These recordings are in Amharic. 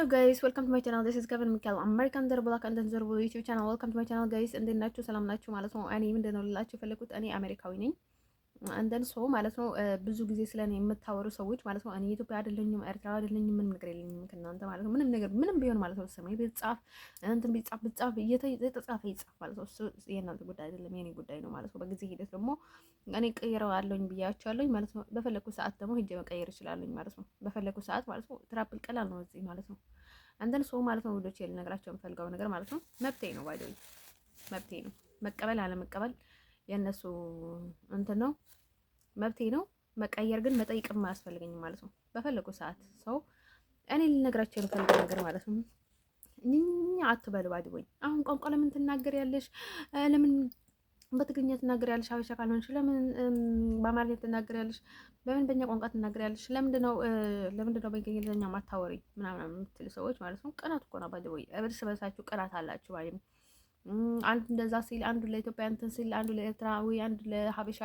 Hello guys, welcome to my channel. This is Kevin Mikkel, American Zero Black and Zero YouTube channel. Welcome to my channel guys. እንዴት ናችሁ? ሰላም ናችሁ ማለት ነው። እኔ ምንድነው ልላችሁ የፈለኩት እኔ አሜሪካዊ ነኝ። እንደን ሰው ማለት ነው። ብዙ ጊዜ ስለኔ የምታወሩ ሰዎች ማለት ነው እኔ ኢትዮጵያ አይደለኝም፣ ኤርትራ አይደለኝም፣ ምንም ነገር የለኝም ከእናንተ ማለት ነው። ምንም ነገር ምንም ቢሆን ማለት ነው ሰማይ ቢጻፍ እንትን ቢጻፍ እየተጻፈ ይጻፍ ማለት ነው። እሱ የእናንተ ጉዳይ አይደለም፣ የኔ ጉዳይ ነው ማለት ነው። በጊዜ ሂደት ደግሞ እኔ ቀይረው አለኝ ብያቸዋለኝ ማለት ነው። በፈለኩ ሰዓት ደግሞ ሄጄ መቀየር እችላለሁ ማለት ነው። በፈለኩ ሰዓት ማለት ነው። ትራፕል ቀላል ነው እዚህ ማለት ነው። አንተን ሰው ማለት ነው ውዶቼ ልነግራቸው የምፈልገው ነገር ማለት ነው መብቴ ነው ባይዶይ መብቴ ነው። መቀበል አለመቀበል የእነሱ እንትን ነው፣ መብቴ ነው። መቀየር ግን መጠይቅም አያስፈልገኝም ማለት ነው። በፈለጉ ሰዓት ሰው እኔ ልነግራቸው የምፈልገው ነገር ማለት ነው እኛ አትበሉ ባይዶይ። አሁን ቋንቋ ለምን ትናገሪያለሽ? ለምን በትግርኛ ትናገሪያለሽ? ሀበሻ ካልሆንሽ ለምን በአማርኛ ትናገሪያለሽ? በምን በእኛ ቋንቋ ትናገሪያለሽ? ለምንድነው በእንግሊዝኛ ማታወሪ ምናምን የምትሉ ሰዎች ማለት ነው። ቅናት እኮ ነው ባይዶይ። እርስ በርሳችሁ ቅናት አላችሁ ማለት ነው። አንዱ እንደዛ ሲል አንዱ ለኢትዮጵያ እንትን ሲል አንዱ ለኤርትራዊ አንዱ ለሀበሻ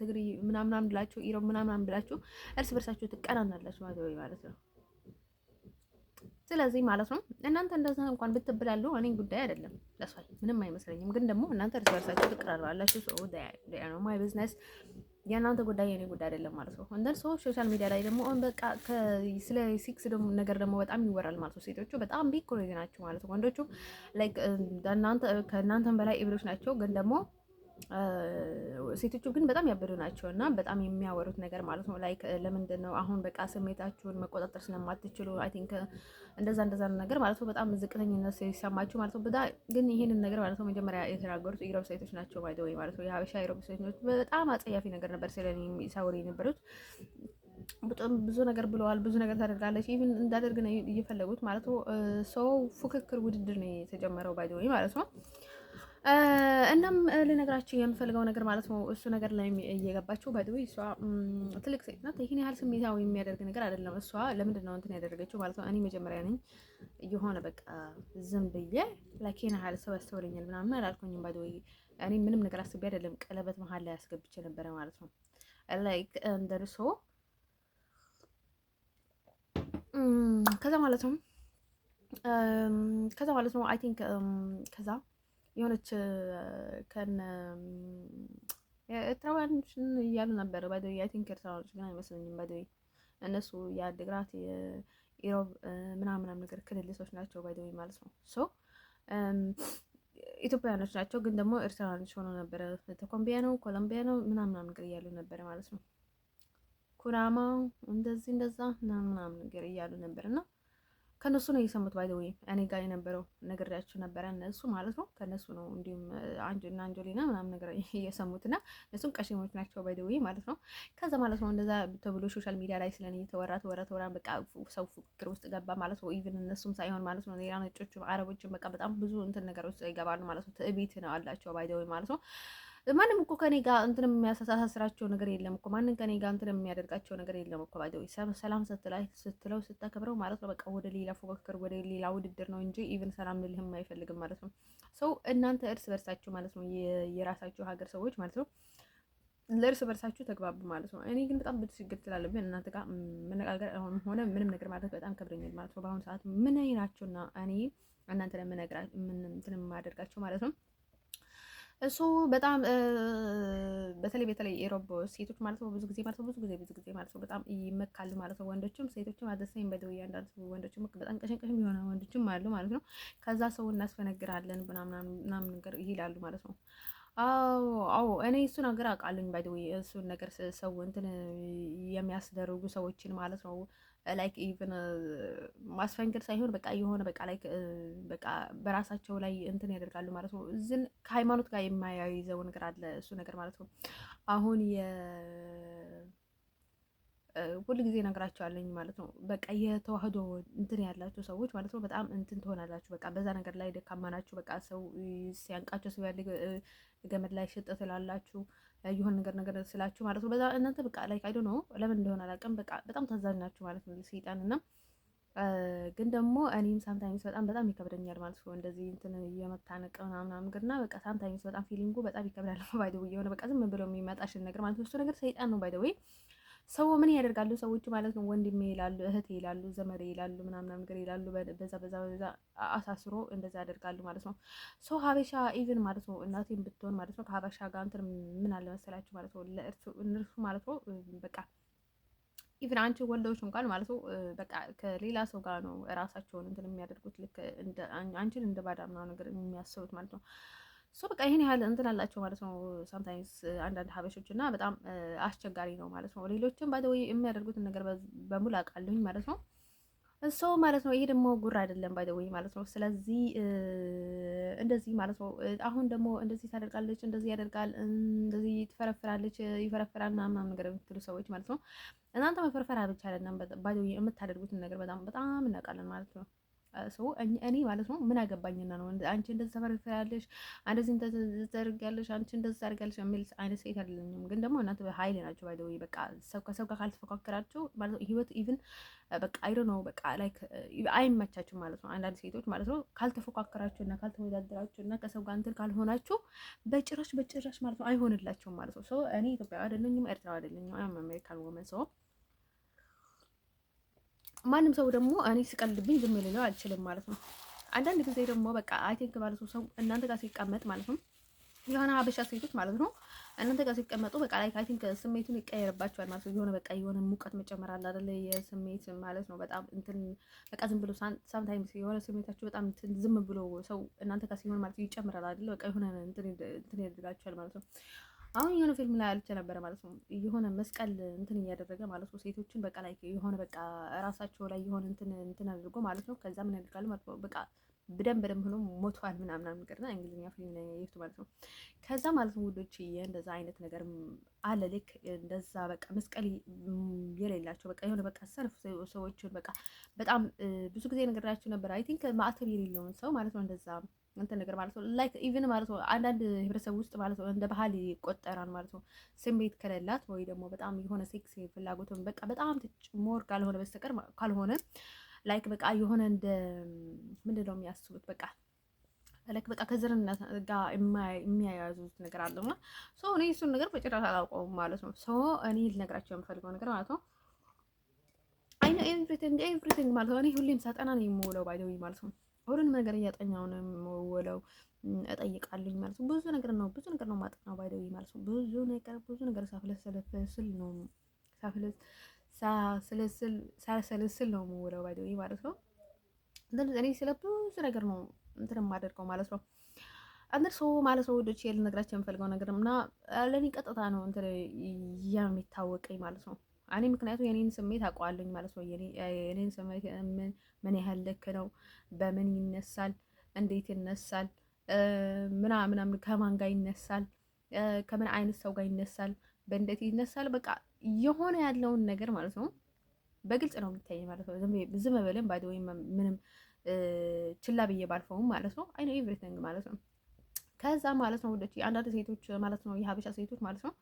ትግሪ ምናምን ብላችሁ ኢሮብ ምናምን ብላችሁ እርስ በርሳችሁ ትቀናናላችሁ ማለት ነው። ስለዚህ ማለት ነው እናንተ እንደዛ እንኳን ብትብላሉ እኔን ጉዳይ አይደለም፣ ለሷል ምንም አይመስለኝም። ግን ደግሞ እናንተ እርስ በርሳችሁ ትቀራራላችሁ። ሶ ነው ማይ ቢዝነስ፣ የእናንተ ጉዳይ የኔ ጉዳይ አይደለም ማለት ነው። እንደን ሰው ሶሻል ሚዲያ ላይ ደግሞ በቃ ስለ ሴክስ ደግሞ ነገር ደግሞ በጣም ይወራል ማለት ነው። ሴቶቹ በጣም ቢግ ኮሬጅ ናቸው ማለት ነው። ወንዶቹ ላይክ ከእናንተም በላይ ኢብሮች ናቸው ግን ደግሞ ሴቶቹ ግን በጣም ያበዱ ናቸው እና በጣም የሚያወሩት ነገር ማለት ነው ላይክ ለምንድን ነው አሁን በቃ ስሜታችሁን መቆጣጠር ስለማትችሉ አይ ቲንክ እንደዛ ነገር ማለት ነው። በጣም ዝቅተኝነት ሲሰማችሁ ማለት ነው። ግን ይሄንን ነገር ማለት ነው መጀመሪያ የተናገሩት ኢሮብ ሴቶች ናቸው ባይ ዘ ወይ ማለት ነው። የሀበሻ ኢሮብ ሴቶች በጣም አጸያፊ ነገር ነበር ስለኔ ሲያወሩ የነበሩት። በጣም ብዙ ነገር ብለዋል። ብዙ ነገር ታደርጋለች ኢቭን እንዳደርግ ነው እየፈለጉት ማለት ነው። ሰው ፉክክር ውድድር ነው የተጀመረው ባይ ዘ ወይ ማለት ነው። እናም ልነግራችሁ የምፈልገው ነገር ማለት ነው እሱ ነገር ላይ እየገባችሁ ባይደው እሷ ትልቅ ሴት ናት። ይሄን ያህል ስሜታዊ የሚያደርግ ነገር አይደለም። እሷ ለምንድን ነው እንትን ያደረገችው ማለት ነው። እኔ መጀመሪያ ነኝ የሆነ በቃ ዝም ብዬ ላኪን ያህል ሰው ያስተውለኛል ምናምን አላልኩኝም። ባይደው እኔ ምንም ነገር አስቤ አይደለም። ቀለበት መሀል ላይ አስገብቼ ነበረ ማለት ነው። ላይክ እንደርሶ ከዛ ማለት ነው አይ ቲንክ ከዛ የሆነች ከነ ኤርትራውያኖች እያሉ ነበር ባይዶይ አይ ቲንክ ኤርትራውያኖች ግን አይመስለኝም ባይዶይ እነሱ የአድግራት የኢሮብ ምናምን ነገር ክልልሶች ናቸው ባይዶይ ማለት ነው። ሶ ኢትዮጵያውያኖች ናቸው ግን ደግሞ ኤርትራውያኖች ሆኖ ነበረ። ኮሎምቢያ ነው ምናምን ነገር እያሉ ነበረ ማለት ነው። ኩናማ እንደዛ ምናምን ነገር እያሉ ነበር እና ከነሱ ነው የሰሙት። ባይ ዘ ወይ እኔ ጋር የነበረው ነግሬያችሁ ነበረ። እነሱ ማለት ነው ከነሱ ነው እንዲሁም አንጆሊና ምናምን ነገር እየሰሙትና እነሱም ቀሽሞች ናቸው ባይ ዘ ወይ ማለት ነው። ከዛ ማለት ነው እንደዛ ተብሎ ሶሻል ሚዲያ ላይ ስለኔ ተወራ በቃ ሰው ፍቅር ውስጥ ገባ ማለት ነው። ኢቭን እነሱም ሳይሆን ማለት ነው ሌላ ነጮችም አረቦችም በቃ በጣም ብዙ እንትን ነገር ውስጥ ይገባሉ ማለት ነው። ትዕቢት ነው አላቸው ባይ ዘ ወይ ማለት ነው። ማንም እኮ ከኔ ጋር እንትን የሚያሳሳስራቸው ነገር የለም እኮ ማንም ከኔ ጋር እንትን የሚያደርጋቸው ነገር የለም እኮ ባይደው ሰላም ስትለው ስታከብረው ማለት ነው። በቃ ወደ ሌላ ፉክክር ወደ ሌላ ውድድር ነው እንጂ ኢቭን ሰላም ልልህም አይፈልግም ማለት ነው። ሰው እናንተ እርስ በርሳችሁ ማለት ነው የራሳችሁ ሀገር ሰዎች ማለት ነው ለእርስ በርሳችሁ ተግባቡ ማለት ነው። እኔ ግን በጣም ብትችግር ስላለብኝ እናንተ ጋር መነጋገር ሆነ ምንም ነገር ማለት በጣም ከብደኛል ማለት ነው። በአሁኑ ሰዓት ምን ናቸውና እኔ እናንተ ለምነግራችሁ ምን እንትን የማደርጋቸው ማለት ነው። እሱ በጣም በተለይ የሮቦ ሴቶች ማለት ነው ብዙ ጊዜ ማለት ነው በጣም ይመካሉ ማለት ነው። ወንዶችም ሴቶችም አደሰኝ በደው ያንዳንዱ ወንዶችም በጣም ቀሸንቀሽም የሆነ ወንዶችም አሉ ማለት ነው። ከዛ ሰው እናስፈነግራለን ምናምን ነገር ይላሉ ማለት ነው። አዎ እኔ እሱ ነገር አውቃለኝ ባይ ዘ ወይ እሱን ነገር ሰው እንትን የሚያስደርጉ ሰዎችን ማለት ነው ላይክ ኢቭን ማስፈንገድ ሳይሆን በቃ የሆነ በቃ ላይክ በቃ በራሳቸው ላይ እንትን ያደርጋሉ ማለት ነው። እዝን ከሃይማኖት ጋር የማያይዘው ነገር አለ እሱ ነገር ማለት ነው። አሁን ሁሉ ጊዜ እነግራቸዋለኝ ማለት ነው። በቃ የተዋህዶ እንትን ያላቸው ሰዎች ማለት ነው በጣም እንትን ትሆናላችሁ። በቃ በዛ ነገር ላይ ደካማ ናችሁ። በቃ ሰው ሲያንቃቸው ሰው ያለ ገመድ ላይ ሽጥ ትላላችሁ የሆነ ነገር ስላችሁ ማለት ነው። በዛ እናንተ በቃ ላይ አይዶ ነው ለምን እንደሆነ አላውቅም። በቃ በጣም ታዛዥ ናችሁ ማለት ነው ለሰይጣን እና ግን ደግሞ እኔም ሳምታይምስ በጣም ይከብደኛል ማለት ነው። እንደዚህ እንትን የመታነቅ ምናምን ግርና በቃ ሳምታይምስ በጣም ፊሊንጉ በጣም ይከብዳል። ባይ ዘ ወይ የሆነ በቃ ዝም ብሎ የሚመጣሽን ነገር ማለት ነው እሱ ነገር ሰይጣን ነው ባይ ዘ ወይ ሰው ምን ያደርጋሉ ሰዎች ማለት ነው፣ ወንድሜ ይላሉ፣ እህቴ ይላሉ፣ ዘመዴ ይላሉ፣ ምናምን ነገር ይላሉ። በዛ አሳስሮ እንደዛ ያደርጋሉ ማለት ነው። ሰው ሀበሻ ኢቭን ማለት ነው እናቴም ብትሆን ማለት ነው ከሀበሻ ጋር እንትን ምን አለ መሰላችሁ ማለት ነው እነርሱ ማለት ነው በቃ ኢቭን አንቺ ወልደውሽ እንኳን ማለት ነው በቃ ከሌላ ሰው ጋር ነው እራሳቸውን እንትን የሚያደርጉት ልክ አንቺን እንደ ባዳ ምናምን ነገር የሚያስቡት ማለት ነው። ሶ በቃ ይሄን ያህል እንትን አላቸው ማለት ነው። ሳምታይምስ አንዳንድ ሀበሾች እና በጣም አስቸጋሪ ነው ማለት ነው። ሌሎችም ባይ ዘ ወይ የሚያደርጉትን ነገር በሙሉ አውቃለሁኝ ማለት ነው። እሶ ማለት ነው። ይሄ ደግሞ ጉራ አይደለም ባይ ዘ ወይ ማለት ነው። ስለዚህ እንደዚህ ማለት ነው። አሁን ደግሞ እንደዚህ ታደርጋለች፣ እንደዚህ ያደርጋል፣ እንደዚህ ትፈረፍራለች፣ ይፈረፍራል ምናምን ነገር የምትሉ ሰዎች ማለት ነው። እናንተ መፈርፈራ ብቻ አይደለም ባይ ዘ ወይ የምታደርጉትን ነገር በጣም በጣም እናውቃለን ማለት ነው። ሰው እኔ ማለት ነው ምን አገባኝና ነው አንቺ እንደዚህ ተፈርፍራለሽ፣ እንደዚህ ታደርጊያለሽ፣ አንቺ እንደዚህ ታደርጊያለሽ የሚል አይነት ሴት አይደለኝም። ግን ደግሞ እናንተ በኃይል ናቸው ባይ ዘ ወይ በቃ ሰው ከሰው ጋር ካልተፎካከራችሁ ማለት ነው ህይወት ኢቭን በቃ አይዶ ነው በቃ ላይክ አይመቻችሁም ማለት ነው። አንዳንድ ሴቶች ማለት ነው ካልተፎካከራችሁ እና ካልተወዳደራችሁ እና ከሰው ጋር እንትን ካልሆናችሁ በጭራሽ ማለት ነው አይሆንላችሁም ማለት ነው። ሰው እኔ ኢትዮጵያዊ አይደለኝም፣ ኤርትራዊ አይደለኝም፣ አሜሪካን ወመን ሰው ማንም ሰው ደግሞ እኔ ስቀልድብኝ ዝም ልለው አልችልም ማለት ነው። አንዳንድ ጊዜ ደግሞ በቃ አይ ቲንክ ማለት ነው ሰው እናንተ ጋር ሲቀመጥ ማለት ነው የሆነ ሀበሻ ሴቶች ማለት ነው እናንተ ጋር ሲቀመጡ በቃ ላይ አይ ቲንክ ስሜቱን ይቀየርባቸዋል ማለት ነው። የሆነ በቃ የሆነ ሙቀት መጨመር አለ አይደለ? የስሜት ማለት ነው በጣም እንትን በቃ ዝም ብሎ ሳምታይምስ የሆነ ስሜታችሁ በጣም ዝም ብሎ ሰው እናንተ ጋር ሲሆን ማለት ይጨምራል አይደለ? በቃ የሆነ እንትን ያደርጋቸዋል ማለት ነው። አሁን የሆነ ፊልም ላይ አልቼ ነበረ ማለት ነው። የሆነ መስቀል እንትን እያደረገ ማለት ነው ሴቶችን በቃ ላይ የሆነ በቃ ራሳቸው ላይ የሆነ እንትን አድርጎ ማለት ነው። ከዛ ምን ያደርጋሉ ማለት ነው በቃ በደንብ ሆኖ ሞቷል ምናምን ነገር እና እንግሊዝኛ ፊልም ላይ ያየሁት ማለት ነው። ከዛ ማለት ነው ውዶች እንደዛ አይነት ነገር አለ ልክ እንደዛ በቃ መስቀል የሌላቸው በቃ የሆነ በቃ ሰልፍ ሰዎችን በቃ በጣም ብዙ ጊዜ ነገራችሁ ነበር። አይ ቲንክ ማዕተብ የሌለውን ሰው ማለት ነው እንደዛ እንትን ነገር ማለት ነው ላይክ ኢቭን ማለት ነው አንዳንድ ህብረተሰብ ውስጥ ማለት ነው እንደ ባህል ይቆጠራል ማለት ነው። ስሜት ከሌላት ወይ ደግሞ በጣም የሆነ ሴክስ ፍላጎትን በቃ በጣም ሞር ካልሆነ በስተቀር ካልሆነ ላይክ በቃ የሆነ እንደ ምንድን ነው የሚያስቡት በቃ ላይክ በቃ ከዘርነት ጋር የሚያያዙት ነገር አለና ሶ እኔ እሱን ነገር በጭራሽ አላውቀውም ማለት ነው። ሶ እኔ ልነግራቸው የምፈልገው ነገር ማለት ነው አይ ኖ ኤቭሪቲንግ ማለት ነው። እኔ ሁሌም ሳጠና ነው የምውለው ባይ ዘ ወይ ማለት ነው። ሁሉንም ነገር እያጠኛው ነው የምውለው፣ እጠይቃለሁኝ ማለት ነው። ብዙ ነገር ነው ማጠናው ባይ ዘ ወይ ማለት ነው። ብዙ ነገር ሳሰለስል ነው የምውለው ባይ ዘ ወይ ማለት ነው። እኔ ስለ ብዙ ነገር ነው እንትን የማደርገው ማለት ነው። አንደርሶ ማለት ነው ወዶች ልነግራቸው የምፈልገው ነገር እና ለኔ ቀጥታ ነው እንትን የሚታወቀኝ ማለት ነው። እኔ ምክንያቱም የኔን ስሜት አውቀዋለሁኝ ማለት ነው። የኔን ስሜት ምን ያህል ልክ ነው፣ በምን ይነሳል፣ እንዴት ይነሳል፣ ምናምን ከማን ጋር ይነሳል፣ ከምን አይነት ሰው ጋር ይነሳል፣ በእንዴት ይነሳል፣ በቃ የሆነ ያለውን ነገር ማለት ነው በግልጽ ነው የሚታይ ማለት ነው። ዝም ብለን ባይ ወይ ምንም ችላ ብዬ ባልፈውም ማለት ነው። አይ ኖ ኤቭሪቲንግ ማለት ነው። ከዛ ማለት ነው ወደች አንዳንድ ሴቶች ማለት ነው የሀበሻ ሴቶች ማለት ነው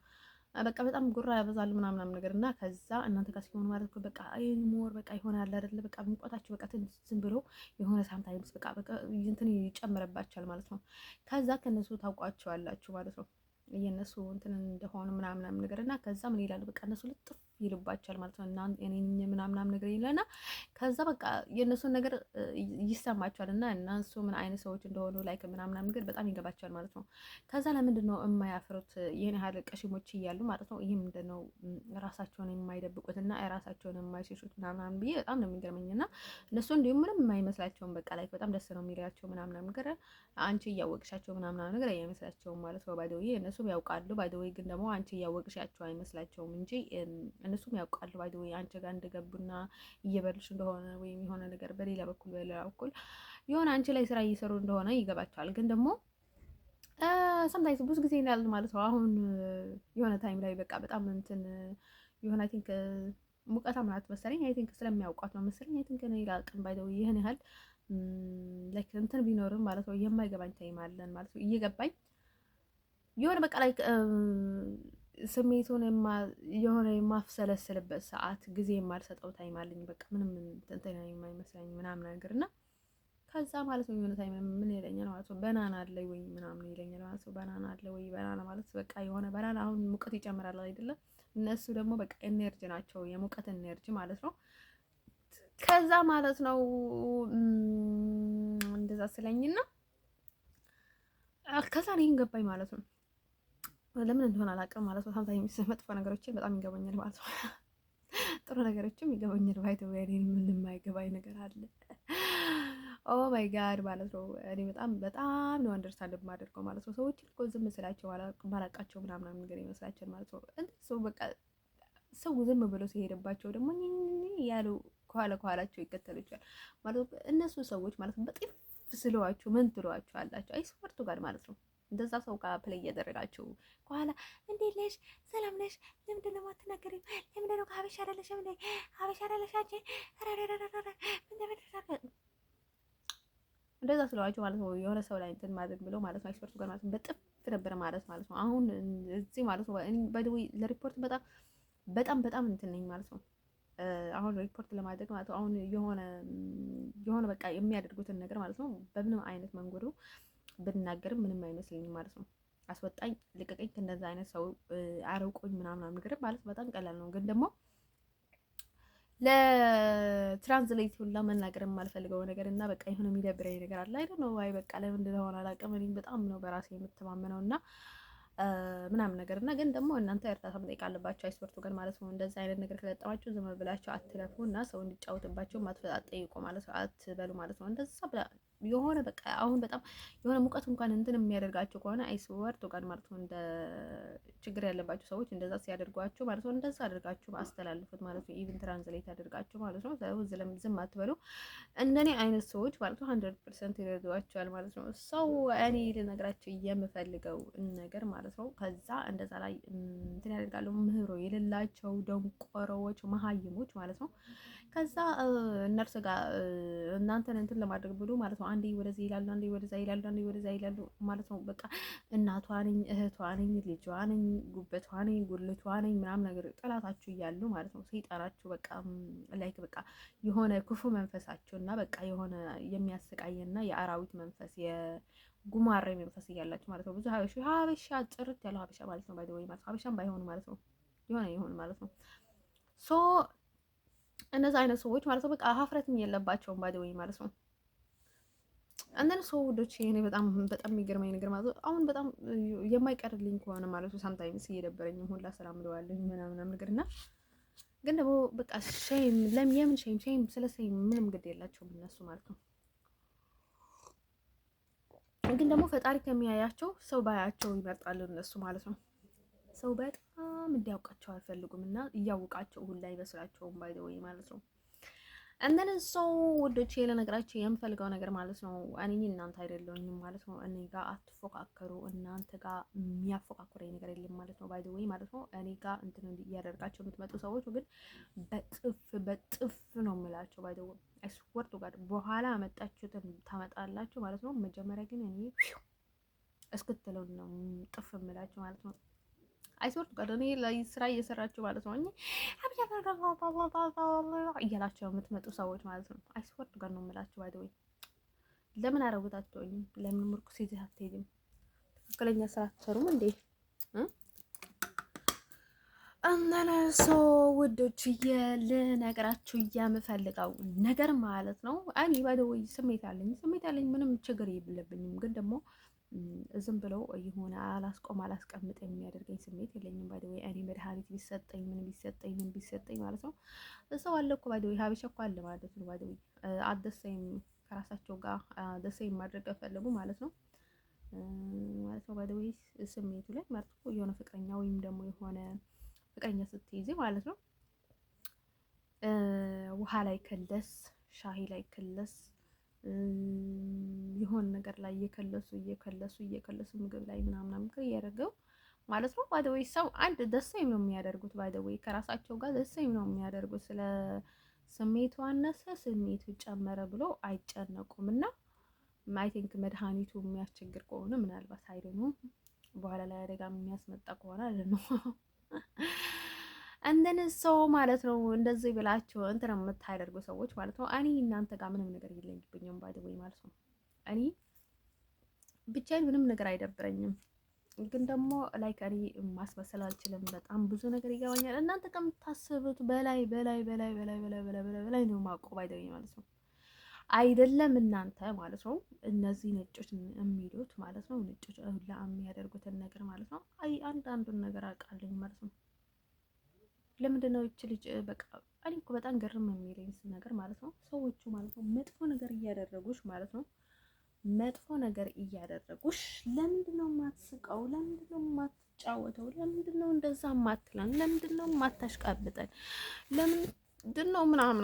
በቃ በጣም ጉራ ያበዛሉ ምናምን ነገር እና ከዛ እናንተ ጋር ሲሆኑ ማለት ነው በቃ ሞር በቃ ይሆናል አይደለ? በቃ ሙቀታችሁ በቃ ዝም ብሎ የሆነ ሳምታይምስ በቃ እንትን ይጨምርባቸዋል ማለት ነው። ከዛ ከነሱ ታውቋቸዋላችሁ ማለት ነው የነሱ እንትን እንደሆነ ምናምን ነገር እና ከዛ ምን ይላሉ በቃ እነሱ ልጥፍ ይልባቸዋል ማለት ነው። እና እኔን ምናምን ነገር ይለና ከዛ በቃ የእነሱን ነገር ይሰማቸዋል እና እነሱ ምን አይነት ሰዎች እንደሆኑ ላይክ ምናምን ነገር በጣም ይገባቸዋል ማለት ነው። ከዛ ለምንድን ነው የማያፍሩት ይሄን ያህል ቀሽሞች እያሉ ማለት ነው? ይሄ ምንድን ነው ራሳቸውን የማይደብቁት እና ራሳቸውን የማይሸሹት ምናምን ብዬ በጣም ነው የሚገርመኝ። እና እነሱ እንዲሁም ምንም የማይመስላቸውም በቃ ላይክ በጣም ደስ ነው የሚላቸው ምናምን ነገር አንቺ እያወቅሻቸው ምናምን ነገር አይመስላቸውም ማለት ነው። ባይደውዬ እነሱም ያውቃሉ ባይደውዬ ግን ደግሞ አንቺ እያወቅሻቸው አይመስላቸውም እንጂ እነሱም ያውቃሉ ባይደውዬ አንቺ ጋር እንደገቡና እየበሉሽ እንደሆነ ወይም የሆነ ነገር በሌላ በኩል የሆነ አንቺ ላይ ስራ እየሰሩ እንደሆነ ይገባቸዋል። ግን ደግሞ ሰምታይምስ ብዙ ጊዜ ይላል ማለት ነው። አሁን የሆነ ታይም ላይ በቃ በጣም እንትን የሆነ አይ ቲንክ ሙቀታ ምናምን መሰለኝ አይ ቲንክ ስለሚያውቋት ነው መሰለኝ አይ ቲንክ ነው ይላል ቀን ባይደው ይህን ያህል ላይክ እንትን ቢኖርም ማለት ነው የማይገባኝ ታይም አለን ማለት ነው። እየገባኝ የሆነ በቃ ላይ ስሜቱን የሆነ የማፍሰለስልበት ሰዓት ጊዜ የማልሰጠው ታይም አለኝ። በቃ ምንም እንትን የማይመስለኝ ምናምን ነገር እና ከዛ ማለት ነው የሆነ ታይም ምን ይለኛል ማለት ነው በናና አለ ወይ ምናምን ይለኛል ማለት ነው። በናና አለ ወይ በናና ማለት በቃ የሆነ በናና አሁን ሙቀት ይጨምራል አይደለ? እነሱ ደግሞ በቃ ኤነርጂ ናቸው፣ የሙቀት ኤነርጂ ማለት ነው። ከዛ ማለት ነው እንደዛ ስለኝና ከዛ እኔን ገባኝ ማለት ነው። ለምን እንደሆነ አላውቅም ማለት ነው። ታምታኝ መጥፎ ነገሮችን በጣም ይገባኛል ማለት ነው። ጥሩ ነገሮችም ይገባኛል። ባይተው ያኔን ምን የማይገባኝ ነገር አለ? ኦ ማይ ጋድ ማለት ነው። እኔ በጣም ነው አንደርስታንድ የማደርገው ማለት ነው። ሰዎች እኮ ዝም ስላቸው ባላቃቸው ምናምን ነገር ይመስላቸዋል ማለት ነው። ሰው በቃ ሰው ዝም ብሎ ሲሄድባቸው ደግሞ ያሉ ከኋላቸው ይከተሉቻል ማለት ነው። እነሱ ሰዎች ማለት ነው በጥፍ ስለዋችሁ ምን ትሏችሁ አላቸው አይስወርቱ ጋር ማለት ነው። እንደዛ ሰው ጋር ፕሌይ እያደረጋችሁ ከኋላ እንዴት ነሽ? ሰላም ነሽ? ለምንድን ነው የማትናገሪው? ለምንድን ነው ሀበሻ አይደለሽም እንዴ? ሀበሻ አይደለሽ አንቺ? እንደዛ ስለዋችሁ ማለት ነው። የሆነ ሰው ላይ እንትን ማድረግ ብለው ማለት ነው አይስወርቱ ጋር ማለት ነው በጥፍ ነበረ ማለት ነው። አሁን እዚህ ማለት ነው ባይደዌ ለሪፖርት በጣም እንትን ነኝ ማለት ነው። አሁን ሪፖርት ለማድረግ ማለት ነው አሁን የሆነ በቃ የሚያደርጉትን ነገር ማለት ነው በምንም አይነት መንገዱ ብናገርም ምንም አይመስለኝም ማለት ነው። አስወጣኝ፣ ልቀቀኝ፣ ከእንደዛ አይነት ሰው አረውቆኝ ምናምን ነገር ማለት በጣም ቀላል ነው። ግን ደግሞ ለትራንስሌት ሁላ መናገር የማልፈልገው ነገር እና በቃ የሆነ የሚደብረኝ ነገር አለ አይደል ነው። አይ በቃ ለምን እንደሆነ አላውቅም። እኔ በጣም ነው በራሴ የምተማመነው እና ምናምን ነገር እና ግን ደግሞ እናንተ እርዳታ መጠየቅ አለባቸው። አይስወርቱ ግን ማለት ነው እንደዛ አይነት ነገር ከገጠማችሁ ዝም ብላችሁ አትለፉ እና ሰው እንዲጫወትባቸው አትጠይቁ ማለት ነው፣ አትበሉ ማለት ነው። እንደዛ የሆነ በቃ አሁን በጣም የሆነ ሙቀት እንኳን እንትን የሚያደርጋቸው ከሆነ አይስወርቱ ጋር ማለት ነው እንደ ችግር ያለባቸው ሰዎች እንደዛ ሲያደርጓቸው ማለት ነው እንደዛ አድርጋችሁ አስተላልፉት ማለት ነው። ኢቭን ትራንስሌት አድርጋችሁ ማለት ነው። ዝም አትበሉ። እንደኔ አይነት ሰዎች ማለት ነው 100% ይረዷቸዋል ማለት ነው። ሰው እኔ ልነግራቸው የምፈልገው ነገር ማለት ነው ከዛ እንደዛ ላይ እንትን ያደርጋሉ። ምህሮ የሌላቸው ደንቆሮዎች፣ መሀይሞች ማለት ነው። ከዛ እነርሱ ጋር እናንተን እንትን ለማድረግ ብሎ ማለት ነው አንዴ ወደዚህ ይላሉ፣ አንዴ ወደዛ ይላሉ፣ አንዴ ወደዛ ይላሉ ማለት ነው። በቃ እናቷ ነኝ፣ እህቷ ነኝ፣ ልጇ ነኝ፣ ጉበቷ ነኝ፣ ጉልቷ ነኝ ምናምን ነገር ጥላታችሁ እያሉ ማለት ነው ሰይጣናችሁ በቃ ላይክ በቃ የሆነ ክፉ መንፈሳቸው እና በቃ የሆነ የሚያሰቃየና የአራዊት መንፈስ የጉማሬ መንፈስ እያላችሁ ማለት ነው። ብዙ ሀበሻ ጥርት ያለው ሀበሻ ማለት ነው። ባይዘወይ ማለት ሀበሻም ባይሆኑ ማለት ነው የሆነ ማለት ነው ሶ እነዚህ አይነት ሰዎች ማለት ነው በቃ ሀፍረትም የለባቸውም ባይዘወይ ማለት ነው። አንደን ሰው ወዶች እኔ በጣም የሚገርመኝ ነገር ማለት ነው አሁን በጣም የማይቀርልኝ ከሆነ ማለት ነው ሳምታይምስ እየደበረኝም ሁላ ሰላም ብለዋለኝ ምናምን ነገር እና ግን ደግሞ በቃ ሼም የምን ሼም ስለ ሼም ምንም ግድ የላቸውም እነሱ ማለት ነው። ግን ደግሞ ፈጣሪ ከሚያያቸው ሰው ባያቸው ይመርጣሉ እነሱ ማለት ነው። ሰው በጣም እንዲያውቃቸው አልፈልጉም እና እያወቃቸው ሁላ ይመስላቸውም ባይ ዘ ወይ ማለት ነው። እንደን ሰው ወዶቼ ለነገራችሁ የምፈልገው ነገር ማለት ነው እኔ እናንተ አይደለሁኝም ማለት ነው። እኔ ጋር አትፎካከሩ፣ እናንተ ጋር የሚያፎካክረኝ ነገር የለም ማለት ነው። ባይ ዘ ወይ ማለት ነው እኔ ጋር እንትን እያደርጋቸው የምትመጡ ሰዎች ግን በጥፍ ነው የምላቸው። ባይ ዘ ወይ አይስወርቱ ጋር በኋላ መጣችሁትን ታመጣላችሁ ማለት ነው። መጀመሪያ ግን እኔ እስክትለው ነው ጥፍ የምላችሁ ማለት ነው። አይስወርቱ ጋር እኔ ላይ ስራ እየሰራችሁ ማለት ነው እያላቸው የምትመጡ ሰዎች ማለት ነው። አይስወርቱ ጋር ነው የምላችሁ። ባይ ዘ ወይ ለምን አረጉት አትሆኝም? ለምን ምርኩስ ይዘህ አትሄድም? ትክክለኛ ስራ አትሰሩም እንዴ? እነሱ ውዶች ልነግራችሁ የምፈልገው ነገር ማለት ነው እኔ ባይ ዘ ወይ ስሜት አለኝ ምንም ችግር የለብኝም። ግን ደግሞ ዝም ብለው የሆነ አላስቀምጥ የሚያደርገኝ ስሜት የለኝም። ባይ ዘ ወይ እኔ መድኃኒት ቢሰጠኝ ምን ቢሰጠኝ ማለት ነው እሰው አለ እኮ ባይ ዘ ወይ ሀበሻ እኮ አለ ማለት ነው። ባይ ዘ ወይ አደሰኝ ከራሳቸው ጋር ደሰኝ ማድረግ ከፈለጉ ማለት ነው ባይ ዘ ወይ ስሜቱ ላይ ማለት ነው የሆነ ፍቅረኛ ወይም ደግሞ የሆነ ፍቅረኛ ስትይዝ ማለት ነው ውሃ ላይ ከለስ ሻሂ ላይ ከለስ የሆነ ነገር ላይ እየከለሱ ምግብ ላይ ምናምን እያደረገው ማለት ነው። ባይ ዘ ወይ ሰው አንድ ደሰኝ ነው የሚያደርጉት። ባይ ዘ ወይ ከራሳቸው ጋር ደሰኝ ነው የሚያደርጉት። ስለ ስሜቱ አነሰ ስሜቱ ጨመረ ብሎ አይጨነቁም። እና አይ ቲንክ መድኃኒቱ የሚያስቸግር ከሆነ ምናልባት አይደኑ በኋላ ላይ አደጋ የሚያስመጣ ከሆነ አይደኑ እንደን ሰው ማለት ነው እንደዚህ ብላችሁ እንትን የምታደርጉ ሰዎች ማለት ነው እኔ እናንተ ጋር ምንም ነገር የለኝብኝም ባይ ዘ ወይ ማለት ነው። እኔ ብቻዬን ምንም ነገር አይደብረኝም። ግን ደግሞ ላይ ከሪ ማስመሰል አልችልም። በጣም ብዙ ነገር ይገባኛል። እናንተ ከምታስቡት በላይ በላይ በላይ በላይ በላይ በላይ በላይ በላይ ነው ማቆብ አይደለም ማለት ነው። አይደለም እናንተ ማለት ነው። እነዚህ ነጮች የሚሉት ማለት ነው። ነጮች ሁላ የሚያደርጉትን ነገር ማለት ነው። አይ አንዳንዱን ነገር አውቃለኝ ማለት ነው። ለምንድን ነው ይቺ ልጅ በቃ እኔ እኮ በጣም ግርም የሚለኝ ነገር ማለት ነው። ሰዎቹ ማለት ነው መጥፎ ነገር እያደረጉሽ ማለት ነው መጥፎ ነገር እያደረጉሽ ለምንድን ነው የማትስቀው? ለምንድን ነው የማትጫወተው? ለምንድን ነው እንደዛ የማትለን? ለምንድን ነው የማታሽቃብጠን? ለምንድን ነው ምናምን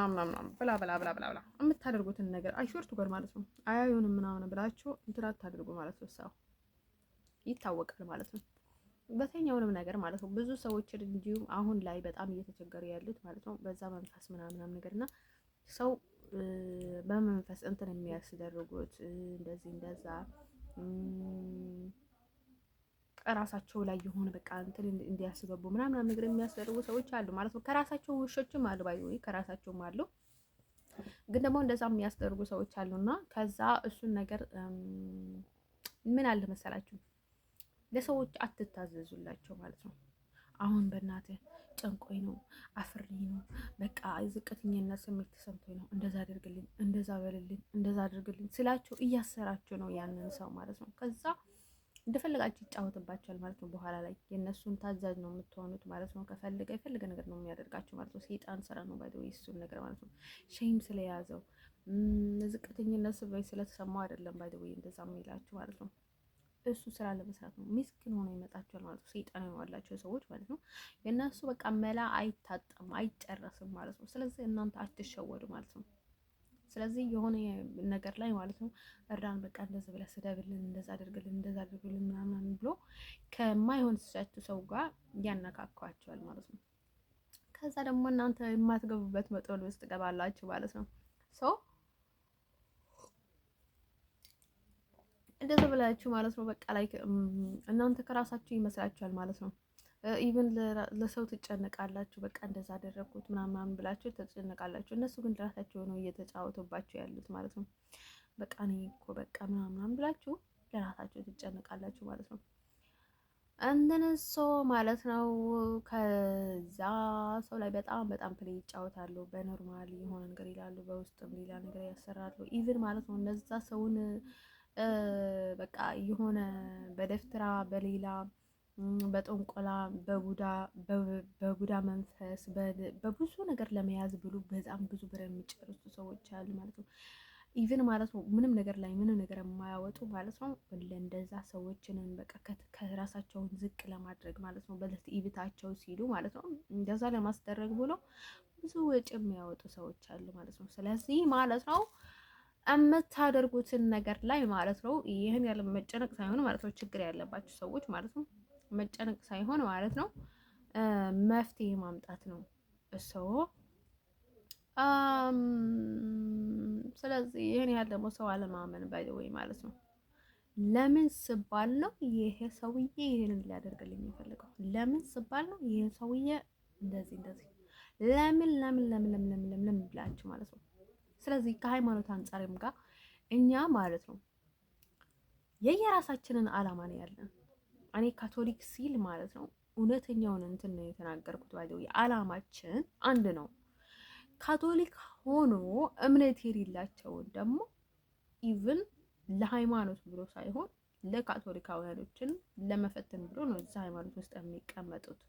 ብላ ብላ ብላ ብላ ብላ የምታደርጉትን ነገር አይሾርቱ ጋር ማለት ነው። አያዩንም ምናምን ብላችሁ እንትን አታድርጉ ማለት ነው። ሰው ይታወቃል ማለት ነው። በተኛውንም ነገር ማለት ነው። ብዙ ሰዎችን እንዲሁም አሁን ላይ በጣም እየተቸገሩ ያሉት ማለት ነው በዛ መንፈስ ምናምን ነገር እና ሰው በመንፈስ እንትን የሚያስደርጉት እንደዚህ እንደዛ ራሳቸው ላይ የሆነ በቃ እንትን እንዲያስገቡ ምናምን ነገር የሚያስደርጉ ሰዎች አሉ ማለት ነው። ከራሳቸው ውሾችም አሉ ባይ ወይ ከራሳቸውም አሉ። ግን ደግሞ እንደዛ የሚያስደርጉ ሰዎች አሉና ከዛ እሱን ነገር ምን አለ መሰላችሁ ለሰዎች አትታዘዙላቸው ማለት ነው። አሁን በእናትህ ጨንቆኝ ነው አፍሬ ነው በቃ ዝቅተኝነት ስሜት ተሰምቶኝ ነው እንደዛ አድርግልኝ፣ እንደዛ በልልኝ፣ እንደዛ አድርግልኝ ስላቸው እያሰራቸው ነው ያንን ሰው ማለት ነው። ከዛ እንደፈለጋችሁ ይጫወትባቸዋል ማለት ነው። በኋላ ላይ የእነሱን ታዛዥ ነው የምትሆኑት ማለት ነው። ከፈለገ የፈለገ ነገር ነው የሚያደርጋቸው ማለት ነው። ሰይጣን ስራ ነው ባይ እሱን ነገር ማለት ነው። ሼም ስለያዘው ዝቅተኝነት ስሜት ስለተሰማው አይደለም ባይ እንደዛ የሚላችሁ ማለት ነው። እሱ ስራ ለመስራት ነው። ሚስኪን ሆኖ ይመጣቸዋል ማለት ነው። ሰይጣን ያሏቸው ሰዎች ማለት ነው። የእነሱ በቃ መላ አይታጠም አይጨረስም ማለት ነው። ስለዚህ እናንተ አትሸወዱ ማለት ነው። ስለዚህ የሆነ ነገር ላይ ማለት ነው እርዳን በቃ እንደዚህ ብለህ ስደብልን፣ እንደዛ አድርግልን፣ እንደዛ አድርግልን ምናምን ብሎ ከማይሆን ሰው ጋር ያነካኳቸዋል ማለት ነው። ከዛ ደግሞ እናንተ የማትገቡበት መጠን ውስጥ ትገባላችሁ ማለት ነው። ሰው እንደዛ ብላችሁ ማለት ነው። በቃ ላይ እናንተ ከራሳችሁ ይመስላችኋል ማለት ነው። ኢቭን ለሰው ትጨነቃላችሁ። በቃ እንደዛ አደረግኩት ምናምን ብላችሁ ትጨነቃላችሁ። እነሱ ግን ለራሳቸው ነው እየተጫወቱባችሁ ያሉት ማለት ነው። በቃ እኔ እኮ በቃ ምናምን ብላችሁ ለራሳቸው ትጨነቃላችሁ ማለት ነው። እንደነሶ ማለት ነው። ከዛ ሰው ላይ በጣም በጣም ፕሌይ ይጫወታሉ። በኖርማል የሆነ ነገር ይላሉ፣ በውስጥም ሌላ ነገር ያሰራሉ። ኢቭን ማለት ነው እነዛ ሰውን በቃ የሆነ በደፍትራ በሌላ በጠንቆላ በቡዳ መንፈስ በብዙ ነገር ለመያዝ ብሎ በጣም ብዙ ብር የሚጨርሱ ሰዎች አሉ ማለት ነው። ኢቭን ማለት ነው ምንም ነገር ላይ ምንም ነገር የማያወጡ ማለት ነው። እንደዛ ሰዎችንን በቃ ከራሳቸውን ዝቅ ለማድረግ ማለት ነው በለትኢብታቸው ሲሉ ማለት ነው እንደዛ ለማስደረግ ብሎ ብዙ ወጪ የሚያወጡ ሰዎች አሉ ማለት ነው። ስለዚህ ማለት ነው የምታደርጉትን ነገር ላይ ማለት ነው ይህን ያለ መጨነቅ ሳይሆን ማለት ነው ችግር ያለባችሁ ሰዎች ማለት ነው መጨነቅ ሳይሆን ማለት ነው መፍትሄ ማምጣት ነው እሱ። ስለዚህ ይህን ያህል ደግሞ ሰው አለማመን ባይ ወይ ማለት ነው። ለምን ስባል ነው ይሄ ሰውዬ ይሄንን ሊያደርግልኝ የፈለገው? ለምን ስባል ነው ይሄ ሰውዬ እንደዚህ እንደዚህ ለምን ለምን ለምን ለምን ለምን ለምን ብላችሁ ማለት ነው። ስለዚህ ከሃይማኖት አንጻርም ጋር እኛ ማለት ነው የየራሳችንን አላማ ነው ያለን። እኔ ካቶሊክ ሲል ማለት ነው እውነተኛውን እንትን ነው የተናገርኩት። ባይዘው የአላማችን አንድ ነው። ካቶሊክ ሆኖ እምነት የሌላቸውን ደግሞ ኢቭን ለሃይማኖት ብሎ ሳይሆን ለካቶሊካውያኖችን ለመፈተን ብሎ ነው እዛ ሃይማኖት ውስጥ የሚቀመጡት።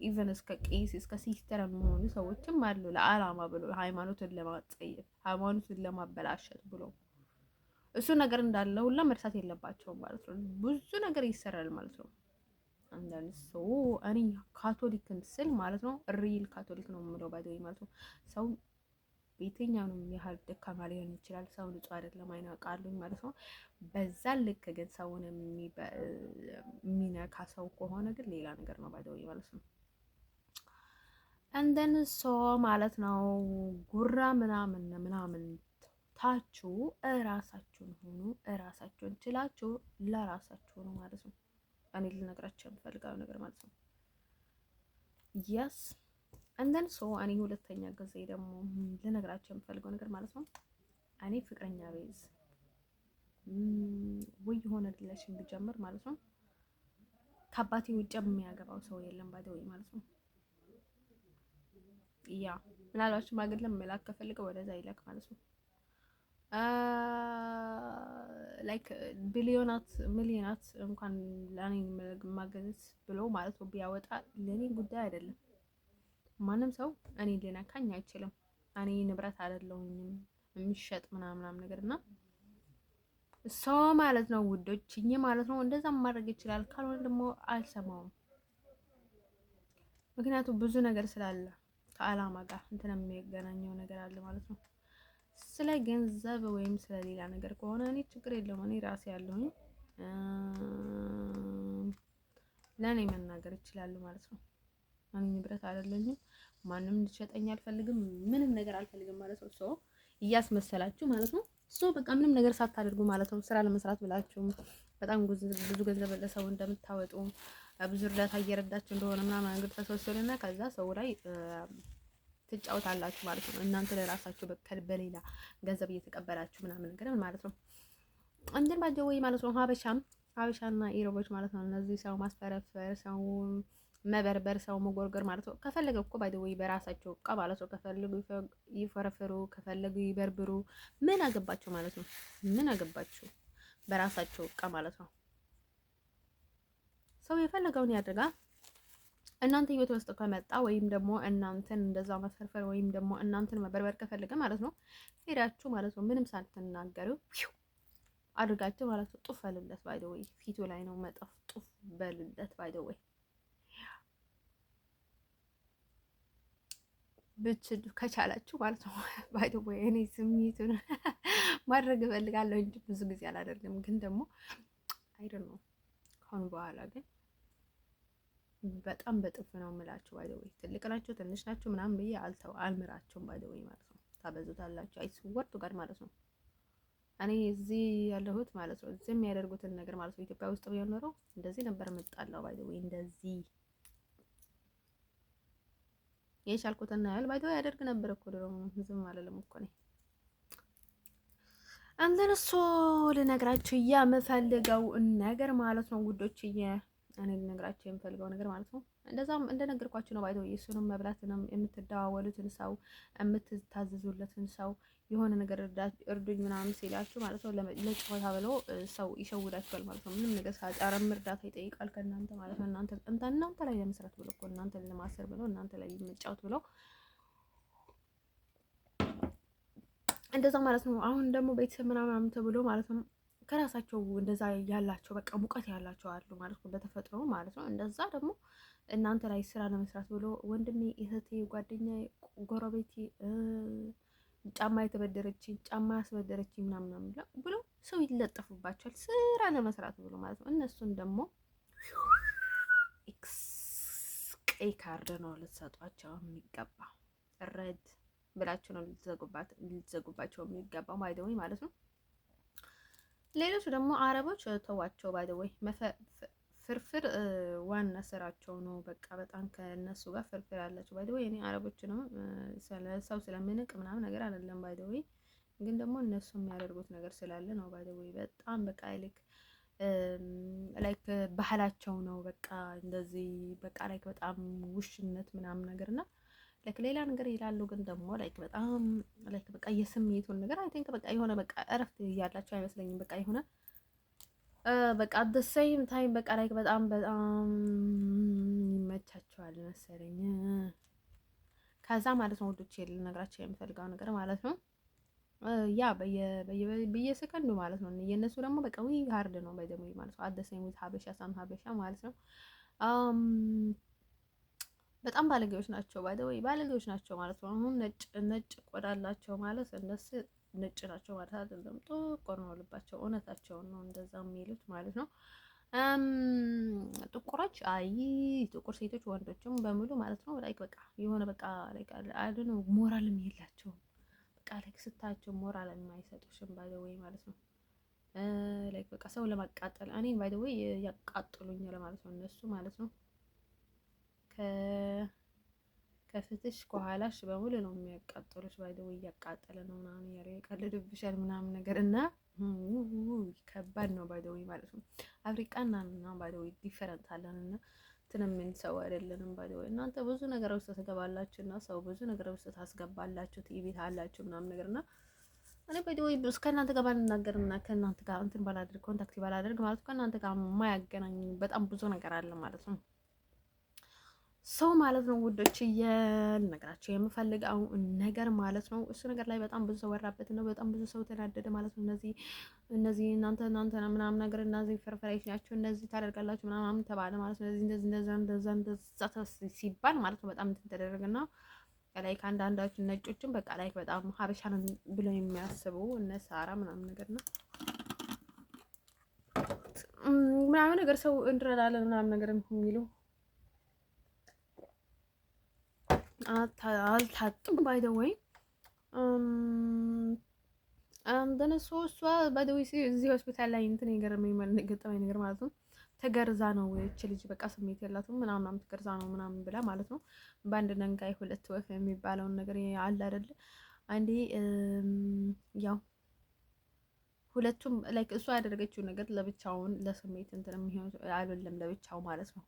ኢቨን እስከ ቄስ እስከ ሲስተር የሚሆኑ ሰዎችም አሉ። ለዓላማ ብሎ ሃይማኖትን ለማጸየፍ ሃይማኖትን ለማበላሸት ብሎ እሱ ነገር እንዳለ ሁላ መርሳት የለባቸውም ማለት ነው። ብዙ ነገር ይሰራል ማለት ነው። አንዳንድ ሰው እኔ ካቶሊክን ስል ማለት ነው ሪል ካቶሊክ ነው የምለው ባይዘይ ማለት ነው። ሰው በየትኛውም ያህል ደካማ ሊሆን ይችላል። ሰው ንጹህ አይደለም አይናቃሉኝ ማለት ነው። በዛ ልክ ግን ሰውን የሚነካ ሰው ከሆነ ግን ሌላ ነገር ነው ባይዘይ ማለት ነው። እንደን ሶ ማለት ነው ጉራ ምናምን ምናምን ታችሁ እራሳችሁን ሆኑ እራሳችሁን ችላችሁ ለራሳችሁ ነው ማለት ነው። እኔ ልነግራችሁ የምፈልገው ነገር ማለት ነው። የስ እንደን ሶ እኔ ሁለተኛ ጊዜ ደግሞ ልነግራችሁ የምፈልገው ነገር ማለት ነው እኔ ፍቅረኛ ቤዝ ወይ የሆነ ሪሌሽን ብጀምር ማለት ነው ከአባቴ ውጭ የሚያገባው ሰው የለም ባይደው ማለት ነው። ያ ምናልባት ሽማግሌ መላክ ከፈልገ ወደዛ ይላክ ማለት ነው። ላይክ ቢሊዮናት ሚሊዮናት እንኳን ለኔ ማገዘት ብሎ ማለት ነው ቢያወጣ ለኔ ጉዳይ አይደለም። ማንም ሰው እኔ ሊነካኝ አይችልም። እኔ ንብረት አይደለሁኝም የሚሸጥ ምናምን ነገር እና ሰው ማለት ነው ውዶችኝ ማለት ነው እንደዛ ማድረግ ይችላል። ካልሆነ ደግሞ አልሰማውም። ምክንያቱም ብዙ ነገር ስላለ ከአላማ ጋር እንትን የሚገናኘው ነገር አለ ማለት ነው። ስለ ገንዘብ ወይም ስለ ሌላ ነገር ከሆነ እኔ ችግር የለውም። እኔ ራሴ ያለሁኝ ለእኔ መናገር ይችላሉ ማለት ነው። እኔ ንብረት አይደለኝም። ማንም እንዲሸጠኝ አልፈልግም። ምንም ነገር አልፈልግም ማለት ነው። ሰው እያስመሰላችሁ ማለት ነው። ሰው በቃ ምንም ነገር ሳታደርጉ ማለት ነው ስራ ለመስራት ብላችሁ በጣም ብዙ ገንዘብ ለሰው እንደምታወጡ ብዙ እርዳታ እየረዳችሁ እንደሆነ ምናምን ነገር ተሰውሰልና ከዛ ሰው ላይ ትጫወታላችሁ ማለት ነው። እናንተ ለራሳችሁ በሌላ ገንዘብ እየተቀበላችሁ ምናምን ነገር ማለት ነው። እንትን ባጀው ወይ ማለት ነው። ሀበሻና ኢሮቦች ማለት ነው። እነዚህ ሰው ማስፈረፈር፣ ሰው መበርበር፣ ሰው መጎርጎር ማለት ነው። ከፈለገ እኮ ባይ ዘ ወይ በራሳቸው እቃ ማለት ነው። ከፈለጉ ይፈረፍሩ፣ ከፈለጉ ይበርብሩ። ምን አገባቸው ማለት ነው። ምን አገባቸው በራሳቸው እቃ ማለት ነው። ሰው የፈለገውን ያድርጋ። እናንተ ህይወት ውስጥ ከመጣ ወይም ደግሞ እናንተን እንደዛ መፈርፈር ወይም ደግሞ እናንተን መበርበር ከፈለገ ማለት ነው ሄዳችሁ ማለት ነው ምንም ሳትናገሩ አድርጋችሁ ማለት ነው ጡፍ በልለት ባይ ዘ ወይ ፊቱ ላይ ነው መጠፍ ጡፍ በልለት ባይ ዘ ወይ ብትችሉ ከቻላችሁ ማለት ነው ባይ ዘ ወይ እኔ ስሜቱን ማድረግ እፈልጋለሁ እንጂ ብዙ ጊዜ አላደርግም። ግን ደግሞ አይደል ነው ካሁን በኋላ ግን በጣም በጥፍ ነው የምላችሁ። ባይ ዘ ወይ ትልቅ ናቸው ትንሽ ናቸው ምናምን ብዬ አልምራቸውም። ባይ ዘ ወይ ማለት ነው ታበዙታላችሁ። አይስወርቱ ጋር ማለት ነው እኔ እዚህ ያለሁት ማለት ነው እዚህ የሚያደርጉትን ነገር ማለት ነው ኢትዮጵያ ውስጥ ቢሆን ኖሮ እንደዚህ ነበር የምጣላው። ባይ ዘ ወይ እንደዚህ የቻልኩትና ያህል ባይ ዘ ወይ ያደርግ ነበር እኮ ድሮ። ዝም አልልም እኮ ነኝ። አንተን እሱ ልነግራችሁ የምፈልገው ነገር ማለት ነው ጉዶችዬ እኔ ልነግራቸው የምፈልገው ነገር ማለት ነው እንደዛም እንደነገርኳችሁ ነው። ባይተው እሱንም መብላትንም የምትደዋወሉትን ሰው የምትታዘዙለትን ሰው የሆነ ነገር እርዱኝ ምናምን ሲላችሁ ማለት ነው ለጭሆታ ብሎ ሰው ይሸውዳችኋል ማለት ነው። ምንም ነገር ሳያጣረም እርዳታ ይጠይቃል ከእናንተ ማለት ነው። እናንተ ላይ ለመስራት ብሎ እኮ እናንተ ለማሰር ብሎ እናንተ ላይ መጫወት ብሎ እንደዛ ማለት ነው። አሁን ደግሞ ቤተሰብ ምናምን ተብሎ ማለት ነው ከራሳቸው እንደዛ ያላቸው በቃ ሙቀት ያላቸው አሉ ማለት ነው በተፈጥሮ ማለት ነው። እንደዛ ደግሞ እናንተ ላይ ስራ ለመስራት ብሎ ወንድሜ፣ እህቴ፣ ጓደኛ፣ ጎረቤቴ ጫማ የተበደረችኝ ጫማ ያስበደረችኝ ምናምን ብሎ ሰው ይለጠፉባቸዋል ስራ ለመስራት ብሎ ማለት ነው። እነሱን ደግሞ ቀይ ካርድ ነው ልትሰጧቸው የሚገባ ረድ ብላችሁ ነው ልትዘጉባቸው የሚገባው ባይደወይ ማለት ነው። ሌሎቹ ደግሞ አረቦች ተዋቸው ባይደወይ ፍርፍር ዋና ስራቸው ነው። በቃ በጣም ከነሱ ጋር ፍርፍር ያላቸው ባይደወይ እኔ አረቦችንም ሰው ስለምንቅ ምናምን ነገር አይደለም ባይደወይ ግን ደግሞ እነሱ የሚያደርጉት ነገር ስላለ ነው ባይደወይ በጣም በቃ ላይክ ባህላቸው ነው። በቃ እንደዚህ በቃ ላይክ በጣም ውሽነት ምናምን ነገርና ላይክ ሌላ ነገር ይላሉ። ግን ደግሞ ላይክ በጣም ላይክ በቃ የስሜቱን ነገር አይ ቲንክ በቃ የሆነ በቃ እረፍት ያላቸው አይመስለኝም። በቃ የሆነ በቃ አት ሴም ታይም በቃ ላይክ በጣም ይመቻቸዋል መሰለኝ። ከዛ ማለት ነው ወዶች ልነግራቸው የምፈልገው ነገር ማለት ነው ያ በየሰከንዱ ማለት ነው የነሱ ደግሞ በቃ ዊ ሃርድ ነው ባይደሞ ማለት ነው አት ሴም ዊዝ ሀበሻ ሳም ሀበሻ ማለት ነው በጣም ባለጌዎች ናቸው። ባይ ዘ ወይ ባለጌዎች ናቸው ማለት ነው። አሁን ነጭ ቆዳ አላቸው ማለት እነሱ ነጭ ናቸው ማለት አይደለም። ጥቁር ነው ልባቸው። እውነታቸውን ነው እንደዛ የሚሉት ማለት ነው። ጥቁሮች ጥቁር ሴቶች ወንዶችም በሙሉ ማለት ነው ላይክ በቃ የሆነ በቃ ላይክ አይደል ነው ሞራልም የላቸውም። በቃ ላይክ ስታቸው ሞራል የማይሰጡሽም ባይ ዘ ወይ ማለት ነው። ላይክ በቃ ሰው ለማቃጠል እኔን ባይ ዘ ወይ ያቃጥሉኛል ማለት ነው እነሱ ማለት ነው። ከፍትሽ ከኋላሽ በሙሉ ነው የሚያቃጥሉሽ። ባይ ዘ ወይ እያቃጠለ ነው ምናምን ያለው ይቀልድብሻል ምናምን ነገር እና ከባድ ነው ባይደዊ ማለት ነው። አፍሪቃና እና ባይደዊ ዲፈረንት አለን እና ትንምን ሰው አይደለንም ባይደዊ። እናንተ ብዙ ነገር ውስጥ ትገባላችሁ እና ሰው ብዙ ነገር ውስጥ ታስገባላችሁ። ቲቪ አላችሁ ምናምን ነገር እና እኔ ባይደዊ ከእናንተ ጋር ባልናገር እና ከእናንተ ጋር እንትን ባላደርግ ኮንታክት ባላደርግ ማለት ከእናንተ ጋር የማያገናኝ በጣም ብዙ ነገር አለ ማለት ነው። ሰው ማለት ነው ውዶች እየነገራቸው የምፈልገው ነገር ማለት ነው። እሱ ነገር ላይ በጣም ብዙ ሰው ወራበት ነው። በጣም ብዙ ሰው ተናደደ ማለት ነው። እነዚህ እናንተ ምናምን ነገር እነዚህ ፍርፍሬዎች ናቸው እነዚህ ታደርጋላችሁ ምናምን ተባለ ማለት ነው። እንደዚህ እንደዛ ሲባል ማለት ነው በጣም እንትን ተደረገና ላይ ከአንዳንዳችሁ ነጮችን በቃ ላይ በጣም ሀበሻ ነው ብለው የሚያስቡ እነ ሳራ ምናምን ነገር ነው ምናምን ነገር ሰው እንድረዳለን ምናምን ነገር የሚሉ አልታጡም ባይ ዘ ወይ እንደነሱ እሷ ባይ ዘ ወይ እዚህ ሆስፒታል ላይ እንትን የገረመኝ ገጠመኝ ነገር ማለት ነው። ተገርዛ ነው እቺ ልጅ በቃ ስሜት የላትም ምናምን ተገርዛ ነው ምናምን ብላ ማለት ነው። በአንድ ድንጋይ ሁለት ወፍ የሚባለውን ነገር አለ አይደለ? አንዴ ያው ሁለቱም ላይክ እሷ ያደረገችው ነገር ለብቻውን ለስሜት እንትን የሚሆን አይደለም ለብቻው ማለት ነው።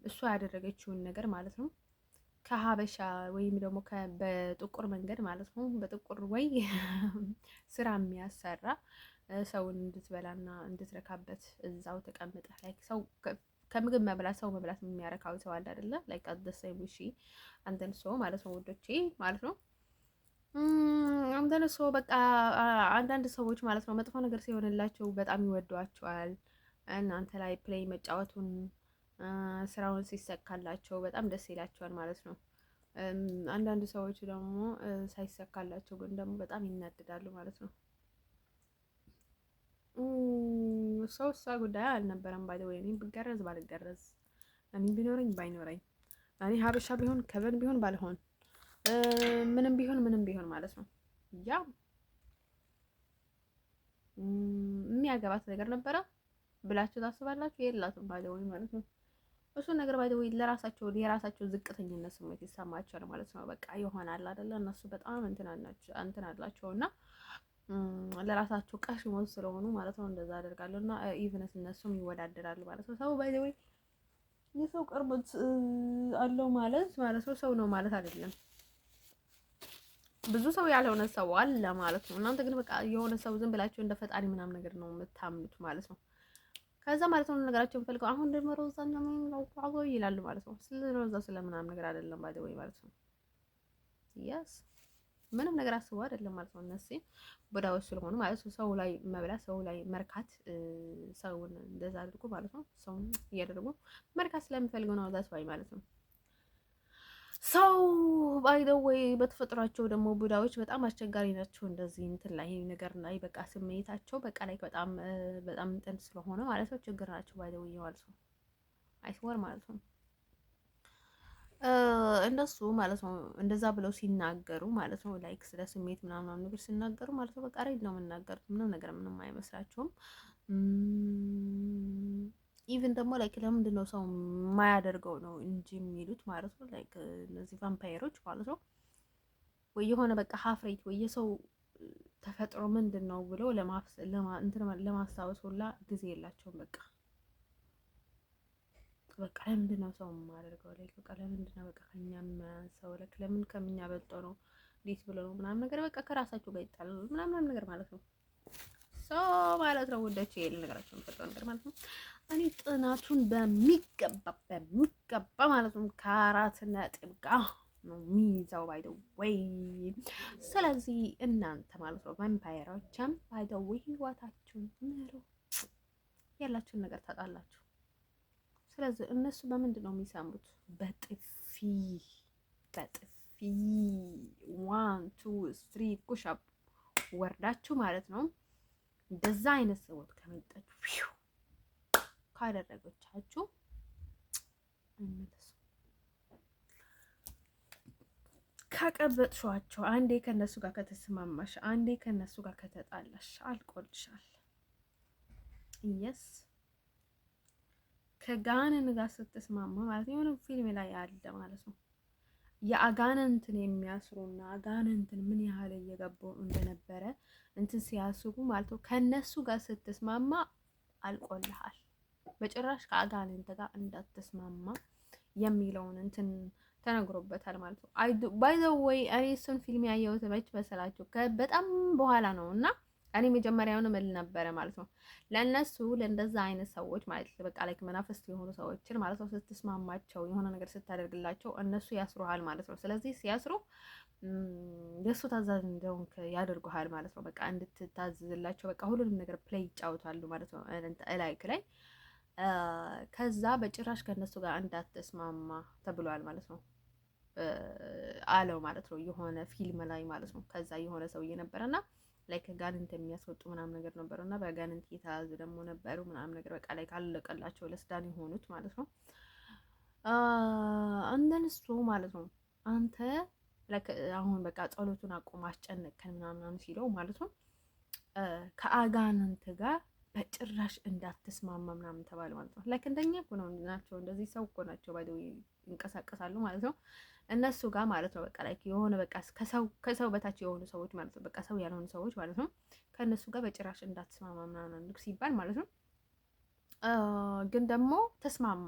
እሷ ያደረገችውን ነገር ማለት ነው ከሀበሻ ወይም ደግሞ በጥቁር መንገድ ማለት ነው በጥቁር ወይ ስራ የሚያሰራ ሰውን እንድትበላና እንድትረካበት እዛው ተቀምጠህ ላይ ሰው ከምግብ መብላት ሰው መብላት የሚያረካው ሰው አለ አይደለ? ላይክ አደሰይ ውሺ አንተን ሰው ማለት ነው ወዶቼ ማለት ነው። አንተን ሰው በቃ አንዳንድ ሰዎች ማለት ነው መጥፎ ነገር ሲሆንላቸው በጣም ይወዷቸዋል። እናንተ ላይ ፕሌይ መጫወቱን ስራውን ሲሰካላቸው በጣም ደስ ይላቸዋል ማለት ነው። አንዳንድ ሰዎች ደግሞ ሳይሰካላቸው ግን ደግሞ በጣም ይናደዳሉ ማለት ነው። ሰው እሷ ጉዳይ አልነበረም ባይ ወይ እኔ ብገረዝ ባልገረዝ እኔ ቢኖረኝ ባይኖረኝ እኔ ሀበሻ ቢሆን ከበን ቢሆን ባልሆን ምንም ቢሆን ማለት ነው ያ የሚያገባት ነገር ነበረ ብላችሁ ታስባላችሁ? የላትም ባይ ወይ ማለት ነው። እሱ ነገር ባይ ወይ ለራሳቸው የራሳቸው ዝቅተኝነት ስሜት ይሰማቸዋል ማለት ነው። በቃ ይሆናል አይደለ? እነሱ በጣም እንትን አላቸው እና ለራሳቸው ቀሽሞች ስለሆኑ ማለት ነው እንደዛ አደርጋለሁ እና ኢቭንስ እነሱም ይወዳደራሉ ማለት ነው። ሰው ባይ ወይ የሰው ቅርበት አለው ማለት ነው ሰው ነው ማለት አይደለም። ብዙ ሰው ያልሆነ ሰው አለ ማለት ነው። እናንተ ግን በቃ የሆነ ሰው ዝም ብላችሁ እንደ ፈጣሪ ምናምን ነገር ነው የምታምኑት ማለት ነው። ከዛ ማለት ነው ነገራቸው የምፈልገው አሁን ደግሞ ሮዛኛ ነው ይላሉ ማለት ነው። ስለ ሮዛ ስለምናምን ነገር አይደለም ባይ ወይ ማለት ነው። ያስ ምንም ነገር አስበው አይደለም ማለት ነው። እነሱ ቦዳዎች ስለሆኑ ማለት ነው ሰው ላይ መብላት ሰው ላይ መርካት ሰውን እንደዛ አድርጎ ማለት ነው ሰውን እያደረጉ መርካት ስለሚፈልገው ነው ዛት ባይ ማለት ነው። ሰው ባይደው ወይ በተፈጥሯቸው ደግሞ ቡዳዎች በጣም አስቸጋሪ ናቸው። እንደዚህ እንትን ላይ ነገር ላይ በቃ ስሜታቸው በቃ ላይ በጣም እንትን ስለሆነ ማለት ነው ችግር ናቸው። ባይደው ማለት ነው አይስወር ማለት ነው እነሱ ማለት ነው እንደዛ ብለው ሲናገሩ ማለት ነው ላይክ ስለ ስሜት ምናምን ነገር ሲናገሩ ማለት ነው በቃ ሬድ ነው የምናገሩት ምንም ነገር ምንም አይመስላቸውም። ኢቭን ደግሞ ላይክ ለምንድን ነው ሰው የማያደርገው ነው እንጂ የሚሉት ማለት ነው። ላይክ እነዚህ ቫምፓየሮች ማለት ነው ወይ የሆነ በቃ ሀፍሬት ወይ የሰው ተፈጥሮ ምንድን ነው ብለው ለማስታወስ ሁላ ጊዜ የላቸውም። በቃ ለምንድን ነው ሰው የማያደርገው ላይክ በቃ ለምንድን ነው በቃ ከኛ ሰው ላይክ ለምን ከምኛ በልጦ ነው እንዴት ብሎ ነው ምናምን ነገር በቃ ከራሳቸው ጋር ይጣላሉ ምናምን ነገር ማለት ነው። ሰው ማለት ነው ወደች ይሄን ነገራቸው የምፈጠው ነገር ማለት ነው። እኔ ጥናቱን በሚገባ ማለት ነው ከአራት ነጥብ ጋር ነው የሚይዘው ባይደው ወይ። ስለዚህ እናንተ ማለት ነው ቫምፓየሮችም ባይደው ወይ ህይወታችሁን ምሩ ያላችሁን ነገር ታጣላችሁ። ስለዚህ እነሱ በምንድን ነው የሚሰሙት? በጥፊ 1 2 3 ኩሻፕ ወርዳችሁ ማለት ነው። እንደዛ አይነት ሰዎች ከመጣችሁ ካደረገቻችሁ አይመለሱ። ካቀበጥሿቸው አንዴ ከነሱ ጋር ከተስማማሽ፣ አንዴ ከነሱ ጋር ከተጣላሽ አልቆልሻል። የስ ከጋንን ጋር ስትስማማ ማለት የሆነ ፊልም ላይ አለ ማለት ነው። የአጋንንትን የሚያስሩና አጋንንትን ምን ያህል እየገቡ እንደነበረ እንትን ሲያስቡ ማለት ነው። ከነሱ ጋር ስትስማማ አልቆልሃል። በጭራሽ ከአጋንንት ጋር እንዳትስማማ የሚለውን እንትን ተነግሮበታል ማለት ነው። ባይ ዘ ወይ እኔ እሱን ፊልም ያየሁት መች መሰላችሁ? በጣም በኋላ ነው እና እኔ መጀመሪያውን እል ነበረ ማለት ነው። ለእነሱ ለእንደዛ አይነት ሰዎች ማለት በቃ ላይ መናፍስት የሆኑ ሰዎችን ማለት ነው ስትስማማቸው የሆነ ነገር ስታደርግላቸው እነሱ ያስሩሃል ማለት ነው። ስለዚህ ሲያስሩ የእሱ ታዛዥ እንደሆንክ ያደርጉሃል ማለት ነው። በቃ እንድትታዘዝላቸው በቃ ሁሉንም ነገር ፕሌይ ይጫወታሉ ማለት ነው ላይክ ላይ ከዛ በጭራሽ ከእነሱ ጋር እንዳትስማማ ተብሏል ማለት ነው አለው ማለት ነው። የሆነ ፊልም ላይ ማለት ነው። ከዛ የሆነ ሰውዬ ነበረና ላይክ ጋንንት የሚያስወጡ ምናምን ነገር ነበሩ እና በጋንንት የተያዙ ደግሞ ነበሩ ምናምን ነገር በቃ ላይ ካለቀላቸው ለስዳን የሆኑት ማለት ነው። እንደንሱ ማለት ነው። አንተ አሁን በቃ ጸሎቱን አቁም አስጨነቅከን ምናምን ሲለው ማለት ነው ከአጋንንት ጋር በጭራሽ እንዳትስማማ ምናምን ተባለ ማለት ነው። ላይክ እንደኛ እኮ ነው ናቸው፣ እንደዚህ ሰው እኮ ናቸው ባይደው ይንቀሳቀሳሉ ማለት ነው። እነሱ ጋር ማለት ነው በቃ ላይ የሆነ በቃ ከሰው በታች የሆኑ ሰዎች ማለት ነው፣ በቃ ሰው ያልሆኑ ሰዎች ማለት ነው። ከእነሱ ጋር በጭራሽ እንዳትስማማ ምናምን ሲባል ማለት ነው። ግን ደግሞ ተስማማ።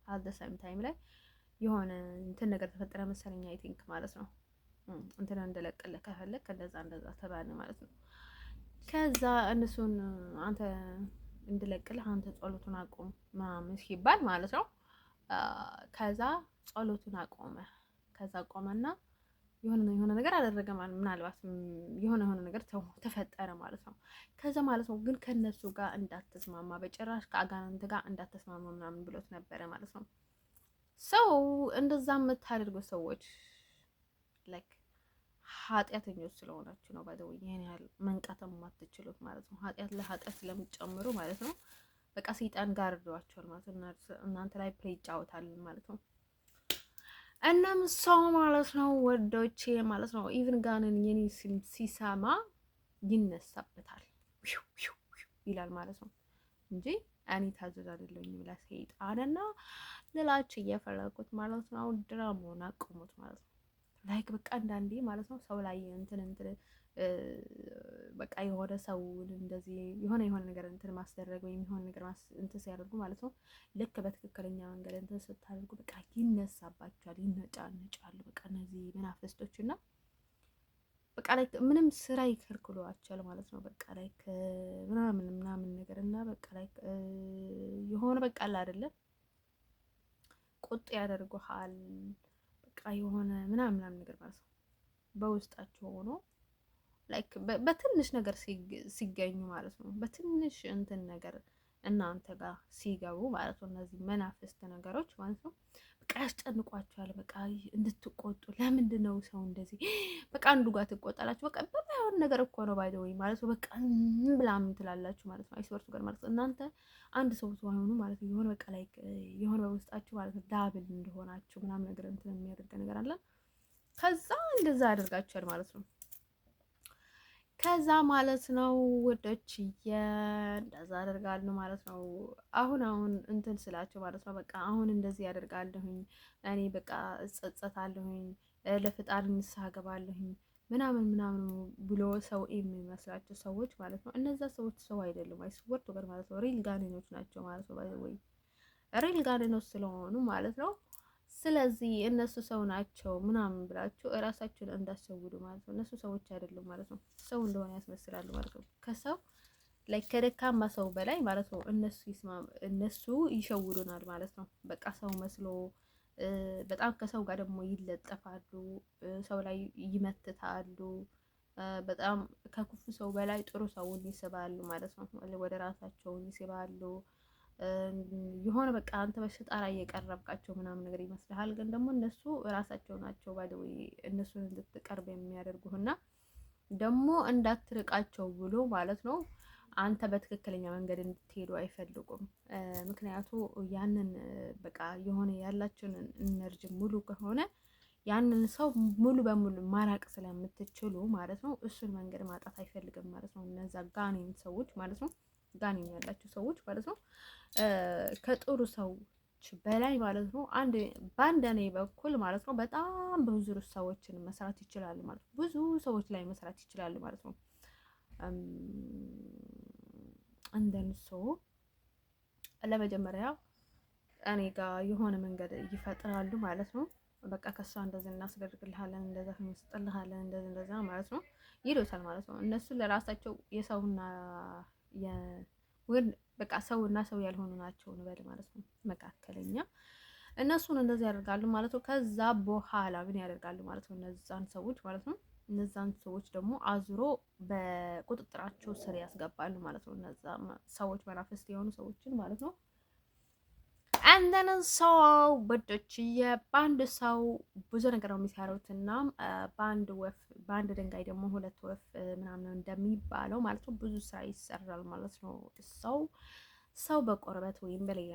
አት ዘ ሰም ታይም ላይ የሆነ እንትን ነገር ተፈጠረ መሰለኝ አይ ቲንክ ማለት ነው። እንትን እንደለቀለህ ከፈለክ እንደዛ ተባለ ማለት ነው። ከዛ እነሱን አንተ እንድለቅልህ አንተ ጸሎቱን አቁም ምናምን ሲባል ማለት ነው። ከዛ ጸሎቱን አቆመ። ከዛ ቆመና የሆነ ነገር አደረገ ማለት ምናልባት የሆነ ነገር ተፈጠረ ማለት ነው። ከዛ ማለት ነው ግን ከነሱ ጋር እንዳትስማማ በጭራሽ ከአጋንንት ጋር እንዳትስማማ ምናምን ብሎት ነበረ ማለት ነው። ሰው እንደዛ የምታደርጉ ሰዎች ላይክ ኃጢአተኞች ስለሆናችሁ ነው። ባይዘው ይሄን ያህል መንቃት የማትችሉት ማለት ነው። ኃጢአት ለኃጢአት ስለምትጨምሩ ማለት ነው። በቃ ሰይጣን ጋር እርዷቸዋል ማለት ነው። እናንተ ላይ ፕሌይ ይጫወታል ማለት ነው። እናም ሰው ማለት ነው ወዶቼ ማለት ነው ኢቭን ጋንን የኔ ስም ሲሰማ ይነሳበታል ይላል ማለት ነው እንጂ እኔ ታዘዝ አይደለሁም ለሰይጣንና ልላችሁ እየፈለኩት ማለት ነው። ድራማውን አቁሙት ማለት ነው። ላይክ በቃ አንዳንዴ ማለት ነው ሰው ላይ እንትን በቃ የሆነ ሰውን እንደዚህ የሆነ ነገር እንትን ማስደረግ ወይም የሆነ ነገር እንትን ሲያደርጉ ማለት ነው ልክ በትክክለኛ መንገድ እንትን ስታደርጉ በቃ ይነሳባቸዋል፣ ይነጫነጫሉ። በቃ እነዚህ መናፍስቶች እና በቃ ላይ ምንም ስራ ይከልክሏቸዋል ማለት ነው። በቃ ላይ ምናምን ነገር እና በቃ ላይ የሆነ በቃ አለ አይደለም ቁጥ ያደርጉሃል። በቃ የሆነ ምናምን ነገር ማለት ነው በውስጣቸው ሆኖ ላይክ በትንሽ ነገር ሲገኙ ማለት ነው። በትንሽ እንትን ነገር እናንተ ጋር ሲገቡ ማለት ነው። እነዚህ መናፍስት ነገሮች ማለት ነው በቃ ያስጨንቋቸዋል። በቃ እንድትቆጡ ለምንድን ነው ሰው እንደዚህ በቃ አንዱ ጋር ትቆጣላችሁ። በቃ በማይሆን ነገር እኮ ነው ባይደው ማለት ነው። በቃ ብላም ትላላችሁ ማለት ነው። አይስወርቱ ጋር ማለት ነው እናንተ አንድ ሰው ትሆኑ ማለት ነው። የሆነ በቃ ላይ የሆነ በውስጣችሁ ማለት ነው ዳብል እንደሆናችሁ ምናምን ነገር እንትን የሚያደርግ ነገር አለ። ከዛ እንደዛ ያደርጋችኋል ማለት ነው። ከዛ ማለት ነው ወዶች እንደዛ አደርጋለሁ ማለት ነው። አሁን እንትን ስላቸው ማለት ነው በቃ አሁን እንደዚህ ያደርጋለሁኝ እኔ በቃ እጸጸታለሁኝ፣ ለፍጣሪ ንስሐ ገባለሁኝ ምናምን ብሎ ሰው የሚመስላቸው ሰዎች ማለት ነው። እነዛ ሰዎች ሰው አይደሉም፣ አይስወርቱ ጋር ማለት ነው። ሪል ጋኔኖች ናቸው ማለት ነው። ወይ ሪል ጋኔኖች ስለሆኑ ማለት ነው። ስለዚህ እነሱ ሰው ናቸው ምናምን ብላችሁ እራሳችሁን እንዳሰውዱ ማለት ነው። እነሱ ሰዎች አይደሉም ማለት ነው። ሰው እንደሆነ ያስመስላሉ ማለት ነው። ከሰው ላይ ከደካማ ሰው በላይ ማለት ነው እነሱ ይሸውዱናል ማለት ነው። በቃ ሰው መስሎ በጣም ከሰው ጋር ደግሞ ይለጠፋሉ፣ ሰው ላይ ይመትታሉ። በጣም ከክፉ ሰው በላይ ጥሩ ሰውን ይስባሉ ማለት ነው። ወደ ራሳቸውን ይስባሉ። የሆነ በቃ አንተ በሽጣራ እየቀረብካቸው ምናምን ነገር ይመስልሃል፣ ግን ደግሞ እነሱ ራሳቸው ናቸው ባይደው እነሱን እንድትቀርብ የሚያደርጉህና ደግሞ እንዳትርቃቸው ብሎ ማለት ነው። አንተ በትክክለኛ መንገድ እንድትሄዱ አይፈልጉም። ምክንያቱ ያንን በቃ የሆነ ያላችሁን ኢነርጂ ሙሉ ከሆነ ያንን ሰው ሙሉ በሙሉ ማራቅ ስለምትችሉ ማለት ነው እሱን መንገድ ማጣት አይፈልግም ማለት ነው። እነዛ ጋኔን ሰዎች ማለት ነው፣ ጋኔን ያላቸው ሰዎች ማለት ነው ከጥሩ ሰው ሰዎች በላይ ማለት ነው በአንድ እኔ በኩል ማለት ነው በጣም ብዙ ሰዎችን መስራት ይችላሉ ማለት ነው። ብዙ ሰዎች ላይ መስራት ይችላሉ ማለት ነው። እንደንሶ ለመጀመሪያ እኔ ጋር የሆነ መንገድ ይፈጥራሉ ማለት ነው። በቃ ከሷ እንደዚህ እናስደርግልሃለን፣ እንደዛ እንስጥልሃለን፣ እንደዛ ማለት ነው ይሉታል ማለት ነው። እነሱ ለራሳቸው የሰውና በቃ ሰውና ሰው ያልሆኑ ናቸው እንበል ማለት ነው። መካከለኛ እነሱን እንደዚህ ያደርጋሉ ማለት ነው። ከዛ በኋላ ምን ያደርጋሉ ማለት ነው? እነዛን ሰዎች ማለት ነው እነዛን ሰዎች ደግሞ አዙሮ በቁጥጥራቸው ስር ያስገባሉ ማለት ነው። እነዛ ሰዎች መናፍስት የሆኑ ሰዎችን ማለት ነው። አንደን ሰው በዶችዬ በአንድ ሰው ብዙ ነገር ነው የሚሰሩት እና በአንድ ድንጋይ ደግሞ ሁለት ወፍ ምናምን እንደሚባለው ማለት ነው ብዙ ስራ ይሰራል ማለት ነው። ሰው በቆርበት ወይም በሌላ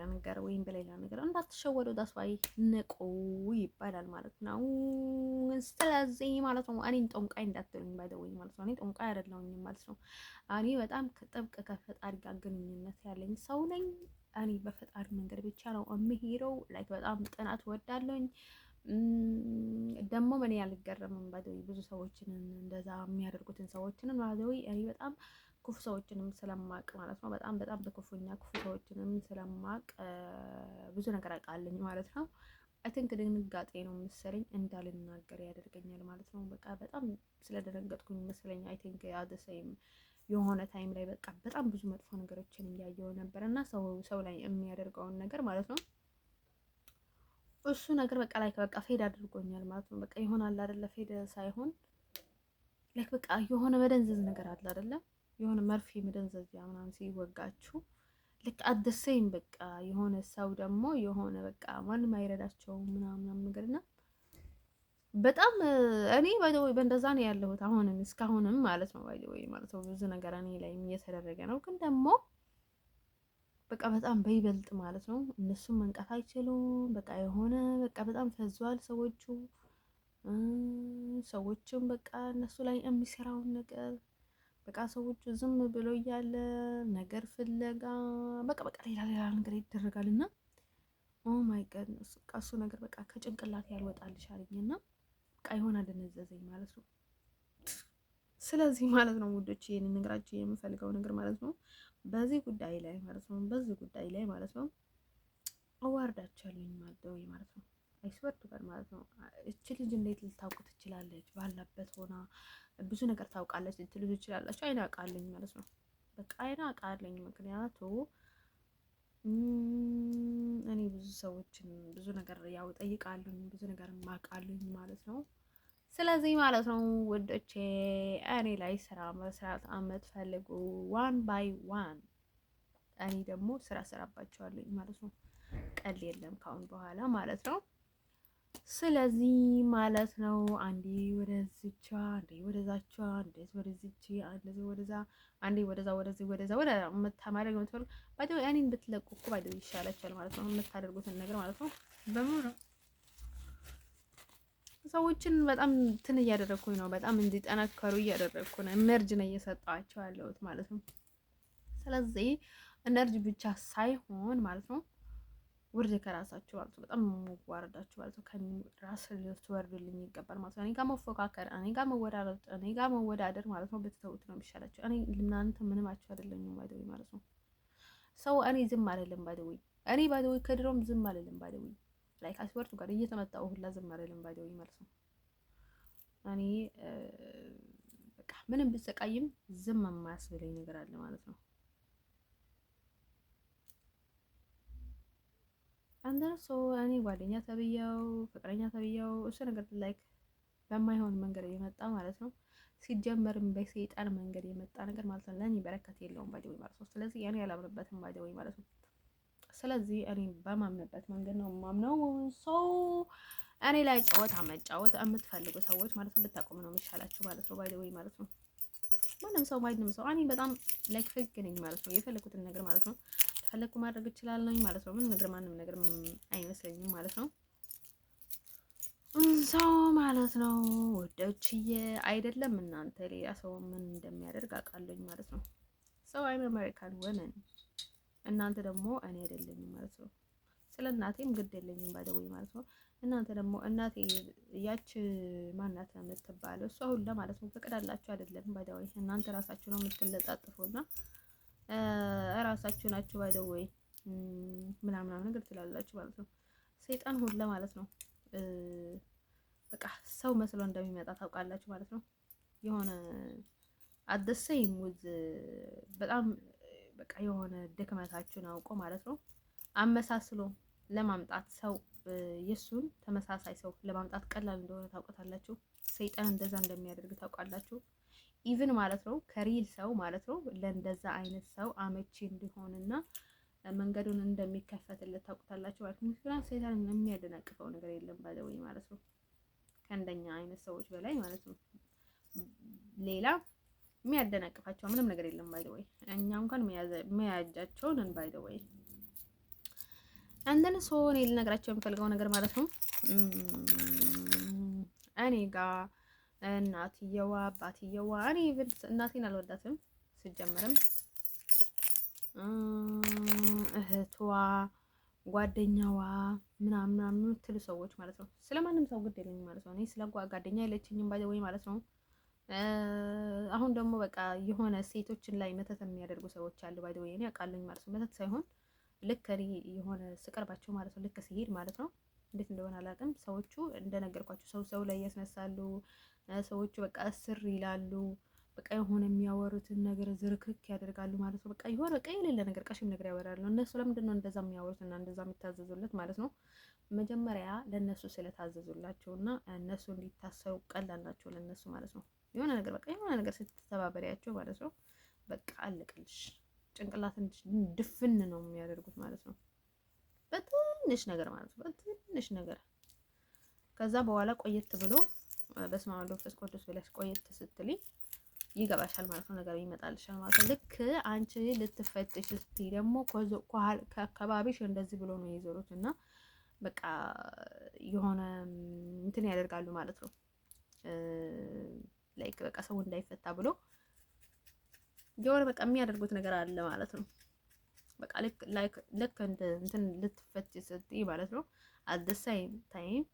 ነገር እንዳትሸወዱ ዳስዋይ ንቁ ይባላል ማለት ነው። ስለዚህ ማለት ነው እኔን ጦንቃይ እንዳትሉኝ ባይደውይ ማለት ነው። እኔ ጦንቃይ አይደለሁኝም ማለት ነው። እኔ በጣም ጥብቅ ከፈጣሪ ጋር ግንኙነት ያለኝ ሰው ነኝ። እኔ በፈጣሪ መንገድ ብቻ ነው የምሄደው። ላይክ በጣም ጥናት ወዳለኝ ደግሞ እኔ አልገረምም ባይደውይ ብዙ ሰዎችን እንደዛ የሚያደርጉትን ሰዎችንም ባይደውይ እኔ በጣም ክፉ ሰዎችንም ስለማቅ ማለት ነው። በጣም በክፉኛ ክፉ ሰዎችንም ስለማቅ ብዙ ነገር አውቃለኝ ማለት ነው። አይ ቲንክ ድንጋጤ ነው መሰለኝ እንዳልናገር ያደርገኛል ማለት ነው። በቃ በጣም ስለደነገጥኩኝ መሰለኝ አይ ቲንክ አደሰይም የሆነ ታይም ላይ በቃ በጣም ብዙ መጥፎ ነገሮችን እያየሁ ነበር እና ሰው ላይ የሚያደርገውን ነገር ማለት ነው። እሱ ነገር በቃ በቃ ፌድ አድርጎኛል ማለት ነው። በቃ ይሆናል አይደለ? ፌድ ሳይሆን ላይክ በቃ የሆነ መደንዘዝ ነገር አለ አይደለ? የሆነ መርፌ መደንዘዣ ምናምን ሲወጋችሁ ልክ አደሰይም በቃ የሆነ ሰው ደግሞ የሆነ በቃ ማንም አይረዳቸውም ምናምን ነገር እና በጣም እኔ በእንደዛ ነው ያለሁት አሁንም እስካሁንም ማለት ነው። ማለት ነው ብዙ ነገር እኔ ላይ እየተደረገ ነው፣ ግን ደግሞ በቃ በጣም በይበልጥ ማለት ነው እነሱም መንቀፍ አይችሉም። በቃ የሆነ በቃ በጣም ፈዟል ሰዎችም በቃ እነሱ ላይ የሚሰራውን ነገር በቃ ሰዎቹ ዝም ብሎ እያለ ነገር ፍለጋ በቃ ሌላ ነገር ይደረጋል እና ኦ ማይ ጋድ እሱ ነገር በቃ ከጭንቅላት ያልወጣልሽ አለኝና በቃ የሆነ አደነዘዘኝ ማለት ነው። ስለዚህ ማለት ነው ውዶች ይሄንን ነገራችሁ የምፈልገው ነገር ማለት ነው በዚህ ጉዳይ ላይ ማለት ነው አዋርዳችኋለሁ ማለት ነው። አይስወርድ ጋር ማለት ነው። እቺ ልጅ እንዴት ልታውቅ ትችላለች? ባላበት ሆና ብዙ ነገር ታውቃለች ልትሉ ትችላላችሁ። አይና አውቃለኝ ማለት ነው። በቃ አይና አውቃለኝ ምክንያቱ እኔ ብዙ ሰዎችን ብዙ ነገር ያው ጠይቃሉኝ ብዙ ነገር ማውቃሉኝ ማለት ነው። ስለዚህ ማለት ነው ውዶቼ እኔ ላይ ስራ መስራት የምትፈልጉ ዋን ባይ ዋን እኔ ደግሞ ስራ ሰራባቸዋለሁ ማለት ነው። ቀል የለም ካሁን በኋላ ማለት ነው። ስለዚህ ማለት ነው አንዴ ወደዚቻ አንዴ ወደዛቻ አንዴ ወደዚች አንዴ ወደዛ አንዴ ወደዚህ ወደዛ ወደ ማድረግ የምትፈልጉ ባይደው እኔን ብትለቁ እኮ ባይደው ይሻላችኋል ማለት ነው። የምታደርጉትን ነገር ማለት ነው በሙሉ ሰዎችን በጣም እንትን እያደረኩኝ ነው። በጣም እንዲጠናከሩ እያደረኩ ነው። ኤነርጂ ነው እየሰጣቸው ያለሁት ማለት ነው። ስለዚህ ኤነርጂ ብቻ ሳይሆን ማለት ነው ውርድ ከራሳችሁ ማለት ነው። በጣም መዋረዳችሁ ማለት ነው። ከራስ ልትወርዱልኝ ይገባል ማለት ነው። እኔ ጋር መፎካከር፣ እኔ ጋር መወዳደር ማለት ነው ብትተውት ነው የሚሻላችሁ። እኔ እናንተ ምንም አችሁ አይደለኝም ባይደውይ ማለት ነው። ሰው እኔ ዝም አይደለም ባይደውይ እኔ ባይደውይ ከድሮም ዝም አይደለም ባይደውይ ላይክ አስወርቱ ጋር እየተመጣው ሁላ ዝም አይደለም ባይደውይ ማለት ነው። እኔ በቃ ምንም ብሰቃይም ዝም የማያስብለኝ ነገር አለ ማለት ነው። አንደርሶ እኔ ጓደኛ ተብያው ፍቅረኛ ተብያው እሱ ነገር ላይክ በማይሆን መንገድ የመጣ ማለት ነው። ሲጀመርም በሰይጣን መንገድ የመጣ ነገር ማለት ነው። ለኔ በረከት የለውም ባይደውይ ማለት ነው። ስለዚህ እኔ አላምንበትም ባይደውይ ማለት ነው። ስለዚህ እኔ በማምንበት መንገድ ነው የማምነው። ሰው እኔ ላይ ጨዋታ መጫወት የምትፈልጉ ሰዎች ማለት ነው ብታቆሙ ነው የሚሻላችሁ ማለት ነው። ባይደውይ ማለት ነው። ማንም ሰው እኔ በጣም ላይክ ፍግ ነኝ ማለት ነው። የፈለኩትን ነገር ማለት ነው ፈለኩ ማድረግ እችላለሁ ማለት ነው። ምንም ነገር ማንም ነገር ምንም አይመስለኝም ማለት ነው። ሰው ማለት ነው ወደውችዬ አይደለም እናንተ ሌላ ሰው ምን እንደሚያደርግ አውቃለሁ ማለት ነው። ሰው አይም አሜሪካን ወመን እናንተ ደግሞ እኔ አይደለኝም ማለት ነው። ስለ እናቴም ግድ የለኝም ባይደውይ ማለት ነው። እናንተ ደግሞ እናቴ ያች ማናት ነው የምትባለው እሷ ሁላ ማለት ነው ፈቅዳላችሁ አይደለም ባይደውይ እናንተ ራሳችሁ ነው የምትለጣጥፉና ራሳችሁ ናችሁ ባይደውይ ምናምን ነገር ትላላችሁ ማለት ነው። ሰይጣን ሁላ ማለት ነው በቃ ሰው መስሎ እንደሚመጣ ታውቃላችሁ ማለት ነው። የሆነ አደሰይም ውዝ በጣም በቃ የሆነ ድክመታችሁን አውቆ ማለት ነው አመሳስሎ ለማምጣት ሰው የሱን ተመሳሳይ ሰው ለማምጣት ቀላል እንደሆነ ታውቃላችሁ። ሰይጣን እንደዛ እንደሚያደርግ ታውቃላችሁ። ኢቭን ማለት ነው ከሪል ሰው ማለት ነው ለእንደዛ አይነት ሰው አመቺ እንዲሆንና መንገዱን እንደሚከፈትለት ታውቁታላችሁ ማለት ነው። ምክንያቱም ሰይጣን የሚያደናቅፈው ነገር የለም ባለወይ ማለት ነው ከእንደኛ አይነት ሰዎች በላይ ማለት ነው። ሌላ የሚያደናቅፋቸው ምንም ነገር የለም ባይደወይ እኛ እንኳን መያጃቸው ነን ባይደወይ አንደን ሶ እኔ ልነግራቸው የምፈልገው ነገር ማለት ነው እኔ ጋር እናትየዋ አባትየዋ እኔ እናቴን አልወዳትም ስጀምርም እህቷ ጓደኛዋ ምናምን የምትሉ ሰዎች ማለት ነው ስለማንም ሰው ግድ የለኝም ማለት ነው። እኔ ስለ ጓደኛ የለችኝም ባይደወይ ማለት ነው። አሁን ደግሞ በቃ የሆነ ሴቶችን ላይ መተት የሚያደርጉ ሰዎች አሉ ባይደወይ እኔ አውቃለኝ ማለት ነው። መተት ሳይሆን ልክ እኔ የሆነ ስቀርባቸው ማለት ነው ልክ ሲሄድ ማለት ነው እንዴት እንደሆነ አላውቅም። ሰዎቹ እንደነገርኳቸው ሰው ላይ ያስነሳሉ። ሰዎቹ በቃ እስር ይላሉ። በቃ የሆነ የሚያወሩትን ነገር ዝርክርክ ያደርጋሉ ማለት ነው። በቃ የሆነ በቃ የሌለ ነገር ቀሽም ነገር ያወራሉ። እነሱ ለምንድን ነው እንደዛ የሚያወሩትና እንደዛ የሚታዘዙለት ማለት ነው? መጀመሪያ ለእነሱ ስለታዘዙላቸውና እነሱ እንዲታሰሩ ቀላል ናቸው ለእነሱ ማለት ነው። የሆነ ነገር በቃ የሆነ ነገር ስትተባበሪያቸው ማለት ነው በቃ አለቅልሽ። ጭንቅላትን ድፍን ነው የሚያደርጉት ማለት ነው። በትንሽ ነገር ማለት ነው በትንሽ ነገር ከዛ በኋላ ቆየት ብሎ በስመ አብ ወወልድ ወመንፈስ ቅዱስ ብለሽ ቆየት ስትይ ይገባሻል ማለት ነው። ነገር ይመጣልሻል ማለት ነው። ልክ አንቺ ልትፈትሽ ስትይ ደግሞ ከአካባቢሽ እንደዚህ ብሎ ነው የዞሩት እና በቃ የሆነ እንትን ያደርጋሉ ማለት ነው። ላይክ በቃ ሰው እንዳይፈታ ብሎ የሆነ በቃ የሚያደርጉት ነገር አለ ማለት ነው። በቃ ልክ እንትን ልትፈትሽ ስትይ ማለት ነው አደሳይም ታይም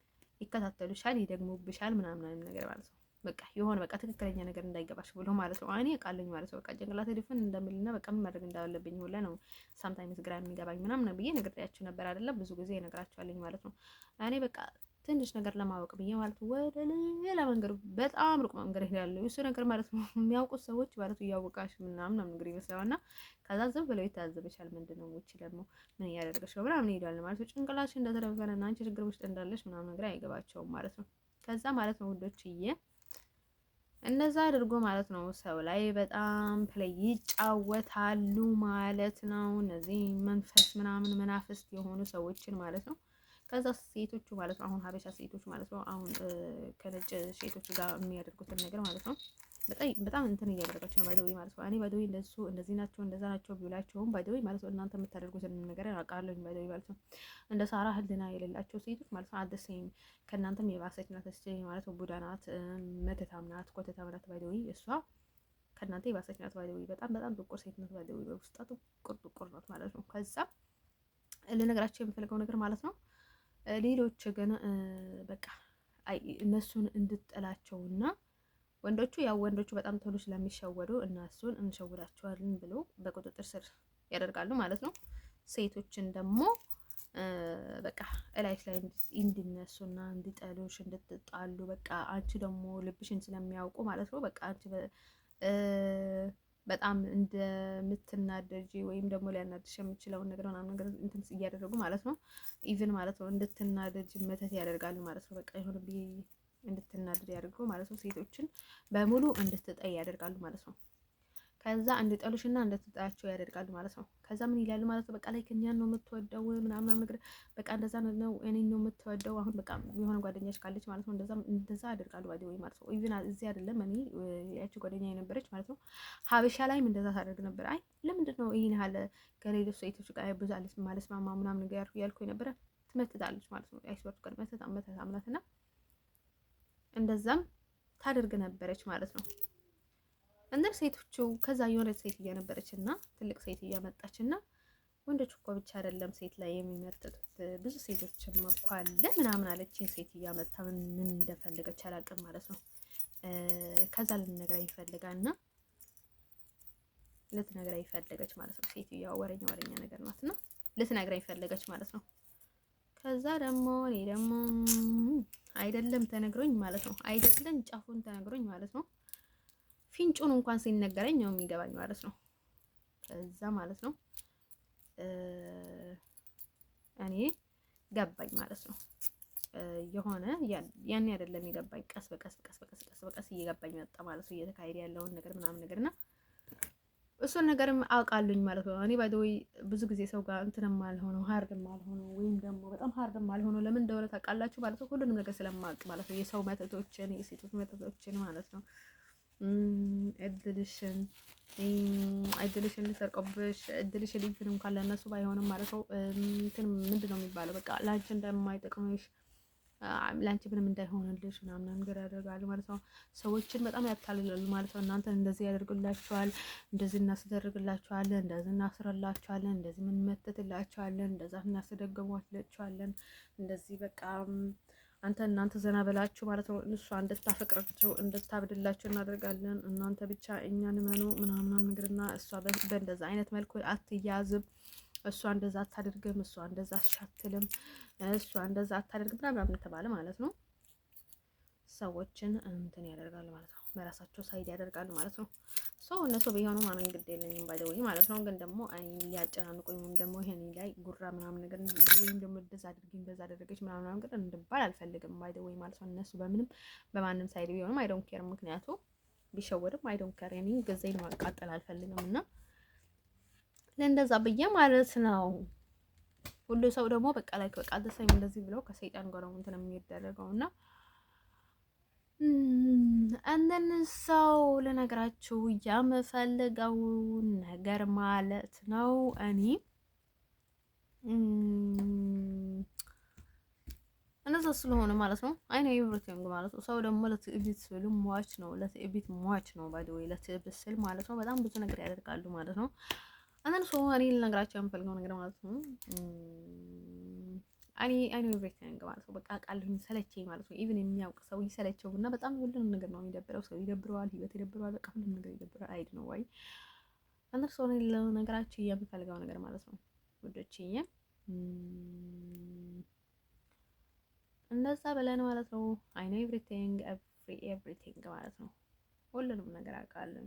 ይከታተሉሻል፣ ይደግሙብሻል ምናምን ነገር ማለት ነው። በቃ የሆነ በቃ ትክክለኛ ነገር እንዳይገባሽ ብሎ ማለት ነው። እኔ ቃለኝ ማለት ነው። በቃ ጭንቅላቴ ድፍን እንደምልና በቃ ምን ማድረግ እንዳለብኝ ሁላ ነው ሳምታይምስ ግራ የሚገባኝ ምናምን ብዬ ነግሬያችሁ ነበር አይደለም? ብዙ ጊዜ እነግራችኋለኝ ማለት ነው። እኔ በቃ ትንሽ ነገር ለማወቅ ብዬ ማለት ነው ወደ ሌላ መንገድ በጣም ሩቅ መንገድ ሄዳለሁ። እሱ ነገር ማለት ነው የሚያውቁት ሰዎች ማለት ነው እያወቃሽ ምናምን ነው ነገር ይመስላልና ከዛ ዝም ብለው ይታዘብሻል። ምንድነው ውጪ ደግሞ ምን እያደረገሽ ነው ምናምን ይሄዳል ማለት ነው። ጭንቅላትሽ እንደተደፈነና አንቺ ችግር ውስጥ እንዳለሽ ምናምን ነገር አይገባቸውም ማለት ነው። ከዛ ማለት ነው ውዶችዬ እነዛ አድርጎ ማለት ነው ሰው ላይ በጣም ፕሌይ ይጫወታሉ ማለት ነው። እነዚህ መንፈስ ምናምን መናፍስት የሆኑ ሰዎችን ማለት ነው። ከዛ ሴቶቹ ማለት ነው አሁን ሀበሻ ሴቶች ማለት ነው አሁን ከነጭ ሴቶች ጋር የሚያደርጉትን ነገር ማለት ነው በጣም እንትን እያደረጋቸው ነው ባይደዊ ማለት ነው። እኔ ባይደዊ እንደሱ እንደዚህ ናቸው እንደዛ ናቸው ቢላቸውም ባይደዊ ማለት ነው እናንተ የምታደርጉትን ነገር አውቃለሁ ባይደዊ ማለት ነው። እንደ ሳራ ህልና የሌላቸው ሴቶች ማለት ነው አደሰኝ ከእናንተም የባሰች ናት ማለት ነው። ቡዳ ናት፣ መተታም ናት፣ ኮተታም ናት ባይደዊ እሷ ከእናንተ የባሰች ናት ባይደዊ በጣም ጥቁር ሴት ናት ባይደዊ በውስጧ ጥቁር ናት ማለት ነው። ከዛ ልነግራቸው የምፈልገው ነገር ማለት ነው ሌሎች ግን በቃ እነሱን እንድጠላቸውና ወንዶቹ ያው ወንዶቹ በጣም ቶሎ ስለሚሸወዱ እነሱን እንሸውዳቸዋለን ብሎ በቁጥጥር ስር ያደርጋሉ ማለት ነው። ሴቶችን ደግሞ በቃ እላይሽ ላይ እንዲነሱና እንዲጠሉሽ እንድትጣሉ በቃ አንቺ ደግሞ ልብሽን ስለሚያውቁ ማለት ነው በቃ አንቺ በጣም እንደምትናደጂ ወይም ደግሞ ሊያናድሽ የምችለውን ነገር ምናምን ነገር እንትን እያደረጉ ማለት ነው ኢቭን ማለት ነው እንድትናደጂ መተት ያደርጋሉ ማለት ነው። በቃ ይሁን እንድትናደድ ያደርገው ማለት ነው። ሴቶችን በሙሉ እንድትጠይ ያደርጋሉ ማለት ነው። ከዛ እንድጠሉሽና እንድትጠያቸው ያደርጋሉ ማለት ነው። ከዛ ምን ይላሉ ማለት ነው በቃ ላይ ከኛን ነው የምትወደው ምናምን ነገር በቃ እንደዛ ነው እኔን ነው የምትወደው። አሁን በቃ የሆነ ጓደኛሽ ካለች ማለት ነው እንደዛ ያደርጋሉ ወይ ማለት ነው። ኢቭን እዚህ አይደለም እኔ ያቺ ጓደኛ የነበረች ማለት ነው ሀበሻ ላይም እንደዛ ታደርግ ነበር። አይ ለምንድን ነው ይሄን ያህል ከሌሎች ሴቶች ጋር ብዙ ማለት ማማ ምናምን ነገር ያልኩ የነበረ ትመትታለች ማለት ነው። አይስወርት ቀን መተት አምናትና እንደዛም ታደርግ ነበረች ማለት ነው። እንደ ሴቶቹ ከዛ የሆነች ሴት እያነበረች እና ትልቅ ሴት እያመጣች እና ወንዶች እኮ ብቻ አይደለም ሴት ላይ የሚመርጡት ብዙ ሴቶችም እኮ አለ ምናምን አለችኝ። ሴት እያመጣ ምን እንደፈለገች አላውቅም ማለት ነው። ከዛ ልትነግረኝ ይፈልጋልና ልትነግረኝ ፈለገች ማለት ነው። ሴትዮዋ ወረኛ ነገር ናት እና ልትነግረኝ ፈለገች ማለት ነው። ከዛ ደግሞ እኔ ደግሞ አይደለም ተነግሮኝ ማለት ነው። አይደለም ጫፉን ተነግሮኝ ማለት ነው። ፊንጩን እንኳን ሲነገረኝ ነው የሚገባኝ ማለት ነው። ከዛ ማለት ነው እኔ ገባኝ ማለት ነው። የሆነ ያኔ አይደለም የገባኝ፣ ቀስ በቀስ እየገባኝ መጣ ማለት ነው። እየተካሄደ ያለውን ነገር ምናምን ነገርና እሱን ነገርም አውቃለኝ ማለት ነው። እኔ ባይ ዘ ወይ ብዙ ጊዜ ሰው ጋር እንትንም አልሆነው ሃርድም አልሆነው ወይም ደግሞ በጣም ሃርድም አልሆነው ለምን እንደሆነ ታውቃላችሁ ማለት ነው። ሁሉንም ነገር ስለማውቅ ማለት ነው። የሰው መተቶችን፣ የሴቶች መተቶችን ማለት ነው። እድልሽን ሊሰርቀብሽ እድልሽን ሊንትን እንኳን ለእነሱ ባይሆንም ማለት ነው። እንትን ምንድን ነው የሚባለው? በቃ ላንቺ እንደማይጠቅምሽ ላንቺ ምንም እንዳይሆንልሽ ምናምን ነገር ያደርጋሉ ማለት ነው። ሰዎችን በጣም ያታልላሉ ማለት ነው። እናንተን እንደዚህ ያደርግላችኋል፣ እንደዚህ እናስደርግላችኋለን፣ እንደዚህ እናስረላችኋለን፣ እንደዚህ ምን መተትላችኋለን፣ እንደዛ እናስደግሟላችኋለን፣ እንደዚህ በቃ እናንተ ዘና ብላችሁ ማለት ነው። እሷ እንድታፈቅራቸው እንድታብድላቸው እናደርጋለን። እናንተ ብቻ እኛን መኑ ምናምን ነገርና እሷ በእንደዛ አይነት መልኩ አትያዝም። እሷ እንደዛ አታደርግም። እሷ እንደዛ አሻትልም። እሷ እንደዛ አታደርግም ምናምን ተባለ ማለት ነው። ሰዎችን እንትን ያደርጋሉ ማለት ነው። በራሳቸው ሳይድ ያደርጋሉ ማለት ነው። ሰው እነሱ ቢሆኑ ማንን ግድ የለኝም ባይደውይ ማለት ነው። ግን ደግሞ አይ ሊያጨናንቁኝ ወይም ደግሞ ይሄን ላይ ጉራ ምናምን ነገር ወይም ደግሞ እንደዛ አድርጊኝ እንደዛ አደረገች ምናምን ነገር እንድባል አልፈልግም ባይደውይ ማለት ነው። እነሱ በማንም ሳይድ ቢሆንም አይ ዶንት ኬር። ምክንያቱ ቢሸወድም አይ ዶንት ኬር። እኔ ገዛኝ ማቃጠል አልፈልግም እና ለእንደዛ ብዬ ማለት ነው። ሁሉ ሰው ደግሞ በቃ ላይ በቃ ደሰኝ እንደዚህ ብለው ከሰይጣን ጋር ነው እንትን የሚደረገው እና እንደን ሰው ለነገራችሁ የምፈልገው ነገር ማለት ነው። እኔ እነዛ ስለሆነ ማለት ነው። አይ ነው ኤቭሪቲንግ ማለት ነው። ሰው ደግሞ ለትዕቢት ስል ሟች ነው። ለትዕቢት ሟች ነው። ባይ ዘ ወይ ለትዕቢት ስል ማለት ነው በጣም ብዙ ነገር ያደርጋሉ ማለት ነው። አንተን ሰው እኔ ልነግራቸው የምፈልገው ነገር ማለት ነው አይ ነው ኤቭሪቲንግ ማለት ነው። በቃ ቃልኝ ሰለቸኝ ማለት ነው። ኢቭን የሚያውቅ ሰው ይሰለቸው እና በጣም ሁሉንም ነገር ነው የሚደብረው። ሰው ይደብረዋል፣ ህይወት ይደብረዋል፣ በቃ ሁሉንም ነገር ይደብረዋል። አይድ ነው ወይ አንተን ሰው ለነገራችሁ የምፈልገው ነገር ማለት ነው ውዶችዬ እንደዛ ብለን ማለት ነው። አይ ኖ ኤቭሪቲንግ ማለት ነው። ሁሉንም ነገር አውቃለሁ።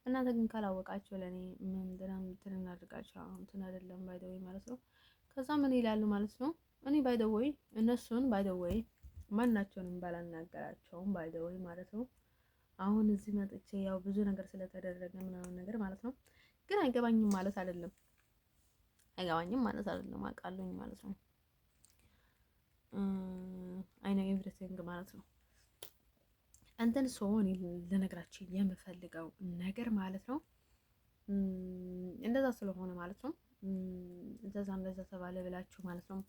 እናንተ ግን ካላወቃችሁ ለኔ ምንድነው እንትን እናድርጋችሁ አሁን እንትን አይደለም ባይ ዘ ወይ ማለት ነው። ከዛ ምን ይላሉ ማለት ነው። እኔ ባይ ዘ ወይ እነሱን ባይ ዘ ወይ ማናቸውንም ባላናገራቸውም ባይ ዘ ወይ ማለት ነው። አሁን እዚህ መጥቼ ያው ብዙ ነገር ስለተደረገ ምናምን ነገር ማለት ነው። ግን አይገባኝም ማለት አይደለም። አይገባኝም ማለት አይደለም። አውቃለሁኝ ማለት ነው። አይ ነው ኤቭሪቲንግ ማለት ነው። እንትን ሰውን ልነግራችሁ የምፈልገው ነገር ማለት ነው እንደዛ ስለሆነ ማለት ነው። እንደዛ ተባለ ብላችሁ ማለት ነው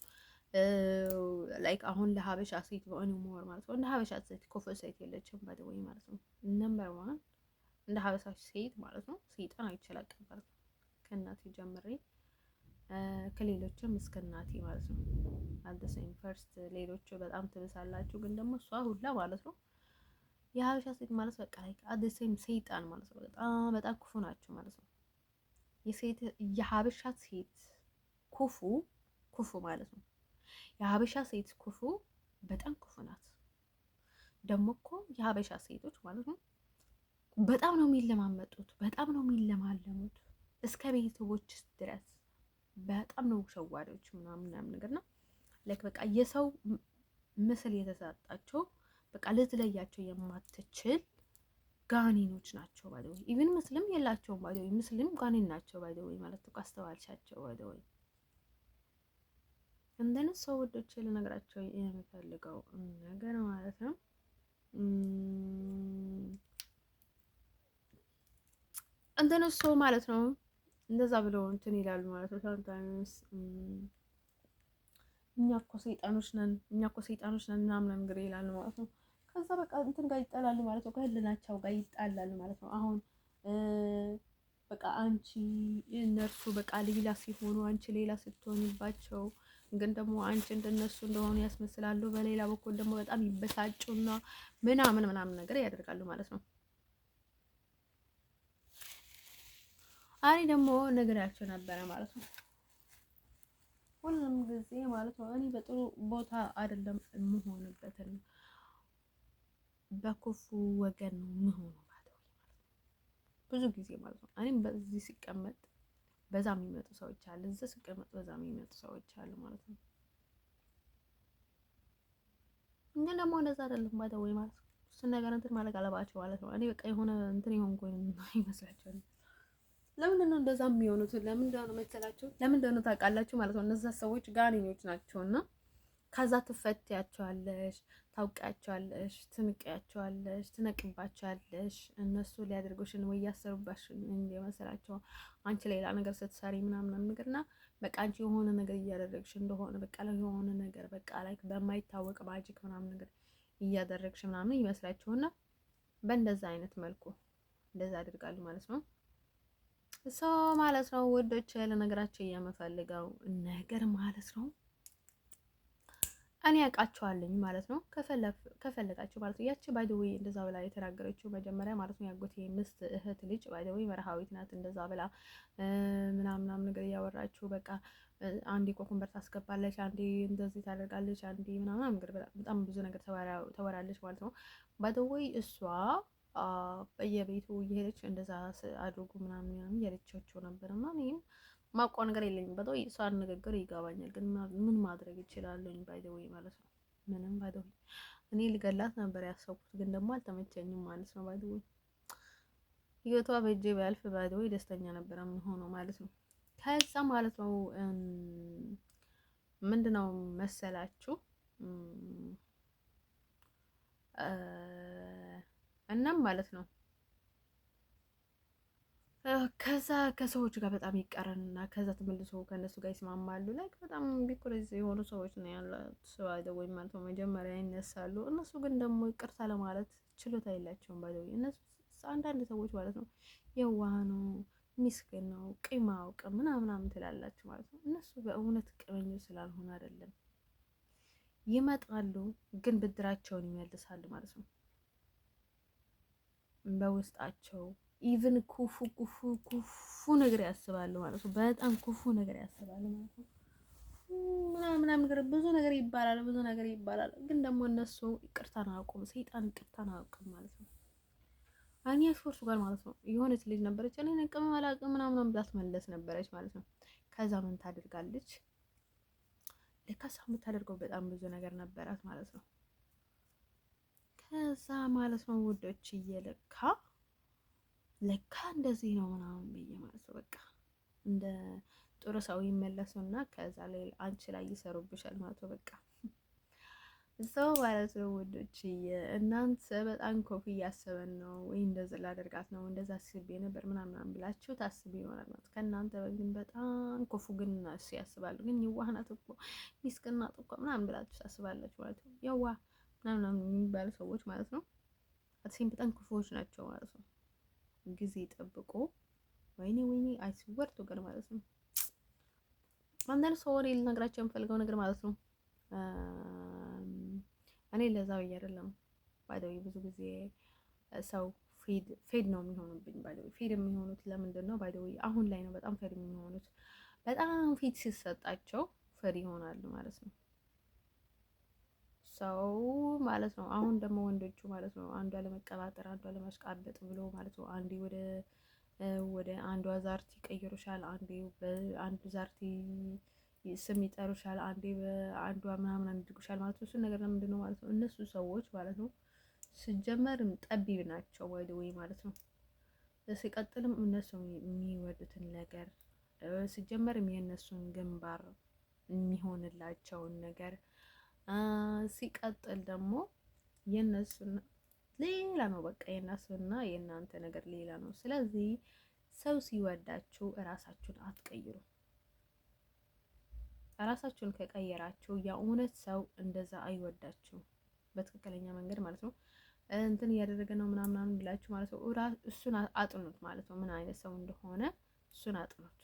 ላይክ አሁን ለሀበሻ ሴት በእኔ ሞር ማለት ነው እንደ ሀበሻ ሴት ክፉ ሴት የለችም ባይ ዘ ወይ ማለት ነው። ነምበር ዋን እንደ ሀበሻ ሴት ማለት ነው ሰይጣን አይችላልም ማለት ነው። ከእናቴ ጀምሬ ከሌሎችም እስከ እናቴ ማለት ነው አልደሰኝ ፈርስት ሌሎቹ በጣም ትብሳላችሁ፣ ግን ደግሞ እሷ ሁላ ማለት ነው የሀበሻ ሴት ማለት በቃ ላይክ አልደሰኝ ሰይጣን ማለት ነው። በጣም ክፉ ናቸው ማለት ነው። የሀበሻ ሴት ክፉ ማለት ነው። የሀበሻ ሴት ክፉ በጣም ክፉ ናት። ደግሞ እኮ የሀበሻ ሴቶች ማለት ነው በጣም ነው የሚለማመጡት፣ በጣም ነው የሚለማለሙት እስከ ቤተሰቦች ድረስ በጣም ነው ሸዋሪዎች ምናምን ነገር ነው። ላይክ በቃ የሰው ምስል የተሰጣቸው በቃ ልትለያቸው የማትችል ጋኔኖች ናቸው። ባይ ዘ ወይ ኢቭን ምስልም የላቸውም። ባይ ዘ ወይ ምስልም ጋኔን ናቸው። ባይ ዘ ወይ ማለት ነው አስተዋልሻቸው። ባይ ዘ ወይ እንደነ ሰው ወዶች ልነግራቸው የምፈልገው ነገር ማለት ነው እንደነ ሰው ማለት ነው እንደዛ ብለው እንትን ይላሉ ማለት ነው። ሳምታይምስ እኛ እኮ ሰይጣኖች ነን ምናምን ነገር ይላሉ ማለት ነው። ከዛ በቃ እንትን ጋር ይጣላሉ ማለት ነው፣ ከህልናቸው ጋር ይጣላሉ ማለት ነው። አሁን በቃ አንቺ እነርሱ በቃ ሌላ ሲሆኑ አንቺ ሌላ ስትሆንባቸው ግን ደግሞ አንቺ እንደነሱ እንደሆኑ ያስመስላሉ። በሌላ በኩል ደግሞ በጣም ይበሳጩና ምናምን ነገር ያደርጋሉ ማለት ነው። እኔ ደግሞ ነግሬያቸው ነበረ ማለት ነው። ሁሉም ጊዜ ማለት ነው እኔ በጥሩ ቦታ አይደለም የምሆንበትን በክፉ ወገን ነው የምሆነው ማለት ነው። ብዙ ጊዜ ማለት ነው እኔም በዚህ ሲቀመጥ በዛ የሚመጡ ሰዎች አሉ፣ እዚህ ሲቀመጥ በዛ የሚመጡ ሰዎች አሉ ማለት ነው። ግን ደግሞ እንደዛ አይደለም ማለት ወይ ማለት ነው። እሱን ነገር እንትን ማለት አለባቸው ማለት ነው። እኔ በቃ የሆነ እንትን የሆንኩኝ ይመስላችኋል። ለምንድን ነው እንደዛ የሚሆኑት? ለምንድን ነው መሰላችሁ? ለምንድን ነው ታውቃላችሁ ማለት ነው። እነዛ ሰዎች ጋኔኞች ናቸውና ከዛ ትፈትያቸዋለሽ፣ ታውቂያቸዋለሽ፣ ትንቂያቸዋለሽ፣ ትነቅባቸዋለሽ። እነሱ ሊያደርጉሽን ወይ ያሰሩባሽን እንደመሰላቸው አንቺ ሌላ ነገር ስትሰሪ ምናምን ነገርና በቃ አንቺ የሆነ ነገር እያደረግሽ እንደሆነ በቃ ላይ የሆነ ነገር በቃ ላይ በማይታወቅ ማጂክ ምናምን ነገር እያደረግሽ ምናምን ይመስላችሁና በእንደዛ አይነት መልኩ እንደዛ አድርጋሉ ማለት ነው። ሰው ማለት ነው ውዶች፣ ለነገራቸው የምፈልገው ነገር ማለት ነው እኔ ያውቃቸዋለኝ ማለት ነው። ከፈለጋችሁ ማለት ነው ያቺ ባይ ዘ ዌይ እንደዛ ብላ የተናገረችው መጀመሪያ ማለት ነው ያጎቴ ምስት እህት ልጅ ባይ ዘ ዌይ መርሃዊት ናት። እንደዛ ብላ ምናምን ነገር እያወራችሁ በቃ አንዴ ኮኮምበር ታስገባለች፣ አንዴ እንደዚህ ታደርጋለች፣ አንዴ ምናምን ነገር በጣም ብዙ ነገር ተወራለች ማለት ነው። ባይ ዘ ዌይ እሷ በየቤቱ እየሄደች እንደዛ አድርጉ ምናምን እያለቻቸው ነበር እና እኔም ማውቀው ነገር የለኝም። በጣም እሷን ንግግር ይገባኛል፣ ግን ምን ማድረግ ይችላልኝ? ባይ ዘ ዌይ ማለት ነው ምንም ባይ ዘ ዌይ እኔ ልገላት ነበር ያሰብኩት፣ ግን ደግሞ አልተመቸኝም ማለት ነው። ባይ ዘ ዌይ ህይወቷ በእጄ ቢያልፍ ባይ ዘ ዌይ ደስተኛ ነበር የምሆነው ማለት ነው። ከዛ ማለት ነው ምንድነው መሰላችሁ እናም ማለት ነው ከዛ ከሰዎች ጋር በጣም ይቀረንና ከዛ ተመልሶ ከእነሱ ጋር ይስማማሉ። ላይክ በጣም ቢኮሬዝ የሆኑ ሰዎች ነው ያላት ሰው ወይም ማለት ነው መጀመሪያ ይነሳሉ። እነሱ ግን ደግሞ ይቅርታ ለማለት ችሎታ የላቸውም። ባይዘው እነሱ አንዳንድ ሰዎች ማለት ነው የዋህ ነው፣ ሚስኪን ነው፣ ቂም አያውቅም ምናምን ትላላችሁ ማለት ነው። እነሱ በእውነት ቅመኞች ስላልሆነ አይደለም፣ ይመጣሉ ግን ብድራቸውን ይመልሳሉ ማለት ነው በውስጣቸው ኢቭን ኩፉ ነገር ያስባሉ ማለት ነው። በጣም ኩፉ ነገር ያስባሉ ማለት ነው። ምናምን ነገር ብዙ ነገር ይባላል፣ ግን ደግሞ እነሱ ይቅርታን አያውቁም። ሰይጣን ይቅርታን አያውቅም ማለት ነው። እኔ ሶርሱ ጋር ማለት ነው የሆነች ልጅ ነበረች፣ እኔ ነቅም አላውቅም ምናምን ብላ ትመለስ ነበረች ማለት ነው። ከዛ ምን ታደርጋለች? ለካሳ የምታደርገው በጣም ብዙ ነገር ነበራት ማለት ነው። ከዛ ማለት ነው ውዶች ለካ እንደዚህ ነው ምናምን ብዬ ማለት ነው በቃ እንደ ጥሩ ሰው ይመለሱና ከዛ ላይ አንቺ ላይ ይሰሩብሻል ማለት ነው። በቃ ሰው ማለት ነው ውዶች፣ እናንተ በጣም ኮፊ እያሰበን ነው ወይ እንደዚህ ላደርጋት ነው እንደዛ አስቤ ነበር ምናምን ብላችሁ ታስቢ ይሆናል ማለት ከእናንተ ግን በጣም ኮፉ ግን እሱ ያስባሉ። ግን የዋህ ናት እኮ ሚስኪን ናት እኮ ምናምን ብላችሁ ታስባላችሁ ማለት ነው። የዋህ ምናምን የሚባሉ ሰዎች ማለት ነው አትሲም በጣም ክፉዎች ናቸው ማለት ነው። ጊዜ ጠብቆ ወይኔ አይስወርቱ ገር ማለት ነው። አንዳንድ ሰው ወሬ ልነግራቸው የምፈልገው ነገር ማለት ነው እኔ ለዛ ብዬ አይደለም ባይደው ብዙ ጊዜ ሰው ፌድ ነው የሚሆኑብኝ። ባይደው ፌድ የሚሆኑት ለምንድን ነው? ባይደው አሁን ላይ ነው በጣም ፌድ የሚሆኑት። በጣም ፊት ሲሰጣቸው ፌድ ይሆናሉ ማለት ነው ሰው ማለት ነው። አሁን ደግሞ ወንዶቹ ማለት ነው አንዷ ለመቀባጠር አንዷ ለማሽቃበጥ ብሎ ማለት ነው አንዴ ወደ አንዷ ዛርቲ ይቀይሩሻል፣ አንዴ በአንዱ ዛርቲ ስም ይጠሩሻል፣ አንዴ በአንዷ ምናምን አድርጉሻል ማለት ነው። እሱን ነገር ለምንድን ነው ማለት ነው እነሱ ሰዎች ማለት ነው ሲጀመርም ጠቢብ ናቸው ወይ ማለት ነው። ሲቀጥልም እነሱ የሚወዱትን ነገር ሲጀመርም የእነሱን ግንባር የሚሆንላቸውን ነገር ሲቀጥል ደግሞ የእነሱን ሌላ ነው። በቃ የእነሱና የእናንተ ነገር ሌላ ነው። ስለዚህ ሰው ሲወዳችሁ እራሳችሁን አትቀይሩ። ራሳችሁን ከቀየራችሁ የእውነት ሰው እንደዛ አይወዳችሁም። በትክክለኛ መንገድ ማለት ነው እንትን እያደረገ ነው ምናምን ብላችሁ ማለት ነው እሱን አጥኑት ማለት ነው። ምን አይነት ሰው እንደሆነ እሱን አጥኑት።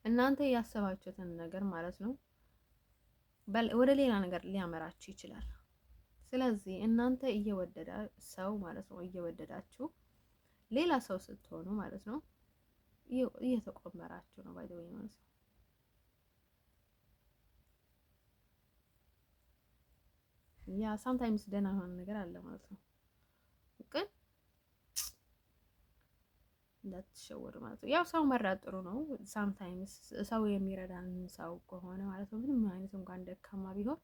እናንተ ያሰባችሁትን ነገር ማለት ነው ወደ ሌላ ነገር ሊያመራችሁ ይችላል። ስለዚህ እናንተ ሰው ማለት ነው እየወደዳችሁ ሌላ ሰው ስትሆኑ ማለት ነው እየተቆመራችሁ ነው ባይ ዘ ወይ ማለት ነው። ያ ሳምታይምስ ደህና የሆነ ነገር አለ ማለት ነው፣ ግን እንዳትሸወዱ ማለት ነው። ያው ሰው መራጥ ጥሩ ነው። ሳምታይምስ ሰው የሚረዳን ሰው ከሆነ ማለት ነው ምንም አይነት እንኳን ደካማ ቢሆን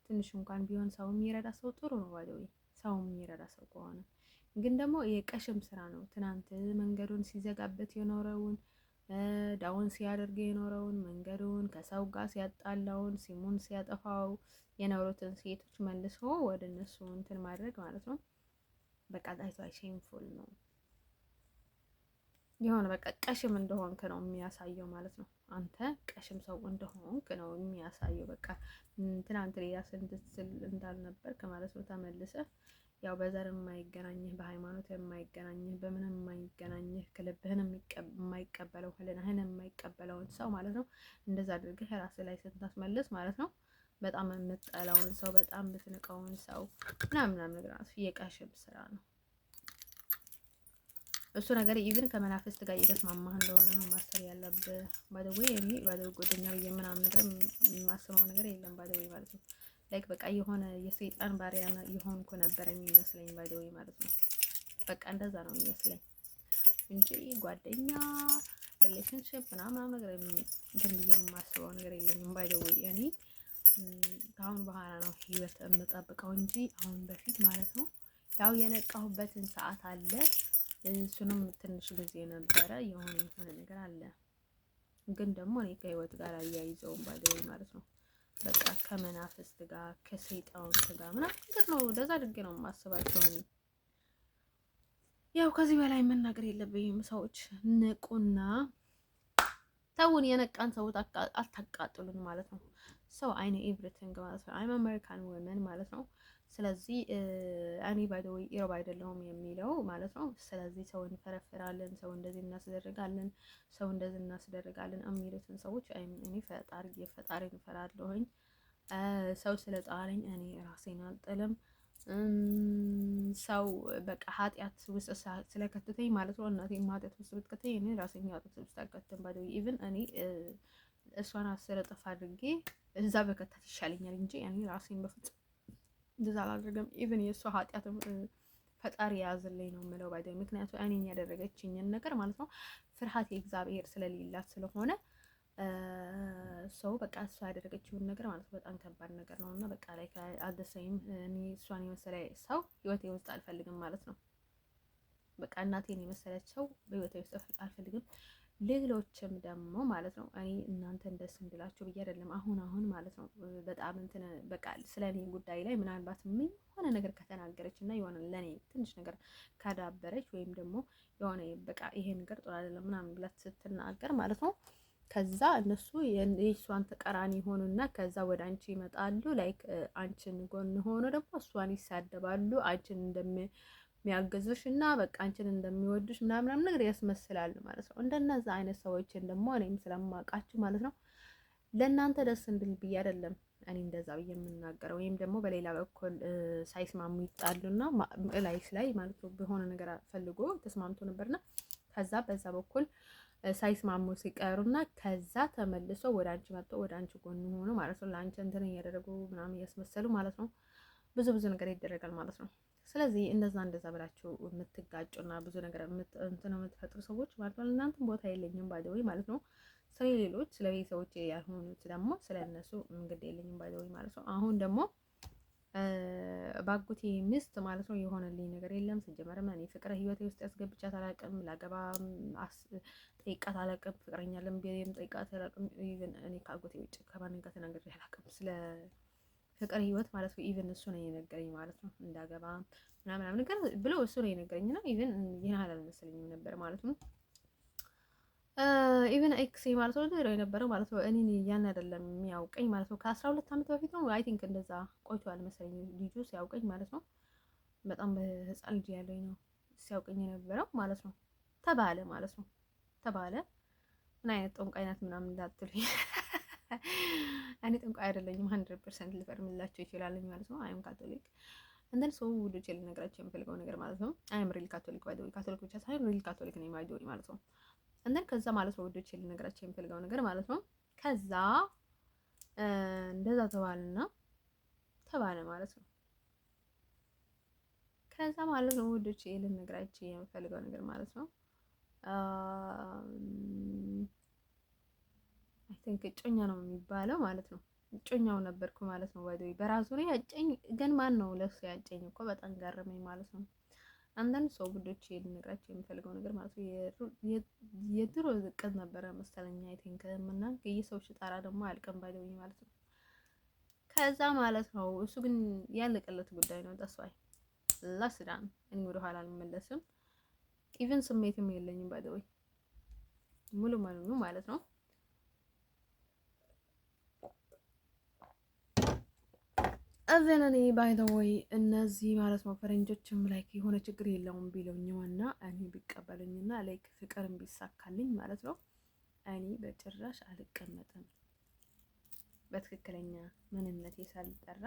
ትንሽ እንኳን ቢሆን ሰው የሚረዳ ሰው ጥሩ ነው ባይ ዘ ወይ ሰው የሚረዳ ሰው ከሆነ ግን ደግሞ የቀሽም ስራ ነው። ትናንት መንገዱን ሲዘጋበት የኖረውን ዳውን ሲያደርግ የኖረውን መንገዱን ከሰው ጋር ሲያጣላውን ሲሙን ሲያጠፋው የኖሩትን ሴቶች መልሶ ወደ እነሱ እንትን ማድረግ ማለት ነው። በቃ ዳይቷ ሼምፉል ነው። የሆነ በቃ ቀሽም እንደሆንክ ነው የሚያሳየው ማለት ነው። አንተ ቀሽም ሰው እንደሆንክ ነው የሚያሳየው። በቃ ትናንት ሌላ ስንትስል እንዳልነበር ከማለት ነው ተመልሰህ ያው በዘር የማይገናኝህ በሃይማኖት የማይገናኝህ በምንም የማይገናኝህ ከልብህን የማይቀበለው ህልናህን የማይቀበለውን ሰው ማለት ነው እንደዛ አድርገህ ራስህ ላይ ስታስመልስ ማለት ነው በጣም የምጠላውን ሰው በጣም የምትንቀውን ሰው ምናምን ነገር ራሱ የቀሽም ስራ ነው እሱ ነገር። ኢቭን ከመናፍስት ጋር እየተስማማህ እንደሆነ ነው ማሰብ ያለብህ። ባደዌ እኔ ባደዌ ጎደኛው የምናምን ነገር የማስበው ነገር የለም ባደዌ ማለት ነው። ላይክ በቃ የሆነ የሰይጣን ባሪያ የሆንኩ ነበር የሚመስለኝ ባይደውይ ማለት ነው። በቃ እንደዛ ነው የሚመስለኝ እንጂ ጓደኛ ሪሌሽንሺፕ ምናምን ነገር እንትን ብዬ የማስበው ነገር የለኝም ባይደውይ። እኔ ከአሁን በኋላ ነው ህይወት የምጠብቀው እንጂ አሁን በፊት ማለት ነው ያው የነቃሁበትን ሰዓት አለ። እሱንም ትንሽ ጊዜ ነበረ የሆነ ነገር አለ። ግን ደግሞ እኔ ከህይወት ጋር አያይዘውም ባይደውይ ማለት ነው። በቃ ከመናፍስት ጋር ከሰይጣኖች ጋር ምናምን ነገር ነው። እንደዛ አድርጌ ነው የማስባቸው እኔ። ያው ከዚህ በላይ መናገር የለብኝም። ሰዎች ንቁና ተውን። የነቃን ሰዎች አታቃጥሉን ማለት ነው። ሰው አይነ ኤቭሪቲንግ ማለት ነው። አይም አሜሪካን ወመን ማለት ነው። ስለዚህ እኔ ባይ ዘ ወይ ኢሮብ አይደለሁም የሚለው ማለት ነው። ስለዚህ ሰው እንፈረፍራለን፣ ሰው እንደዚህ እናስደርጋለን፣ ሰው እንደዚህ እናስደርጋለን የሚሉትን ሰዎች እኔ ፈጣሪን እፈራለሁኝ። ሰው ስለጣለኝ እኔ ራሴን አልጥልም። ሰው በቃ ኃጢአት ውስጥ ስለከተተኝ ማለት ነው እናቴም ኃጢአት ውስጥ ብትከተኝ እኔ ራሴን ኃጢአት ውስጥ አልከተም። ባይ ዘ ወይ ኢቭን እኔ እሷን 10 እጥፍ አድርጌ እዛ በከተት ይሻለኛል እንጂ እኔ ራሴን በፍጹም እንደዛ አላደርግም። ኢቭን የእሷ ኃጢአትም ፈጣሪ የያዝልኝ ነው የምለው ባይ ዘ ወይ። ምክንያቱም እኔን ያደረገችኝን ነገር ማለት ነው ፍርሃት የእግዚአብሔር ስለሌላት ስለሆነ ሰው በቃ እሷ ያደረገችውን ነገር ማለት ነው በጣም ከባድ ነገር ነው እና በቃ ላይ አልደሰይም። እኔ እሷን የመሰለ ሰው ህይወቴ ውስጥ አልፈልግም ማለት ነው። በቃ እናቴን የመሰለች ሰው በህይወቴ ውስጥ አልፈልግም። ሌሎችም ደግሞ ማለት ነው እኔ እናንተን ደስ እንድላችሁ ብዬ አይደለም። አሁን ማለት ነው በጣም እንትን በቃ ስለ እኔ ጉዳይ ላይ ምናልባት ምን የሆነ ነገር ከተናገረች እና የሆነ ለእኔ ትንሽ ነገር ካዳበረች ወይም ደግሞ የሆነ በቃ ይሄ ነገር ጥሩ አይደለም ምናምን ብላ ስትናገር ማለት ነው ከዛ እነሱ የእሷን ተቃራኒ ሆኑና ከዛ ወደ አንቺ ይመጣሉ። ላይክ አንቺን ጎን ሆኖ ደግሞ እሷን ይሳደባሉ። አንቺን እንደሚያገዙሽ እና በቃ አንቺን እንደሚወዱሽ ምናምን ነገር ያስመስላሉ ማለት ነው። እንደነዛ አይነት ሰዎችን ደግሞ እኔም ስለማውቃችሁ ማለት ነው ለእናንተ ደስ እንድል ብዬ አይደለም እኔ እንደዛ ብዬ የምናገረው። ወይም ደግሞ በሌላ በኩል ሳይስማሙ ይጣሉና ላይፍ ላይ ማለት ነው በሆነ ነገር ፈልጎ ተስማምቶ ነበርና ከዛ በዛ በኩል ሳይስማሙ ሲቀሩና ከዛ ተመልሶ ወደ አንቺ መጥቶ ወደ አንቺ ጎን ሆኖ ማለት ነው ለአንቺ እንትን እያደረጉ ምናምን እያስመሰሉ ማለት ነው ብዙ ነገር ይደረጋል ማለት ነው። ስለዚህ እንደዛ ብላችሁ የምትጋጩና ብዙ ነገር እንትን የምትፈጥሩ ሰዎች ማለት ነው እናንተም ቦታ የለኝም ባይ ዘ ወይ ማለት ነው። ስለ ሌሎች ስለ ቤተሰቦች ያልሆኑት ደግሞ ስለ እነሱ እንግዲህ የለኝም ባይ ዘ ወይ ማለት ነው። አሁን ደግሞ ባጉቴ ሚስት ማለት ነው የሆነልኝ ነገር የለም። ሲጀመርም እኔ ፍቅረ ህይወቴ ውስጥ ያስገብቻት አላውቅም። ላገባ ጠይቃት አላውቅም። ፍቅረኛ ለምቢም ጠይቃት አላውቅም። ኢቭን እኔ ከአጎቴ ውጭ ከማንም ጋር ተናግሬ አላውቅም ስለ ፍቅር ህይወት ማለት ነው። ኢቭን እሱ ነው የነገረኝ ማለት ነው እንዳገባ ምናምን ነገር ብሎ እሱ ነው የነገረኝና ኢቭን ይህን አልመሰለኝም ነበር ማለት ነው። ኢቨን ኤክሴ ማለት ነው ድሮ የነበረው ማለት ነው። እኔ ያን አይደለም የሚያውቀኝ ማለት ነው። ከ12 ዓመት በፊት ነው አይ ቲንክ እንደዛ ቆይቷል መሰለኝ ልጁ ሲያውቀኝ ማለት ነው። በጣም በህፃን ልጅ ያለኝ ነው ሲያውቀኝ የነበረው ማለት ነው። ተባለ ማለት ነው ተባለ። ምን አይነት ጠንቋይ ናት ምናምን እንዳትሉኝ። እኔ ጠንቋይ አይደለኝም 100% ልፈርምላቸው ይችላል ማለት ነው። አይም ካቶሊክ እንደን ሰው ውዶች ልነግራቸው የምፈልገው ነገር ማለት ነው። አይም ሪል ካቶሊክ ባይደው ካቶሊክ ብቻ ሳይሆን ሪል ካቶሊክ ነኝ ባይደው ማለት ነው። እንደን ከዛ ማለት ነው ውዶች ልነግራቸው የምፈልገው ነገር ማለት ነው። ከዛ እንደዛ ተባለ ማለት ነው። ከዛ ማለት ነው ውዶች ልነግራቸው የምፈልገው ነገር ማለት ነው። አይ ቲንክ እጮኛ ነው የሚባለው ማለት ነው። እጮኛው ነበርኩ ማለት ነው። ባይደው በራሱ ላይ ያጨኝ ግን ማን ነው ለሱ ያጨኝ እኮ በጣም ገረመኝ ማለት ነው። አንዳንድ ሰው ጉዶች ልነግራቸው የሚፈልገው ነገር ማለት ነው የድሮ ዝቅት ነበረ መሰለኝ አይ ቲንክ እና የሰው ሽጣራ ደግሞ አልቀም ባይደው ማለት ነው። ከዛ ማለት ነው እሱ ግን ያለቀለት ጉዳይ ነው። ተስፋይ ላስዳን እኔ ወደ ኋላ አልመለስም። ኢቭን ስሜትም የለኝም ባይደው ሙሉ ማለት ነው። እዘን እኔ ባይ ዘ ወይ እነዚህ ማለት ነው ፈረንጆችም ላይክ የሆነ ችግር የለውም ቢለውኝና እኔ ቢቀበሉኝና ላይክ ፍቅርም ቢሳካልኝ ማለት ነው እኔ በጭራሽ አልቀመጥም። በትክክለኛ ምንነቴ ሳልጠራ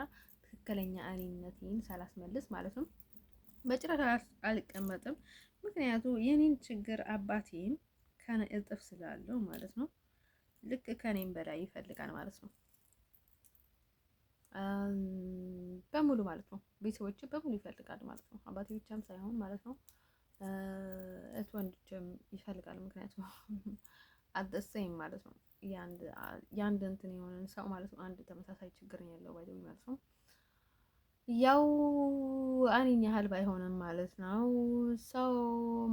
ትክክለኛ እኔነቴን ሳላስመልስ ማለት ነው በጭራሽ አልቀመጥም። ምክንያቱም የኔን ችግር አባቴን ከነ እጥፍ ስላለው ማለት ነው ልክ ከኔም በላይ ይፈልጋል ማለት ነው። በሙሉ ማለት ነው ቤተሰቦች በሙሉ ይፈልጋል ማለት ነው። አባቴ ብቻም ሳይሆን ማለት ነው እህት ወንድችም ይፈልጋል። ምክንያቱም አደሰኝ ማለት ነው የአንድ እንትን የሆነን ሰው ማለት ነው አንድ ተመሳሳይ ችግር ያለው ባይደው ማለት ነው ያው እኔን ያህል ባይሆንም ማለት ነው ሰው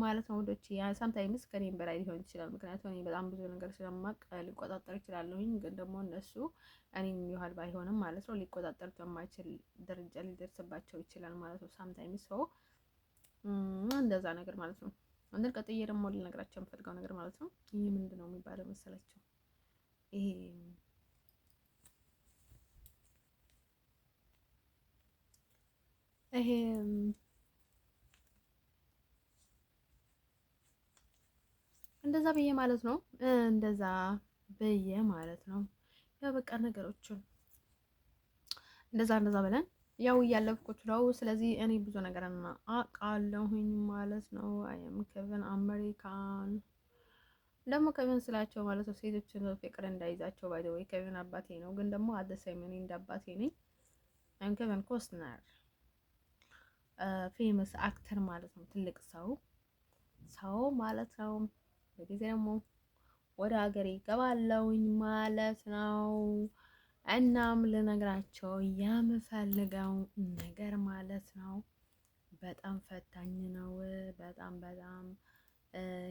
ማለት ነው ወዶች ሳምታይምስ ከኔም በላይ ሊሆን ይችላል። ምክንያቱም እኔ በጣም ብዙ ነገር ስለማቅ ሊቆጣጠር ይችላለሁኝ። ግን ደግሞ እነሱ እኔን ያህል ባይሆንም ማለት ነው ሊቆጣጠር በማይችል ደረጃ ሊደርስባቸው ይችላል ማለት ነው። ሳምታይምስ ሰው እንደዛ ነገር ማለት ነው። አንድ ቀጥዬ ደግሞ ልነግራቸው የምፈልገው ነገር ማለት ነው ይሄ ምንድነው የሚባለው መሰላቸው ይሄ ይሄ እንደዛ ብዬ ማለት ነው እንደዛ ብዬ ማለት ነው ያው በቃ ነገሮችን እንደዛ ብለን ያው እያለፍኩት ነው። ስለዚህ እኔ ብዙ ነገር አውቃለሁኝ ማለት ነው። አይም ከቨን አሜሪካን ደግሞ ከቨን ስላቸው ማለት ነው ሴቶችን ፍቅር እንዳይዛቸው ባይ ዘ ወይ ከቨን አባቴ ነው፣ ግን ደግሞ አደሰኝ እኔ እንደ አባቴ ነኝ። አይም ከቨን ኮስትነር ፌመስ አክተር ማለት ነው። ትልቅ ሰው ማለት ነው። በጊዜ ደግሞ ወደ ሀገሬ ገባለሁኝ ማለት ነው። እናም ልነግራቸው የምፈልገው ነገር ማለት ነው በጣም ፈታኝ ነው። በጣም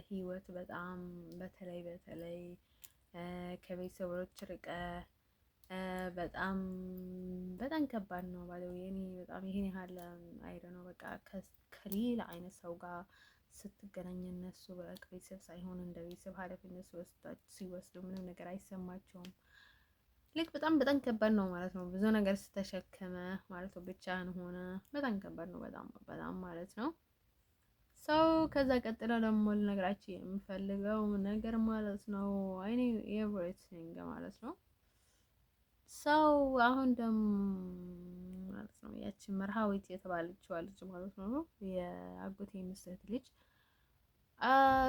ህይወት በጣም በተለይ ከቤተሰቦች ርቀ በጣም ከባድ ነው ባለው የኔ በጣም ይሄን ያህል አይደ ነው። በቃ ከሌላ አይነት ሰው ጋር ስትገናኝ እነሱ ከቤተሰብ ሳይሆን እንደ ቤተሰብ ኃላፊነት ሲወስዱ ምንም ነገር አይሰማቸውም። ልክ በጣም ከባድ ነው ማለት ነው። ብዙ ነገር ስተሸከመ ማለት ነው ብቻህን ሆነ በጣም ከባድ ነው። በጣም ማለት ነው። ሰው ከዛ ቀጥሎ ደግሞ ልነግራችሁ የምፈልገው ነገር ማለት ነው አይኔ ኤቭሪቲንግ ማለት ነው። ሰው አሁን ደግሞ ማለት ነው ያቺ መርሃዊት የተባለችው ልጅ ማለት ነው የአጎቴ ምስት ልጅ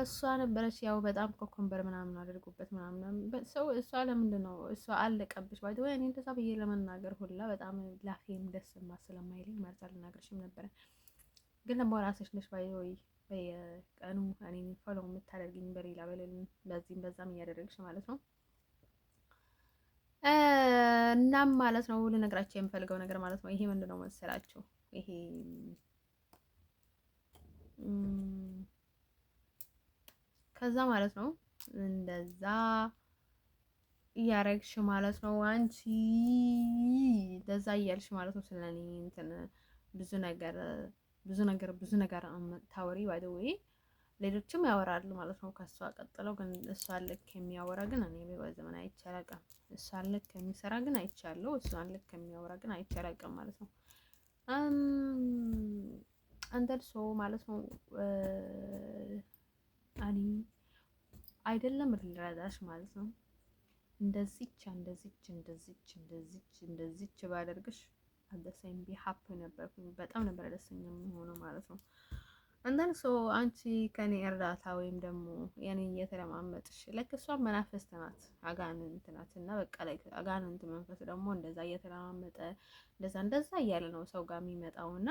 እሷ ነበረች። ያው በጣም ኮኮምበር ምናምን አድርጉበት ምናምን ሰው እሷ ለምንድን ነው እሷ አለቀብሽ ባይ ወይ እኔ እንደዛ ብዬ ለመናገር ሁላ በጣም ላፌም ደስ ስለማይለኝ ማለት አልናገርሽም ነበረ። ግን ደግሞ ራስሽ ነሽ ባይ ወይ በየቀኑ እኔን ፎሎ የምታደርጊኝ በሌላ በዚህም በዛም እያደረግሽ ማለት ነው። እናም ማለት ነው ልነግራቸው የምፈልገው ነገር ማለት ነው ይሄ ምንድን ነው መሰላችሁ ይሄ ከዛ ማለት ነው እንደዛ እያረግሽ ማለት ነው አንቺ እንደዛ እያልሽ ማለት ነው ስለኔ እንትን ብዙ ነገር ታወሪ ባይ ዘ ወይ ሌሎችም ያወራሉ ማለት ነው ከእሷ ቀጥለው። ግን እሷን ልክ የሚያወራ ግን እኔ በዘመን አይቼ አላውቅም። እሷን ልክ የሚሰራ ግን አይቻለሁ። እሷን ልክ የሚያወራ ግን አይቼ አላውቅም ማለት ነው። አንደርሶ ማለት ነው እኔ አይደለም ልረዳሽ ማለት ነው እንደዚች ባደርግሽ አደሰኝ ቢሀፕ ነበርኩኝ። በጣም ነበር ደስተኛ የሚሆነው ማለት ነው። አንዳንድ ሰው አንቺ ከኔ እርዳታ ወይም ደግሞ የኔ እየተለማመጥሽ ለክ እሷ መናፍስት ናት፣ አጋንንት ናት። እና በቃ ላይ አጋንንት መንፈስ ደግሞ እንደዛ እየተለማመጠ እንደዛ እያለ ነው ሰው ጋር የሚመጣው። እና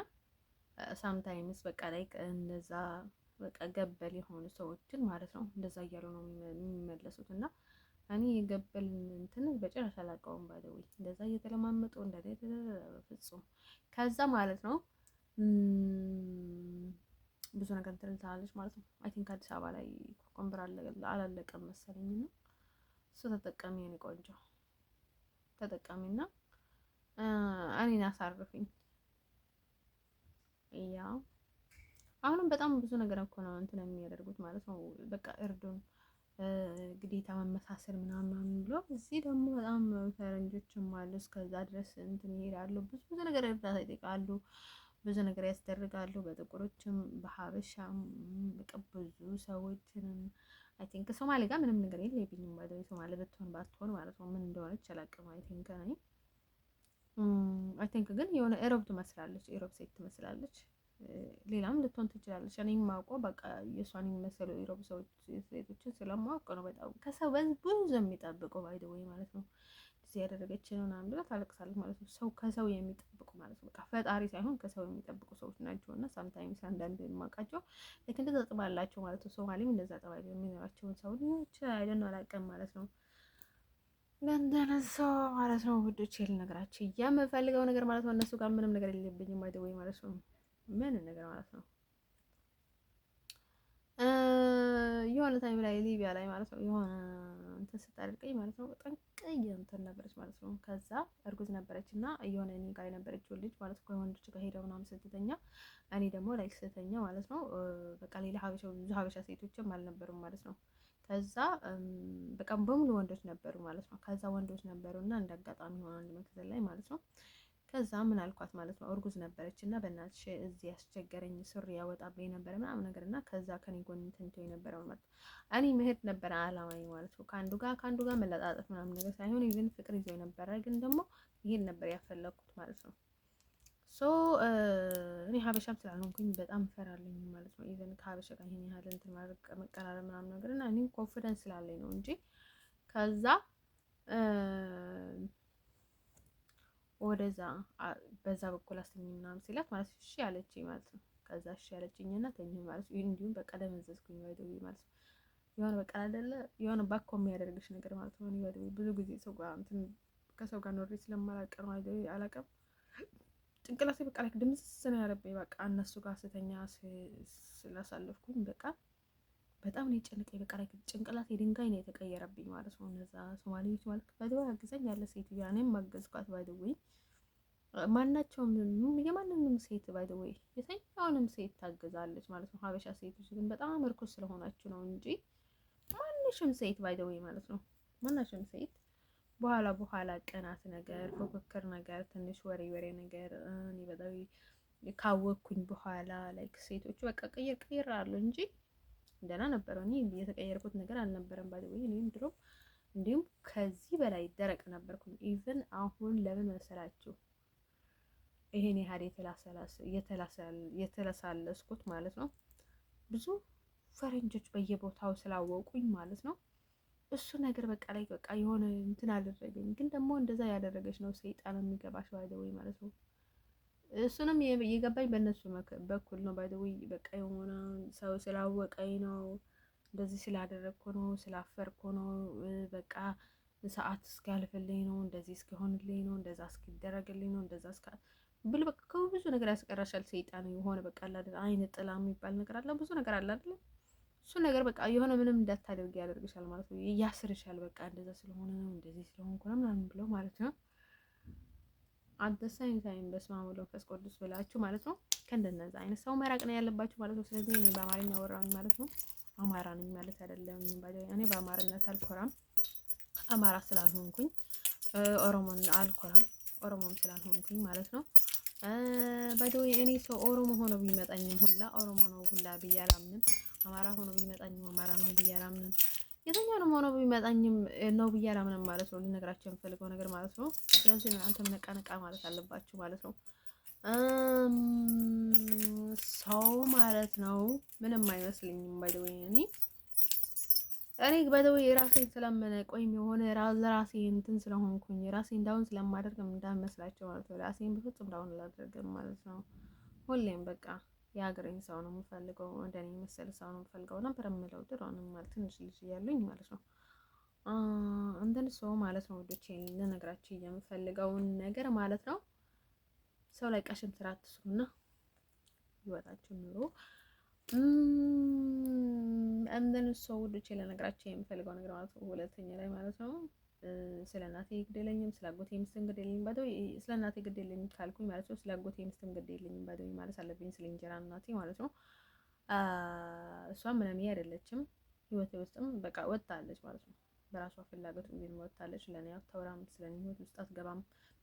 ሳምታይምስ በቃ ላይ እንደዛ በቃ ገበል የሆኑ ሰዎችን ማለት ነው እንደዛ እያሉ ነው የሚመለሱት። እና እኔ የገበል እንትን በጭራሽ አላውቀውም። ባይደው እንደዛ እየተለማመጡ ፍጹም ከዛ ማለት ነው ብዙ ነገር ትላለች ማለት ነው። አይ ቲንክ አዲስ አበባ ላይ ኮኮምበር አላለቀም መሰለኝ ነው። እሱ ተጠቃሚ የኔ ቆንጆ ተጠቃሚና እኔን አሳርፍኝ። ያው አሁንም በጣም ብዙ ነገር እኮ ነው እንትን የሚያደርጉት ማለት ነው። በቃ እርዱን ግዴታ መመሳሰል ምናምን ብሎ እዚህ ደግሞ በጣም ፈረንጆችም አሉ እስከዛ ድረስ እንትን ይሄዳሉ። ብዙ ነገር እርዳታ ይጠይቃሉ፣ ብዙ ነገር ያስደርጋሉ። በጥቁሮችም በሀበሻም በቃ ብዙ ሰዎችንም አይ ቲንክ ሶማሌ ጋር ምንም ነገር የለብኝም ማለት ነው። ሶማሌ ብትሆን ባትሆን ማለት ነው ምን እንደሆነች አላውቅም። አይ ቲንክ ግን የሆነ ኤሮብ ትመስላለች፣ ኤሮብ ሴት ትመስላለች። ሌላም ልትሆን ትችላለች። እኔ የማውቀው በቃ የእሷን የሚመሰሉ ኢሮብ ሰዎች ሴቶችን ስለማውቅ ነው። በጣም ከሰው ብዙ የሚጠብቀው ባይ ዘ ወይ ማለት ነው። እዚህ ያደረገች ነው ምናምን ብላ ታለቅሳለች ማለት ነው። ሰው ከሰው የሚጠብቁ ማለት ነው። በቃ ፈጣሪ ሳይሆን ከሰው የሚጠብቁ ሰዎች ናቸው። እና ሳምታይምስ አንዳንድ የማውቃቸው ልክ እንደዛ ጥባ አላቸው ማለት ነው። ሶማሌም እንደዛ ጥባ የሚኖራቸውን ሰው ልጆች አይደን አላውቅም ማለት ነው። ለእንደነሱ ማለት ነው ውዶች ልነግራቸው የምፈልገው ነገር ማለት ነው። እነሱ ጋር ምንም ነገር የለብኝም ባይ ዘ ወይ ማለት ነው። ምን ነገር ማለት ነው የሆነ ታይም ላይ ሊቢያ ላይ ማለት ነው የሆነ እንትን ስታደርገኝ ማለት ነው ጠንቅዬ እንትን ነበረች ማለት ነው። ከዛ እርጉዝ ነበረች እና የሆነ እኔ ጋር የነበረችው ልጅ ማለት ነው ከወንዶች ጋር ሄደው ምናምን ስትተኛ እኔ ደግሞ ላይ ስተኛ ማለት ነው በቃ ሌላ ሀበሻ ብዙ ሀበሻ ሴቶችም አልነበሩም ማለት ነው። ከዛ በቃ በሙሉ ወንዶች ነበሩ ማለት ነው። ከዛ ወንዶች ነበሩ እና እንደ አጋጣሚ ሆነ አንድ መክዘን ላይ ማለት ነው። ከዛ ምን አልኳት ማለት ነው እርጉዝ ነበረች እና በእናትሽ እዚህ ያስቸገረኝ ሱሪ ያወጣብኝ ነበር ምናምን ነገር እና ከዛ ከኔ ጎን ተኝቶ የነበረው ማለት እኔ መሄድ ነበረ አላማኝ ማለት ነው። ከአንዱ ጋር መለጣጠፍ ምናምን ነገር ሳይሆን ኢቭን ፍቅር ይዘው ነበረ፣ ግን ደግሞ ይሄን ነበር ያፈለኩት ማለት ነው። ሶ እኔ ሀበሻም ስላልሆንኩኝ በጣም እፈራለኝ ማለት ነው። ኢቭን ከሀበሻ ጋር ይሄን ያህል እንትን መቀራረብ ምናምን ነገር እና እኔ ኮንፊደንስ ስላለኝ ነው እንጂ ከዛ ወደዛ በዛ በኩል አስተኝ ምናምን ሲላት ማለት እሺ ያለችኝ ማለት ነው። ከዛ እሺ ያለችኝና ተኝ ማለት ነው። እንዲሁም በቃ ደመዘዝኩኝ ወይደው ማለት ነው። የሆነ በቃ አይደለ የሆነ ባኮ የሚያደርግሽ ነገር ማለት ነው። ወይደው ብዙ ጊዜ ሰው ጋር እንትን ከሰው ጋር ኖሬ ስለማላውቅ ነው አይደል አላውቅም። ጭንቅላቴ በቃ ላይ ድምጽ ነው ያለብኝ በቃ እነሱ ጋር ስተኛ ስላሳለፍኩኝ በቃ በጣም ነው የጨነቀኝ። በቃ ላይ ጭንቅላቴ ድንጋይ ነው የተቀየረብኝ ማለት ነው። እነዛ ሶማሌዎች ማለት ባይደው አግዘኝ ያለ ሴትዮ እኔም ማገዝኳት ባይደው ማናቸውም የማንንም ሴት ባይ ዘ ወይ የትኛውንም ሴት ታግዛለች ማለት ነው። ሀበሻ ሴቶች ግን በጣም እርኩስ ስለሆናችሁ ነው እንጂ ማንሽም ሴት ባይ ዘ ወይ ማለት ነው። ማናቸውም ሴት በኋላ ቅናት ነገር፣ ፉክክር ነገር፣ ትንሽ ወሬ ነገር እኔ በጣም ካወቅኩኝ በኋላ ላይክ ሴቶቹ በቃ ቀይር አሉ እንጂ ደህና ነበረው። እኔ የተቀየርኩት ነገር አልነበረም ባይ ዘ ወይ እኔም ድሮ እንዲሁም ከዚህ በላይ ደረቅ ነበርኩኝ። ኢቭን አሁን ለምን መሰላችሁ ይሄን ያህል የተለሳለስኩት ማለት ነው። ብዙ ፈረንጆች በየቦታው ስላወቁኝ ማለት ነው። እሱ ነገር በቃ ላይ በቃ የሆነ እንትን አደረገኝ። ግን ደግሞ እንደዛ ያደረገች ነው ሰይጣን የሚገባሽ ባይደውይ ማለት ነው። እሱንም የገባኝ በእነሱ በኩል ነው ባይደውይ በቃ የሆነ ሰው ስላወቀኝ ነው፣ እንደዚህ ስላደረግኩ ነው፣ ስላፈርኩ ነው፣ በቃ ሰዓት እስኪያልፍልኝ ነው፣ እንደዚህ እስኪሆንልኝ ነው፣ እንደዛ እስኪደረግልኝ ነው፣ እንደዛ ብል በቃ ብዙ ነገር ያስቀራሻል ሰይጣን። የሆነ በቃ አይደል አይነ ጥላ የሚባል ነገር አለ፣ ብዙ ነገር አለ አይደል? እሱ ነገር በቃ የሆነ ምንም እንዳታደርግ ያደርግሻል ማለት ነው። ያስርሻል በቃ እንደዛ ስለሆነ ነው እንደዚህ ስለሆንኩ ነው ምናምን ብለው ማለት ነው። አደሳይን ታይም በስመ አብ ወወልድ ወመንፈስ ቅዱስ ብላችሁ ማለት ነው። ከእንደነዛ አይነት ሰው መራቅ ነው ያለባችሁ ማለት ነው። ስለዚህ እኔ በአማርኛ አወራሁኝ ማለት ነው። አማራ ነኝ ማለት አይደለም። እኔ በአማርነት አልኮራም። አማራ ስላልሆንኩኝ ኦሮሞን አልኮራም። ኦሮሞም ስላልሆንኩኝ ማለት ነው። ባይደው እኔ ሰው ኦሮሞ ሆኖ ቢመጣኝም ሁላ ኦሮሞ ነው ሁላ ብዬ አላምንም። አማራ ሆኖ ቢመጣኝም አማራ ነው ብዬ አላምንም። የትኛውንም ሆኖ ቢመጣኝም ነው ብዬ አላምንም ማለት ነው። ልነግራችሁ የምፈልገው ነገር ማለት ነው። ስለዚህ እናንተም ነቃ ነቃ ማለት አለባችሁ ማለት ነው። ሰው ማለት ነው ምንም አይመስልኝም። ባይደው እኔ ባይደው የራሴን ስለምነቅ ወይም የሆነ ለራሴ እንትን ስለሆንኩኝ ራሴ እንዳውን ስለማደርግ እንዳመስላቸው ማለት ነው። ራሴን በፍጹም እንዳውን አላደርግም ማለት ነው። ሁሌም በቃ የሀገሬን ሰው ነው የምፈልገው፣ እንደኔ መሰል ሰው ነው የምፈልገው ነበር የምለው ድሮንም ማለት ትንሽ ልጅ እያሉኝ ማለት ነው። እንትን ሰው ማለት ነው ወዶቼ ልነግራችሁ የምፈልገውን ነገር ማለት ነው። ሰው ላይ ቀሽም ስራ አትስሩና ህይወታችሁ ኑሮ እንደን ሰው ወዶቼ ልነግራችሁ የምፈልገው ነገር ማለት ነው። ሁለተኛ ላይ ማለት ነው ስለ እናቴ ግዴለኝም ስለ አጎቴ ሚስትም ግዴለኝም ባዶ ስለ እናቴ ግዴለኝም ካልኩኝ ማለት ነው ስለ አጎቴ ሚስትም ግዴለኝም ባዶ ማለት አለብኝ ስለ እንጀራ እናቴ ማለት ነው። እሷ ምንም አይደለችም ህይወቴ ውስጥም በቃ ወጣለች ማለት ነው። በራሷ ፍላጎት ግን ወጣለች። ለኔ አታወራም፣ ስለኔ ህይወት ውስጥ አትገባም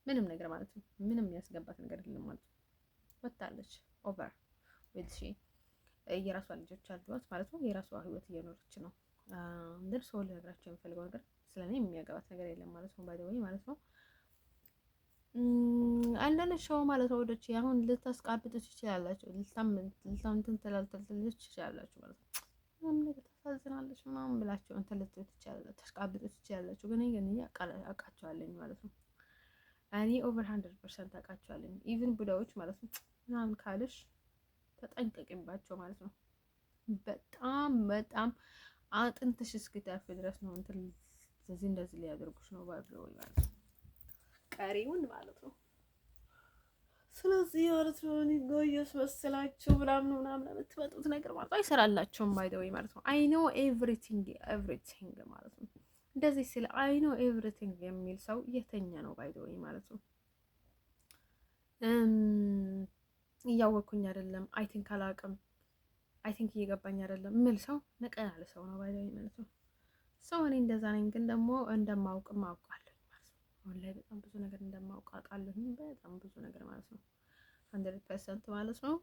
ምንም ነገር ማለት ነው። ምንም ያስገባት ነገር የለም ማለት ነው። ወጣለች ኦቨር ዊዝ ሺ የራሷ ልጆች አሏት ማለት ነው። የራሷ ህይወት እየኖረች ነው። እንደ ሰው ልነግራቸው የምፈልገው ነገር ስለኔ የሚያገባት ነገር የለም ማለት ነው። ባይደወይ ማለት ነው። አንዳንድ ሾው ማለት ነው ወዶች አሁን ልታስቃብጡ ትችላላችሁ፣ ልታምንትን ተላልተልልሽ ትችላላችሁ ማለት ነው። ምንም ነገር ታሳዝናለች ምናምን ብላችሁ እንትን ልትሉ ትችላላችሁ፣ ታስቃብጡ ትችላላችሁ። ግን አውቃቸዋለሁ ማለት ነው። እኔ ኦቨር 100% አውቃቸዋለሁ። ኢቭን ቡዳዎች ማለት ነው ምናምን ካልሽ ተጠንቀቂባቸው ማለት ነው። በጣም በጣም አጥንትሽ እስኪተርፍ ድረስ ነው እንትን እንደዚህ ሊያደርጉሽ ነው ባለው ማለት ነው። ቀሪውን ማለት ነው። ስለዚህ ማለት ነው እኔ ጎየስ መስላችሁ ምናምን የምትመጡት ነገር ማለት አይሰራላችሁም ባይ ዘ ወይ ማለት ነው። አይ ኖ ኤቭሪቲንግ ማለት ነው። እንደዚህ ስለ አይ ኖ ኤቭሪቲንግ የሚል ሰው የተኛ ነው ባይ ዘ ወይ ማለት ነው። እያወቅኩኝ አይደለም፣ አይ ቲንክ አላውቅም፣ አይ ቲንክ እየገባኝ አይደለም የሚል ሰው ነቀ ያለ ሰው ነው ባይ ዘ ወይ ማለት ነው። ሰው እኔ እንደዛ ነኝ፣ ግን ደግሞ እንደማውቅም አውቃለሁ ማለት ነው። አሁን ላይ በጣም ብዙ ነገር እንደማውቅ አውቃለሁ፣ በጣም ብዙ ነገር ማለት ነው። 100% ማለት ነው።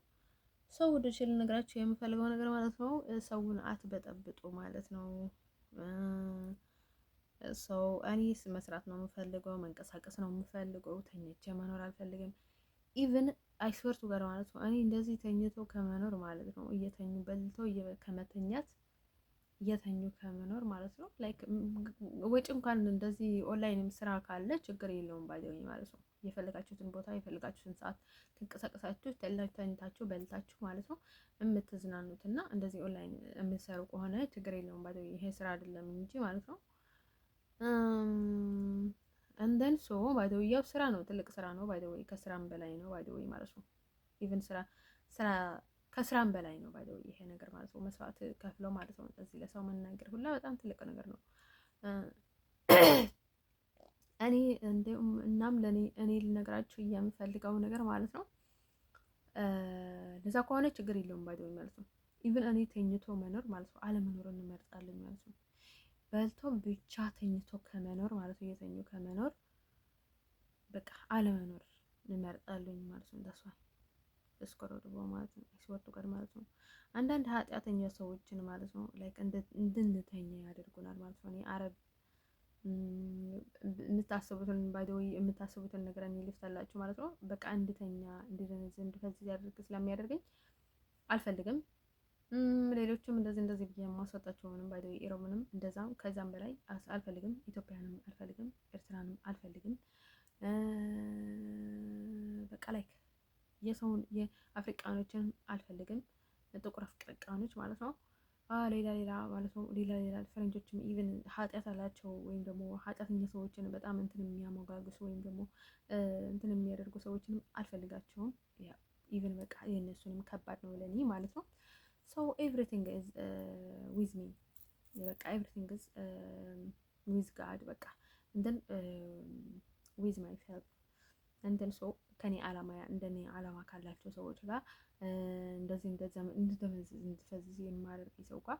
ሰው ወደ ችል ነገራችሁ የምፈልገው ነገር ማለት ነው። ሰውን አትበጠብጡ ማለት ነው። ሰው እኔስ መስራት ነው የምፈልገው፣ መንቀሳቀስ ነው የምፈልገው፣ ተኝቼ መኖር አልፈልግም። ኢቭን አይስወርቱ ጋር ማለት ነው። እኔ እንደዚህ ተኝቶ ከመኖር ማለት ነው እየተኙ በልቶ ከመተኛት እየተኙ ከመኖር ማለት ነው። ላይክ ወጪ እንኳን እንደዚህ ኦንላይንም ስራ ካለ ችግር የለውም ባይዘኝ ማለት ነው። የፈለጋችሁትን ቦታ የፈለጋችሁትን ሰዓት ተንቀሳቀሳችሁ ተኝታችሁ በልታችሁ ማለት ነው የምትዝናኑት እና እንደዚህ ኦንላይን የምትሰሩ ከሆነ ችግር የለውም ባይዘኝ። ይሄ ስራ አይደለም እንጂ ማለት ነው። እንደን ሶ ባይዘው ያው ስራ ነው፣ ትልቅ ስራ ነው ባይዘው፣ ከስራም በላይ ነው ባይዘው ማለት ነው። ኢቭን ስራ ከስራም በላይ ነው ባይዘው ይሄ ነገር ማለት ነው። መስዋዕት ከፍለው ማለት ነው እዚህ ለሰው መናገር ሁላ በጣም ትልቅ ነገር ነው። እኔ እናም እኔ ልነግራችሁ የምፈልገው ነገር ማለት ነው ለዛ ከሆነ ችግር የለውም ባይዘው ማለት ነው። ኢቭን እኔ ተኝቶ መኖር ማለት ነው አለመኖርን እንመርጣለን ማለት ነው። በልቶ ብቻ ተኝቶ ከመኖር ማለት ነው እየተኙ ከመኖር በቃ አለመኖር እንመርጣለን ማለት ነው። እንደሷ እስኮረዱ ማለት ነው ሲወጡ ጋር ማለት ነው። አንዳንድ ኃጢአተኛ ሰዎችን ማለት ነው ላይክ እንድንተኛ ያደርጉናል ማለት ነው። እኔ አረብ የምታስቡትን ባይዶይ የምታስቡትን ነገር እኔ ልፍታላችሁ ማለት ነው። በቃ እንድተኛ እንድደነዝ እንድፈዝዝ ያደርግ ስለሚያደርገኝ አልፈልግም። ሌሎችም እንደዚህ ብዬ የማስወጣቸው ምንም ባይዶይ ኢሮምንም እንደዛም ከዛም በላይ አልፈልግም። ኢትዮጵያንም አልፈልግም፣ ኤርትራንም አልፈልግም። በቃ ላይክ የሰውን የአፍሪካኖችን አልፈልግም፣ ጥቁር አፍሪካኖች ማለት ነው። ሌላ ማለት ነው። ሌላ ፈረንጆችም ኢቭን ኃጢአት አላቸው ወይም ደግሞ ኃጢአተኛ ሰዎችን በጣም እንትን የሚያሞጋግሱ ወይም ደግሞ እንትን የሚያደርጉ ሰዎችንም አልፈልጋቸውም። ኢቭን በቃ የእነሱንም ከባድ ነው ለኔ ማለት ነው። ሶ ኤቭሪቲንግ ኢዝ ዊዝ ሚ በቃ ኤቭሪቲንግ ኢዝ ዊዝ ጋድ በቃ እንትን ዊዝ ማይ ሰልፍ እንትን ሰው ከኔ አላማ እንደኔ አላማ ካላቸው ሰዎች ጋር እንደዚህ እንድፈዝዝ የማደርግ ሰው ጋር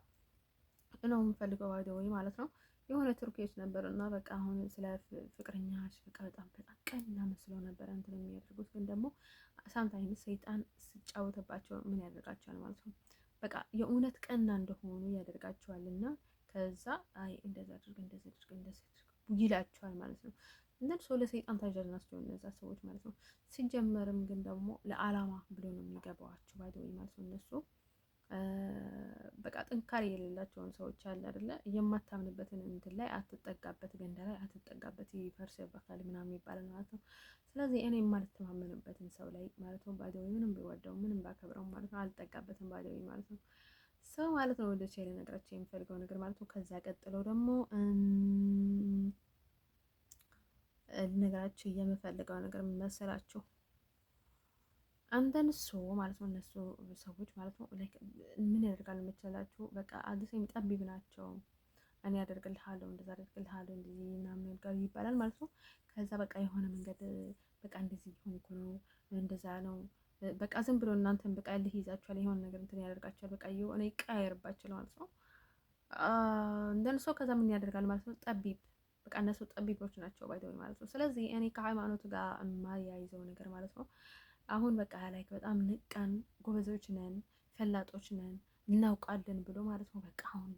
ነው የምፈልገው ወይ ማለት ነው። የሆነ ቱርኪዎች ነበር እና በቃ አሁን ስለ ፍቅረኛሽ በቃ በጣም ቀና መስለው ነበር እንትን የሚያደርጉት ግን ደግሞ ሳምታይምስ ሰይጣን ስጫወተባቸው ምን ያደርጋቸዋል ማለት ነው። በቃ የእውነት ቀና እንደሆኑ ያደርጋቸዋል እና ከዛ አይ እንደዛ አድርግ እንደዛ አድርግ እንደዛ አድርግ ይላቸዋል ማለት ነው። እንደን ሰው ለሰይጣን ታዛዥ ናቸው እነዛ ሰዎች ማለት ነው። ሲጀመርም ግን ደግሞ ለዓላማ ብሎ ነው የሚገባዋቸው ባይደወይ ማለት ነው። እነሱ በቃ ጥንካሬ የሌላቸውን ሰዎች አለ አይደለ? የማታምንበትን እንትን ላይ አትጠጋበት፣ ገንዳ ላይ አትጠጋበት፣ ይፈርስብሃል ምናምን ይባላል ማለት ነው። ስለዚህ እኔ የማልተማመንበትን ሰው ላይ ማለት ነው ባይደወይ ምንም ቢወደው ምንም ባከብረው ማለት ነው አልጠጋበትም ባይደወይ ማለት ነው። ሰው ማለት ነው ወደ ቼለ ነገራቸው የሚፈልገው ነገር ማለት ነው። ከዛ ቀጥለው ደግሞ ነገራችሁ የምፈልገው ነገር መሰላችሁ አንተን ሶ ማለት ነው። እነሱ ሰዎች ማለት ነው ምን ያደርጋል መሰላችሁ? በቃ አዲስ የሚጠቢብ ናቸው። እኔ ያደርግልሃለሁ እንደዛ አደርግልሃለሁ እንደዚህ ምናምን ነገር ይባላል ማለት ነው። ከዛ በቃ የሆነ መንገድ በቃ እንደዚህ ሆንኩ ነው እንደዛ ነው በቃ ዝም ብሎ እናንተን በቃ ልህ ይዛችኋል የሆነ ነገር እንትን ያደርጋችኋል። በቃ እኔ ይቀያየርባችኋል ማለት ነው። እንደነሱ ከዛ ምን ያደርጋል ማለት ነው ጠቢብ በቃ እነሱ ጠቢቦች ናቸው ባይደው ማለት ነው። ስለዚህ እኔ ከሃይማኖት ጋር የማያይዘው ነገር ማለት ነው አሁን በቃ ላይክ በጣም ንቃን ጎበዞች ነን ፈላጦች ነን እናውቃለን ብሎ ማለት ነው። በቃ አሁን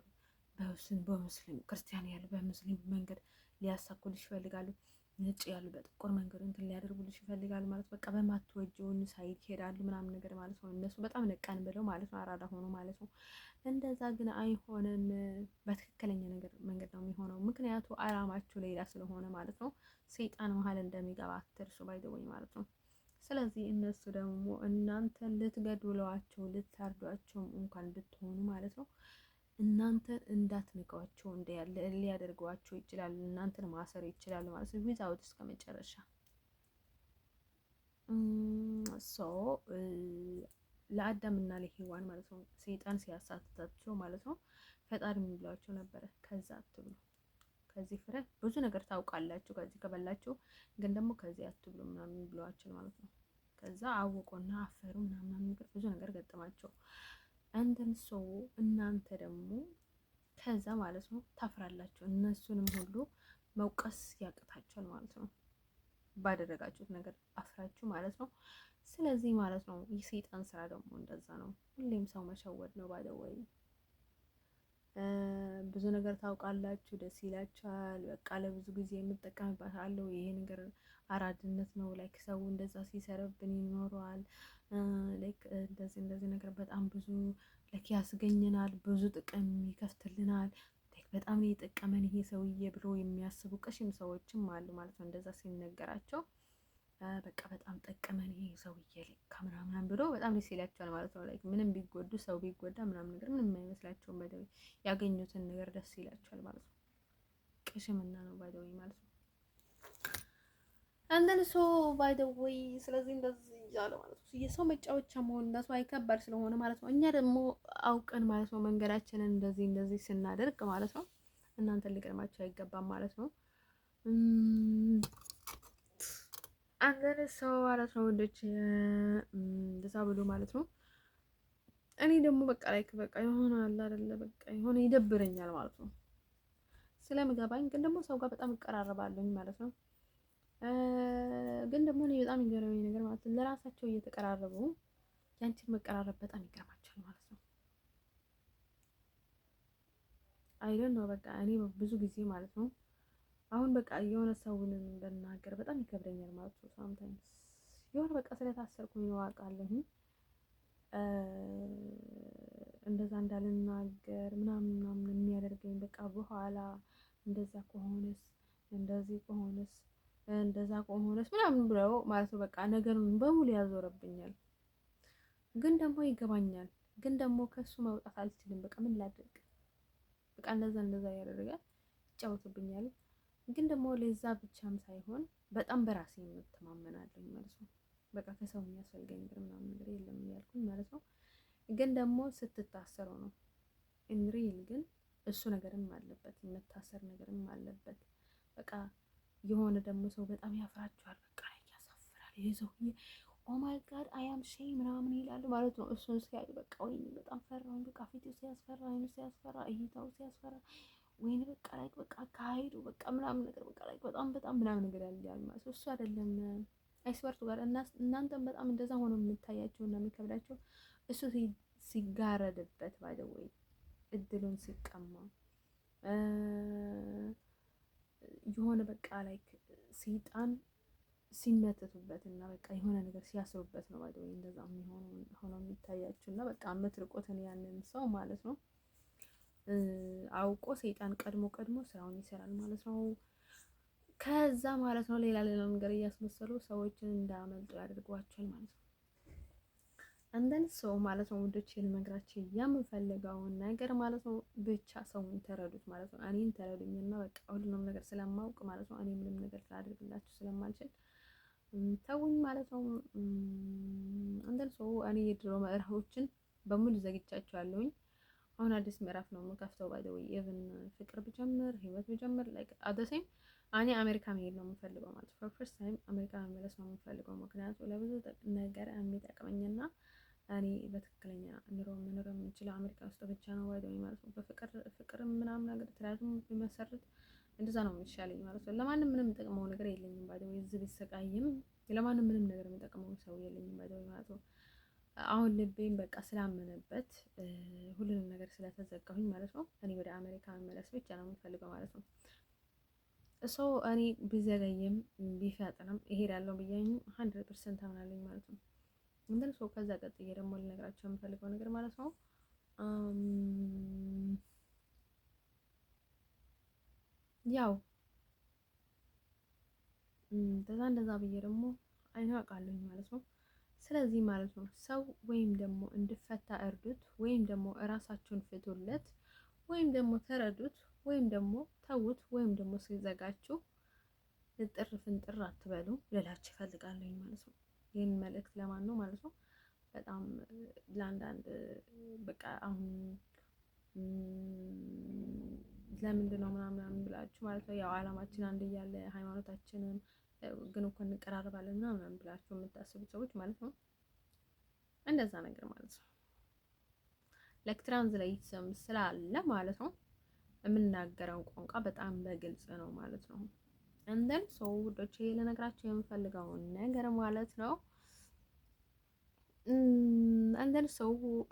በሙስሊም ክርስቲያን ያሉ በሙስሊም መንገድ ሊያሳኩልሽ ይፈልጋሉ። ነጭ ያሉ በጥቁር መንገድ እንትን ሊያደርጉልሽ ይፈልጋሉ ማለት በቃ በማትወጂውን ሳይድ ይሄዳሉ ምናምን ነገር ማለት ነው። እነሱ በጣም ነቃን ብለው ማለት ነው አራዳ ሆኖ ማለት ነው። እንደዛ ግን አይሆንም። በትክክለኛ ነገር መንገድ ነው የሚሆነው። ምክንያቱ አላማችሁ ሌላ ስለሆነ ማለት ነው። ሰይጣን መሀል እንደሚገባ አትርሱ ባይደወይ ማለት ነው። ስለዚህ እነሱ ደግሞ እናንተን ልትገድሏቸው ልታርዷቸው እንኳን ብትሆኑ ማለት ነው እናንተን እንዳትንቀዋቸው ሊያደርጓቸው ይችላሉ። እናንተን ማሰር ይችላሉ ማለት ነው ዊዛውት እስከ መጨረሻ ለአዳምና ለሔዋን ማለት ነው ሰይጣን ሲያሳትታቸው ማለት ነው ፈጣሪ የሚብሏቸው ነበረ። ከዛ አትብሉ፣ ከዚህ ፍሬ ብዙ ነገር ታውቃላችሁ፣ ከዚህ ከበላችሁ ግን ደግሞ ከዚህ አትብሉ ምናምን ብለዋቸው ማለት ነው። ከዛ አወቁና አፈሩ ምናምን ነገር ብዙ ነገር ገጠማቸው። እንደን ሰው እናንተ ደግሞ ከዛ ማለት ነው ታፍራላችሁ። እነሱንም ሁሉ መውቀስ ያቅታችኋል ማለት ነው። ባደረጋችሁት ነገር አፍራችሁ ማለት ነው። ስለዚህ ማለት ነው የሰይጣን ስራ ደግሞ እንደዛ ነው። ሁሌም ሰው መሸወድ ነው። ባደወይ ብዙ ነገር ታውቃላችሁ፣ ደስ ይላችኋል። በቃ ለብዙ ጊዜ የምጠቀምበታለሁ ይሄ ነገር አራድነት ነው። ላይክ ሰው እንደዛ ሲሰረብን ይኖረዋል። ላይክ እንደዚህ ነገር በጣም ብዙ ላይክ ያስገኘናል፣ ብዙ ጥቅም ይከፍትልናል። በጣም የጠቀመን ይሄ ሰውዬ ብሎ የሚያስቡ ቀሽም ሰዎችም አሉ ማለት ነው። እንደዛ ሲነገራቸው በቃ በጣም ጠቀመን ይሄ ሰውዬ ልካ ምናምን ብሎ በጣም ደስ ይላቸዋል ማለት ነው። ላይክ ምንም ቢጎዱ ሰው ቢጎዳ ምናምን ነገር ምንም አይመስላቸውም። ባይደው ያገኙትን ነገር ደስ ይላቸዋል ማለት ነው። ቅሽምና ነው ባይደው ማለት ነው። አንደን ሶ ባይደው ስለዚህ እንደዚህ እያለ ማለት ነው የሰው መጫወቻ መሆን እንዳሱ አይከባድ ስለሆነ ማለት ነው። እኛ ደግሞ አውቀን ማለት ነው መንገዳችንን እንደዚህ ስናደርግ ማለት ነው እናንተን ሊቀድማቸው አይገባም ማለት ነው። አንደን ሰው ማለት ነው ወንዶች እንደዛ ብሎ ማለት ነው። እኔ ደግሞ በቃ በቃ የሆነ አለ አይደለ በቃ የሆነ ይደብረኛል ማለት ነው። ስለምገባኝ ግን ደግሞ ሰው ጋር በጣም እቀራረባለሁኝ ማለት ነው። ግን ደግሞ እኔ በጣም የሚገርመኝ ነገር ማለት ነው ለራሳቸው እየተቀራረቡ ያንቺን መቀራረብ በጣም ይገርማቸዋል ማለት ነው። አይደል ነው በቃ እኔ ብዙ ጊዜ ማለት ነው አሁን በቃ የሆነ ሰውን እንደናገር በጣም ይከብደኛል ማለት ነው። ሳምታይምስ የሆነ በቃ ስለታሰርኩኝ ነው አውቃለሁ። እንደዛ እንዳልናገር ምናምን የሚያደርገኝ በቃ በኋላ እንደዛ ከሆነስ እንደዚህ ከሆነስ እንደዛ ከሆነስ ምናምን ብለው ማለት ነው በቃ ነገሩን በሙሉ ያዞረብኛል። ግን ደግሞ ይገባኛል። ግን ደግሞ ከሱ መውጣት አልችልም። በቃ ምን ላድርግ? በቃ እንደዛ ያደርጋል፣ ይጫወትብኛል። ግን ደግሞ ለዛ ብቻም ሳይሆን በጣም በራሴ የምተማመናለሁ ማለት ነው። በቃ ከሰው የሚያስፈልገኝ ነገር ምናምን ነገር የለም ያልኩኝ ማለት ነው። ግን ደግሞ ስትታሰሩ ነው እንሪል ግን እሱ ነገርም አለበት፣ የመታሰር ነገርም አለበት። በቃ የሆነ ደግሞ ሰው በጣም ያፍራችኋል። በቃ ያሳፍራል ይዘው ኦ ማይ ጋድ አይ አም ሼም ምናምን ይላሉ ማለት ነው። እሱን ሲያዩ በቃ ወይኔ በጣም ፈራሁኝ። በቃ ፊቱ ሲያስፈራ፣ አይኑ ሲያስፈራ፣ እይታው ሲያስፈራ፣ ወይኔ በቃ ላይ በቃ አካሄዱ በቃ ምናምን ነገር በቃ ላይ በጣም ምናምን ነገር ያለ ማለት ነው። እሱ አይደለም አይስበርቱ ጋር እናንተም በጣም እንደዛ ሆኖ የምታያቸው እና የሚከብዳቸው እሱ ሲጋረድበት ባይደወይ እድሉን ሲቀማ የሆነ በቃ ላይ ሰይጣን ሲመተቱበት እና በቃ የሆነ ነገር ሲያስሩበት ነው ባይደወይ እንደዛ ሆኖ የሚታያችሁ እና በቃ የምትርቁትን ያንን ሰው ማለት ነው። አውቆ ሰይጣን ቀድሞ ስራውን ይሰራል ማለት ነው። ከዛ ማለት ነው ሌላ ነገር እያስመሰሉ ሰዎችን እንዳያመልጡ ያደርጓቸዋል ማለት ነው። እንደን ሰው ማለት ነው ውዶች ልነግራችሁ የምፈልገውን ነገር ማለት ነው ብቻ ሰውን ተረዱት ማለት ነው። እኔን ተረዱኝና በቃ ሁሉንም ነገር ስለማውቅ ማለት ነው እኔ ምንም ነገር ላደርግላችሁ ስለማልችል ተውኝ ማለት ነው። እንደን ሰው እኔ የድሮ ምዕራፎችን በሙሉ ዘግቻቸዋለሁኝ። አሁን አዲስ ምዕራፍ ነው የምከፍተው። ባይ ዘ ወይ ኢቭን ፍቅር ብጀምር ህይወት ብጀምር ላይክ አደሴም እኔ አሜሪካ መሄድ ነው የምፈልገው ማለት ነው። ፈርስት ታይም አሜሪካ መመለስ ነው የምፈልገው ምክንያቱም ለብዙ ነገር የሚጠቅመኝና እኔ በትክክለኛ ኑሮ መኖር የምንችለው አሜሪካ ውስጥ ብቻ ነው ባይ ዘ ወይ ማለት ነው። በፍቅር ምናምን ነገር ትዳርም ቢመሰርት እንደዛ ነው የሚሻለኝ ማለት ነው። ለማንም ምንም የምጠቅመው ነገር የለኝም ባይ ዘ ወይ እዚህ ብሰቃይም ለማንም ምንም ነገር የምጠቅመው ሰው የለኝም ባይ ዘ ወይ ማለት ነው። አሁን ልቤን በቃ ስላመነበት ሁሉንም ነገር ስለተዘጋሁኝ ማለት ነው እኔ ወደ አሜሪካ መመለስ ብቻ ነው የምፈልገው ማለት ነው። እሱ እኔ ቢዘገይም ቢፈጥንም እሄዳለሁ ብያኝ 100% አምናለኝ ማለት ነው። እንደን ሰው ከዛ ቀጥዬ ደግሞ ልነግራቸው የምፈልገው ነገር ማለት ነው ያው እንደዛ ብዬ ደግሞ አይናቃለኝ ማለት ነው። ስለዚህ ማለት ነው ሰው ወይም ደግሞ እንድፈታ እርዱት፣ ወይም ደግሞ እራሳችሁን ፍቱለት፣ ወይም ደግሞ ተረዱት፣ ወይም ደግሞ ተዉት፣ ወይም ደግሞ ሲዘጋችሁ እጥር ፍንጥር አትበሉ ልላችሁ እፈልጋለሁ ማለት ነው። ይህን መልእክት ለማን ነው ማለት ነው? በጣም ለአንዳንድ በቃ አሁን ለምንድን ነው ምናምን ብላችሁ ማለት ነው ያው አላማችን አንድ እያለ ሃይማኖታችንን ግን እኮ እንቀራረባለን ምናምን ብላችሁ የምታስቡት ሰዎች ማለት ነው እንደዛ ነገር ማለት ነው ላይክ ትራንስሌት ስላለ ማለት ነው የምናገረው ቋንቋ በጣም በግልጽ ነው ማለት ነው። እንደን ሰው ውዶቼ ለነገራችሁ የምፈልገው ነገር ማለት ነው እንደን ሰው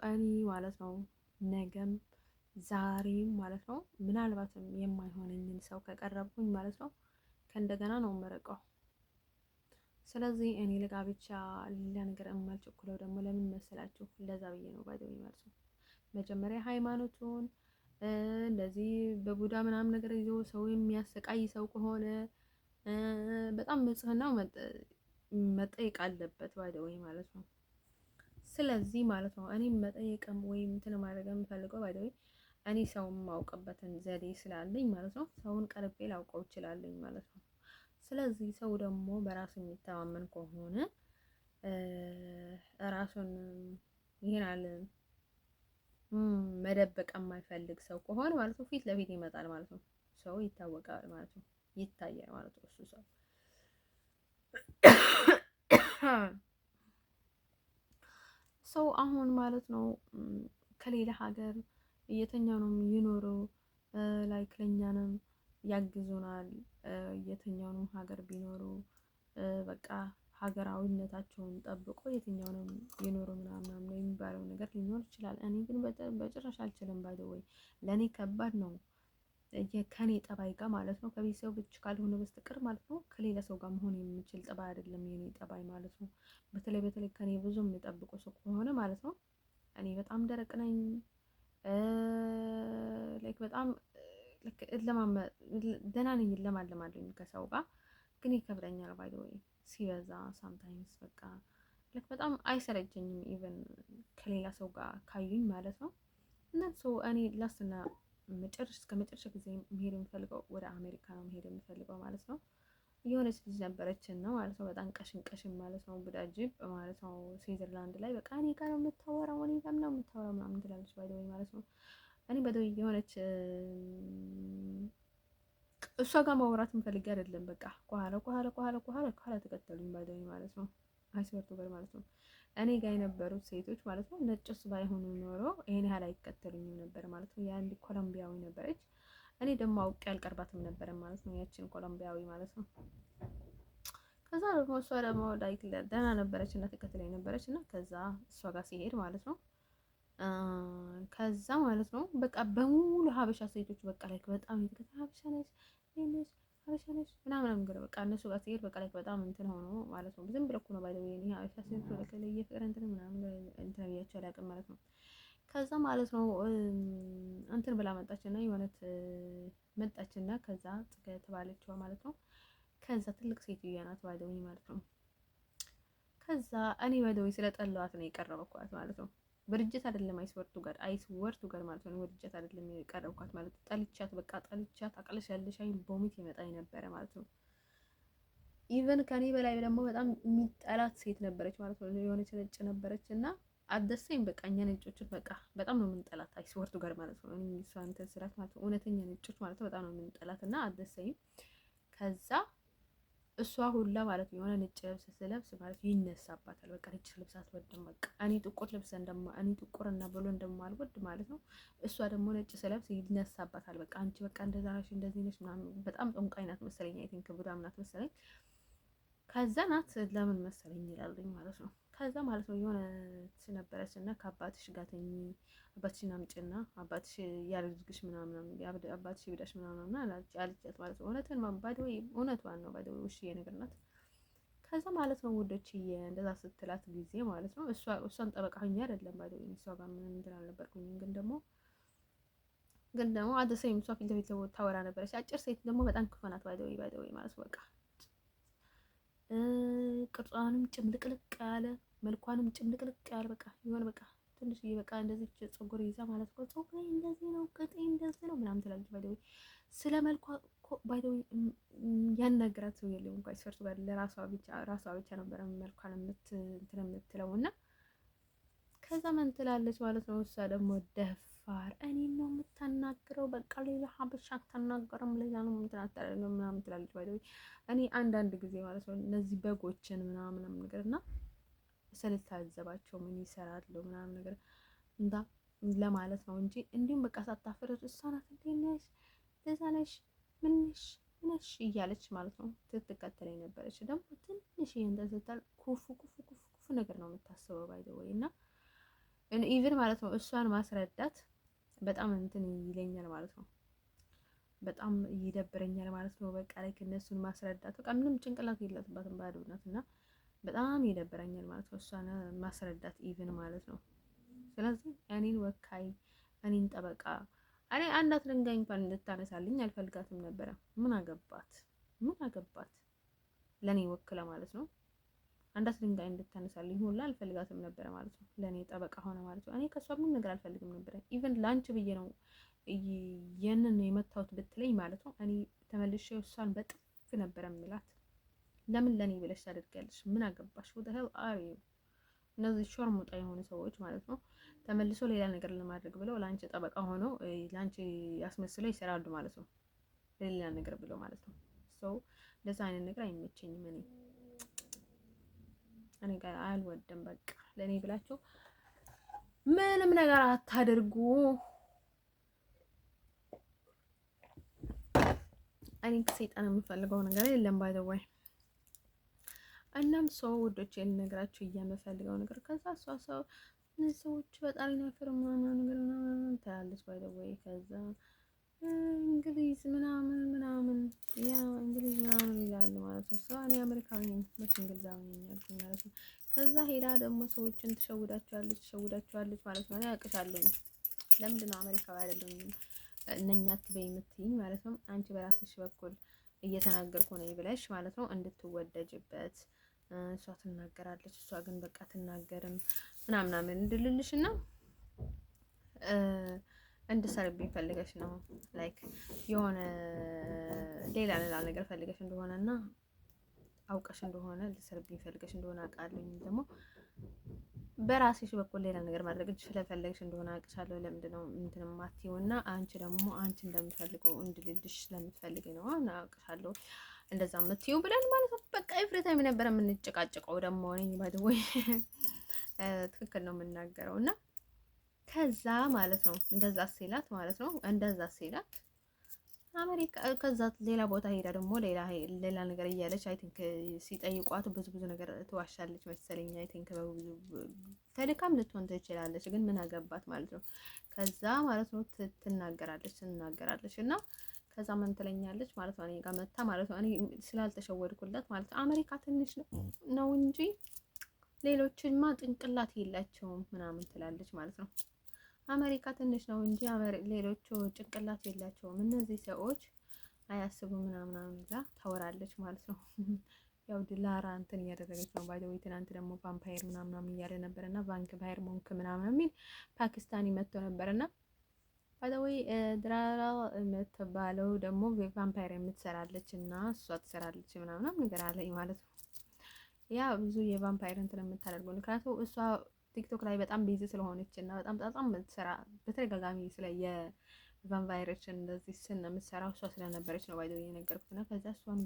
እኔ ማለት ነው ነገም ዛሬም ማለት ነው ምናልባትም የማይሆነኝን ሰው ከቀረብኩኝ ማለት ነው ከእንደገና ነው የምርቀው። ስለዚህ እኔ ለጋብቻ ሌላ ነገር የማልቸኩለው ደግሞ ለምን መሰላችሁ? ለዛ ብዬ ነው ባይዘው ማለት ነው። መጀመሪያ ሃይማኖቱን እንደዚህ በቡዳ ምናምን ነገር ይዞ ሰው የሚያሰቃይ ሰው ከሆነ በጣም ንጽህናው መጠየቅ አለበት ባይዘው ማለት ነው። ስለዚህ ማለት ነው እኔም መጠየቅም ወይም እንትን ማድረግ የምፈልገው ባይዘው እኔ ሰውን ማውቅበትን ዘዴ ስላለኝ ማለት ነው ሰውን ቀርቤ ላውቀው እችላለኝ ማለት ነው። ስለዚህ ሰው ደግሞ በራሱ የሚተማመን ከሆነ ራሱን ይሄናል መደበቅ የማይፈልግ ሰው ከሆነ ማለት ነው ፊት ለፊት ይመጣል ማለት ነው። ሰው ይታወቃል ማለት ነው፣ ይታያል ማለት ነው። እሱ ሰው አሁን ማለት ነው ከሌላ ሀገር እየተኛው ነው የሚኖረው ላይክ ለኛንም ያግዙናል የትኛውንም ሀገር ቢኖሩ በቃ ሀገራዊነታቸውን ጠብቆ የትኛውንም የኖሩ ምናምን ነው የሚባለው ነገር ሊኖር ይችላል። እኔ ግን በጭራሽ አልችልም። ባይ ዘ ወይ ለኔ ከባድ ነው ከኔ ጠባይ ጋር ማለት ነው ከቤተሰቦች ካልሆነ በስተቀር ማለት ነው ከሌላ ሰው ጋር መሆን የምችል ጠባይ አይደለም የኔ ጠባይ ማለት ነው። በተለይ ከኔ ብዙ የሚጠብቁ ሰው ከሆነ ማለት ነው እኔ በጣም ደረቅ ነኝ። ላይክ በጣም ደህና ነኝ እለማለማለሁኝ ከሰው ጋር ግን ይከብደኛል። ባይ ዘ ወይ ሲበዛ ሳምታይምስ በቃ በጣም አይሰለቸኝም ኢቨን ከሌላ ሰው ጋር ካዩኝ ማለት ነው። እና ሰው እኔ ላስትና እስከ መጨረሻ ጊዜ መሄድ የምፈልገው ወደ አሜሪካ ነው መሄድ የምፈልገው ማለት ነው። የሆነች ልጅ ነበረችን ነው ማለት ነው በጣም ቀሽን ማለት ነው ቡዳጅብ ማለት ነው ስዊዘርላንድ ላይ በቃ እኔ ጋር ነው የምታወራው እኔ ጋር ነው የምታወራው ምናምን ትላለች ባይ ዘ ወይ ማለት ነው። እኔ በደው የሆነች እሷ ጋር ማውራት እንፈልግ አይደለም። በቃ ከኋላ ተከተሉኝ ባይደኝ ማለት ነው። አይስወርቱ ጋር ማለት ነው። እኔ ጋር የነበሩት ሴቶች ማለት ነው ነጭስ ባይሆኑ ኖሮ ይሄን ያህል አይከተሉኝም ነበር ማለት ነው። የአንድ ኮሎምቢያዊ ነበረች። እኔ ደግሞ አውቄ አልቀርባትም ነበር ማለት ነው። ያችን ኮሎምቢያዊ ማለት ነው። ከዛ ደግሞ እሷ ደግሞ ላይክ ደህና ነበረች እና ተከትለኝ ነበረች እና ከዛ እሷ ጋር ሲሄድ ማለት ነው ከዛ ማለት ነው በቃ በሙሉ ሀበሻ ሴቶች በቃ ላይክ በጣም የተከተለ ሀበሻ ነች ሀበሻ ነች ምናምን ነገር በቃ እነሱ ጋር ሲሄድ በቃ ላይክ በጣም እንትን ሆኖ ማለት ነው። ዝም ብለው እኮ ነው ባይደው ይሄ ሀበሻ ሴቶች ለከለየ ፍቅር እንትን ምናምን እንትን ብያቸው አላውቅም ማለት ነው። ከዛ ማለት ነው እንትን ብላ መጣችና የሆነት መጣችና ከዛ ጽገ ተባለችዋ ማለት ነው። ከዛ ትልቅ ሴትዮዋ ናት ባይደውኝ ማለት ነው። ከዛ እኔ ባይደውኝ ስለጠላዋት ነው የቀረበኳት ማለት ነው። በድርጅት አይደለም አይስወርቱ ጋር ማለት ነው። ወድጀት አይደለም የቀረብኳት ማለት ነው። ጠልቻት በቃ ጠልቻት አቅለሽ ያለሽ አይን ቦሚት ይመጣኝ ነበረ ማለት ነው። ኢቨን ከኔ በላይ ደግሞ በጣም የሚጠላት ሴት ነበረች ማለት ነው። የሆነች ነጭ ነበረች እና አደሰኝ በቃ እኛ ነጮችን በቃ በጣም ነው የምንጠላት አይስወርቱ ጋር ማለት ነው። እኔ እሷ እንትን ስላት ማለት ነው እውነተኛ ነጮች ማለት ነው በጣም ነው የምንጠላት እና አደሰኝ ከዛ እሷ ሁላ ማለት ነው የሆነ ነጭ ልብስ ስለብስ ማለት ይነሳባታል። በቃ ነጭ ልብስ አትወድም። በቃ እኔ ጥቁር ልብስ እኔ ጥቁር እና ብሎ እንደማልወድ ማለት ነው። እሷ ደግሞ ነጭ ስለብስ ይነሳባታል። በቃ አንቺ በቃ እንደዛ ነሽ እንደዚህ ነሽ ምናምን በጣም ጠንቋይ ናት መሰለኝ። አይ ቲንክ ቡዳም ናት መሰለኝ። ከዛ ናት ለምን መሰለኝ ይላልኝ ማለት ነው። ከዛ ማለት ነው የሆነ ነበረች እና ከአባትሽ ጋር ተኝ አባትሽን አምጪና አባትሽ ያልልግሽ ምናምን አባትሽ ይብዳሽ ምናምን አለቻት ማለት ነው። እውነትን ማባዶ እውነቷን ነው ባዶ እሺ የነገር ናት። ከዛ ማለት ነው ውዶች እንደዛ ስትላት ጊዜ ማለት ነው እሷን ጠበቃ ሆኜ አይደለም ባዶ እሷ ጋር ምን እንትን አልነበርኩኝም። ግን ደግሞ አደሰኝ እሷ ፊት ለፊት ታወራ ነበረች። አጭር ሴት ደግሞ በጣም ክፉ ናት ባዶ ማለት ነው። በቃ ቅርጿንም ጭምልቅልቅ ያለ መልኳንም ጭምልቅልቅ ያለ በቃ የሆነ በቃ ትንሽ በቃ እንደዚህ ፀጉር ይዛ ማለት ነው። ፀጉሬ እንደዚህ ነው ቅጤ እንደዚህ ነው ምናምን ትላለች። ባይደው ስለ መልኳ ባይደው ያናገራት ሰው የለም እንኳን ስፈርቱ ጋር ራሷ ብቻ ነበር መልኳን እንትን የምትለው እና ከዛ ምን ትላለች ማለት ነው። እሷ ደግሞ ደፋር እኔን ነው የምታናግረው፣ በቃ ሌላ ሀበሻ አታናገርም፣ ሌላ ነው እንትን አታደርግም ምናምን ትላለች። ባይደው እኔ አንዳንድ ጊዜ ማለት ነው እነዚህ በጎችን ምናምን ነገር እና ስልታዘባቸው ምን ይሰራሉ ምናምን ነገር እንዳ ለማለት ነው እንጂ እንዲሁም በቃ ሳታፈር እሷ ናት እንዴ ነሽ ለዛ ነሽ ምንሽ ነሽ እያለች ማለት ነው ትከተለኝ ነበረች። ደግሞ ትንሽ እንደዚህ ኩፉ ነገር ነው የምታስበው ባይደው እና ኢቭን ማለት ነው እሷን ማስረዳት በጣም እንትን ይለኛል ማለት ነው። በጣም ይደብረኛል ማለት ነው። በቃ ላይ እነሱን ማስረዳት በቃ ምንም ጭንቅላት የለትባትም ባዶ ናት እና በጣም ይደብረኛል ማለት ነው እሷን ማስረዳት ኢቭን ማለት ነው። ስለዚህ እኔን ወካይ እኔን ጠበቃ እኔ አንዳት ድንጋይ እንኳን እንድታነሳልኝ አልፈልጋትም ነበረ። ምን አገባት ለኔ ወክለ ማለት ነው። አንዳት ድንጋይ እንድታነሳልኝ ሁላ አልፈልጋትም ነበረ ማለት ነው። ለኔ ጠበቃ ሆነ ማለት ነው። እኔ ከሷ ምንም ነገር አልፈልግም ነበረ። ኢቭን ላንቺ ብዬ ነው የንን የመታወት ብትለኝ ማለት ነው እኔ ተመልሼ እሷን በጥፍ ነበረ የምላት። ለምን ለኔ ብለሽ ታደርጊያለሽ? ምን አገባሽ? ወደ ሄል አሪ እነዚህ ሾርሙጣ የሆኑ ሰዎች ማለት ነው ተመልሶ ሌላ ነገር ለማድረግ ብለው ላንቺ ጠበቃ ሆነው ላንቺ ያስመስለው ይሰራሉ ማለት ነው። ሌላ ነገር ብለው ማለት ነው። ሶ ለዛ አይነት ነገር አይመቸኝም። እኔ ጋር አልወደም። በቃ ለኔ ብላችሁ ምንም ነገር አታደርጉ። እኔ ከሰይጣን የምፈልገው ነገር የለም ባይ ዘ ወይ። እናም ሰው ውዶች ልነግራችሁ እየምፈልገው ነገር ከዛ ሰው እነዚህ ሰዎች በጣም ይናፈር ምናምን ነገር ምናምን ትላለች ባይ ዘ ወይ። ከዛ እንግሊዝ ምናምን ያ እንግሊዝ ምናምን ይላሉ ማለት ነው። ሰው እኔ አሜሪካዊ ነኝ መቼ እንግሊዛዊ ነኝ ያልኩኝ ማለት ነው። ከዛ ሄዳ ደግሞ ሰዎችን ትሸውዳቸዋለች ማለት ነው። እኔ አውቅሻለሁ ለምንድን ነው አሜሪካዊ አይደለም እነኛ አትበይ የምትይኝ ማለት ነው። አንቺ በራስሽ በኩል እየተናገርኩ ነኝ ብለሽ ማለት ነው እንድትወደጅበት እሷ ትናገራለች፣ እሷ ግን በቃ ትናገርም ምናምን እንድልልሽና እንድሰርብኝ ፈልገሽ ነው ላይክ የሆነ ሌላ ነገር ፈልገሽ እንደሆነና አውቀሽ እንደሆነ ልሰርብኝ ፈልገሽ እንደሆነ አውቃለሁ። ደግሞ በራስሽ በኩል ሌላ ነገር ማድረግ ስለፈለግሽ እንደሆነ አውቅሻለሁ። ለምንድን ነው እንትን የማትይው? እና አንቺ ደግሞ አንቺ እንደምፈልገው እንድልልሽ ስለምትፈልጊ ነው እና አውቅሻለሁ እንደዛ የምትይው ብለን ማለት ነው። በቃ ኤቭሪ ታይም ነበር የምንጨቃጨቀው። ደግሞ ነኝ ባይደወይ ትክክል ነው የምናገረው። እና ከዛ ማለት ነው እንደዛ ሲላት ማለት ነው እንደዛ ሲላት አሜሪካ ከዛ ሌላ ቦታ ሄዳ ደግሞ ሌላ ነገር እያለች አይ ቲንክ ሲጠይቋት ብዙ ነገር ትዋሻለች መሰለኝ። አይ ቲንክ ተልካም ልትሆን ትችላለች፣ ግን ምን አገባት ማለት ነው። ከዛ ማለት ነው ትናገራለች እና ከዛ ምን ትለኛለች ማለት ነው እኔ ጋር መታ ማለት ነው። እኔ ስላልተሸወድኩለት ማለት ነው አሜሪካ ትንሽ ነው እንጂ ሌሎችማ ጭንቅላት የላቸውም ምናምን ትላለች ማለት ነው። አሜሪካ ትንሽ ነው እንጂ ሌሎቹ ጭንቅላት የላቸውም፣ እነዚህ ሰዎች አያስቡም ምናምን ብላ ታወራለች ማለት ነው። ያው ድላራ እንትን እያደረገች ነው ባይዘው። ትናንት ደግሞ ቫምፓየር ምናምን እያለ ነበርና ቫምፓየር ሞንክ ምናምን የሚል ፓኪስታኒ መጥቶ ነበርና ባይዘው ድላራ የምትባለው ደግሞ ቫምፓየር የምትሰራለች እና እሷ ትሰራለች ምናምን ነገር አለኝ ማለት ነው። ያ ብዙ የቫምፓየር እንትን የምታደርገው ምክንያቱም እሷ ቲክቶክ ላይ በጣም ቢዚ ስለሆነች እና በጣም የምትሰራ በተደጋጋሚ ስለ የቫምፓየሮችን እንደዚህ ስን የምትሰራው እሷ ስለነበረች ነው ባይዘው የነገርኩት እና ከዛ እሷን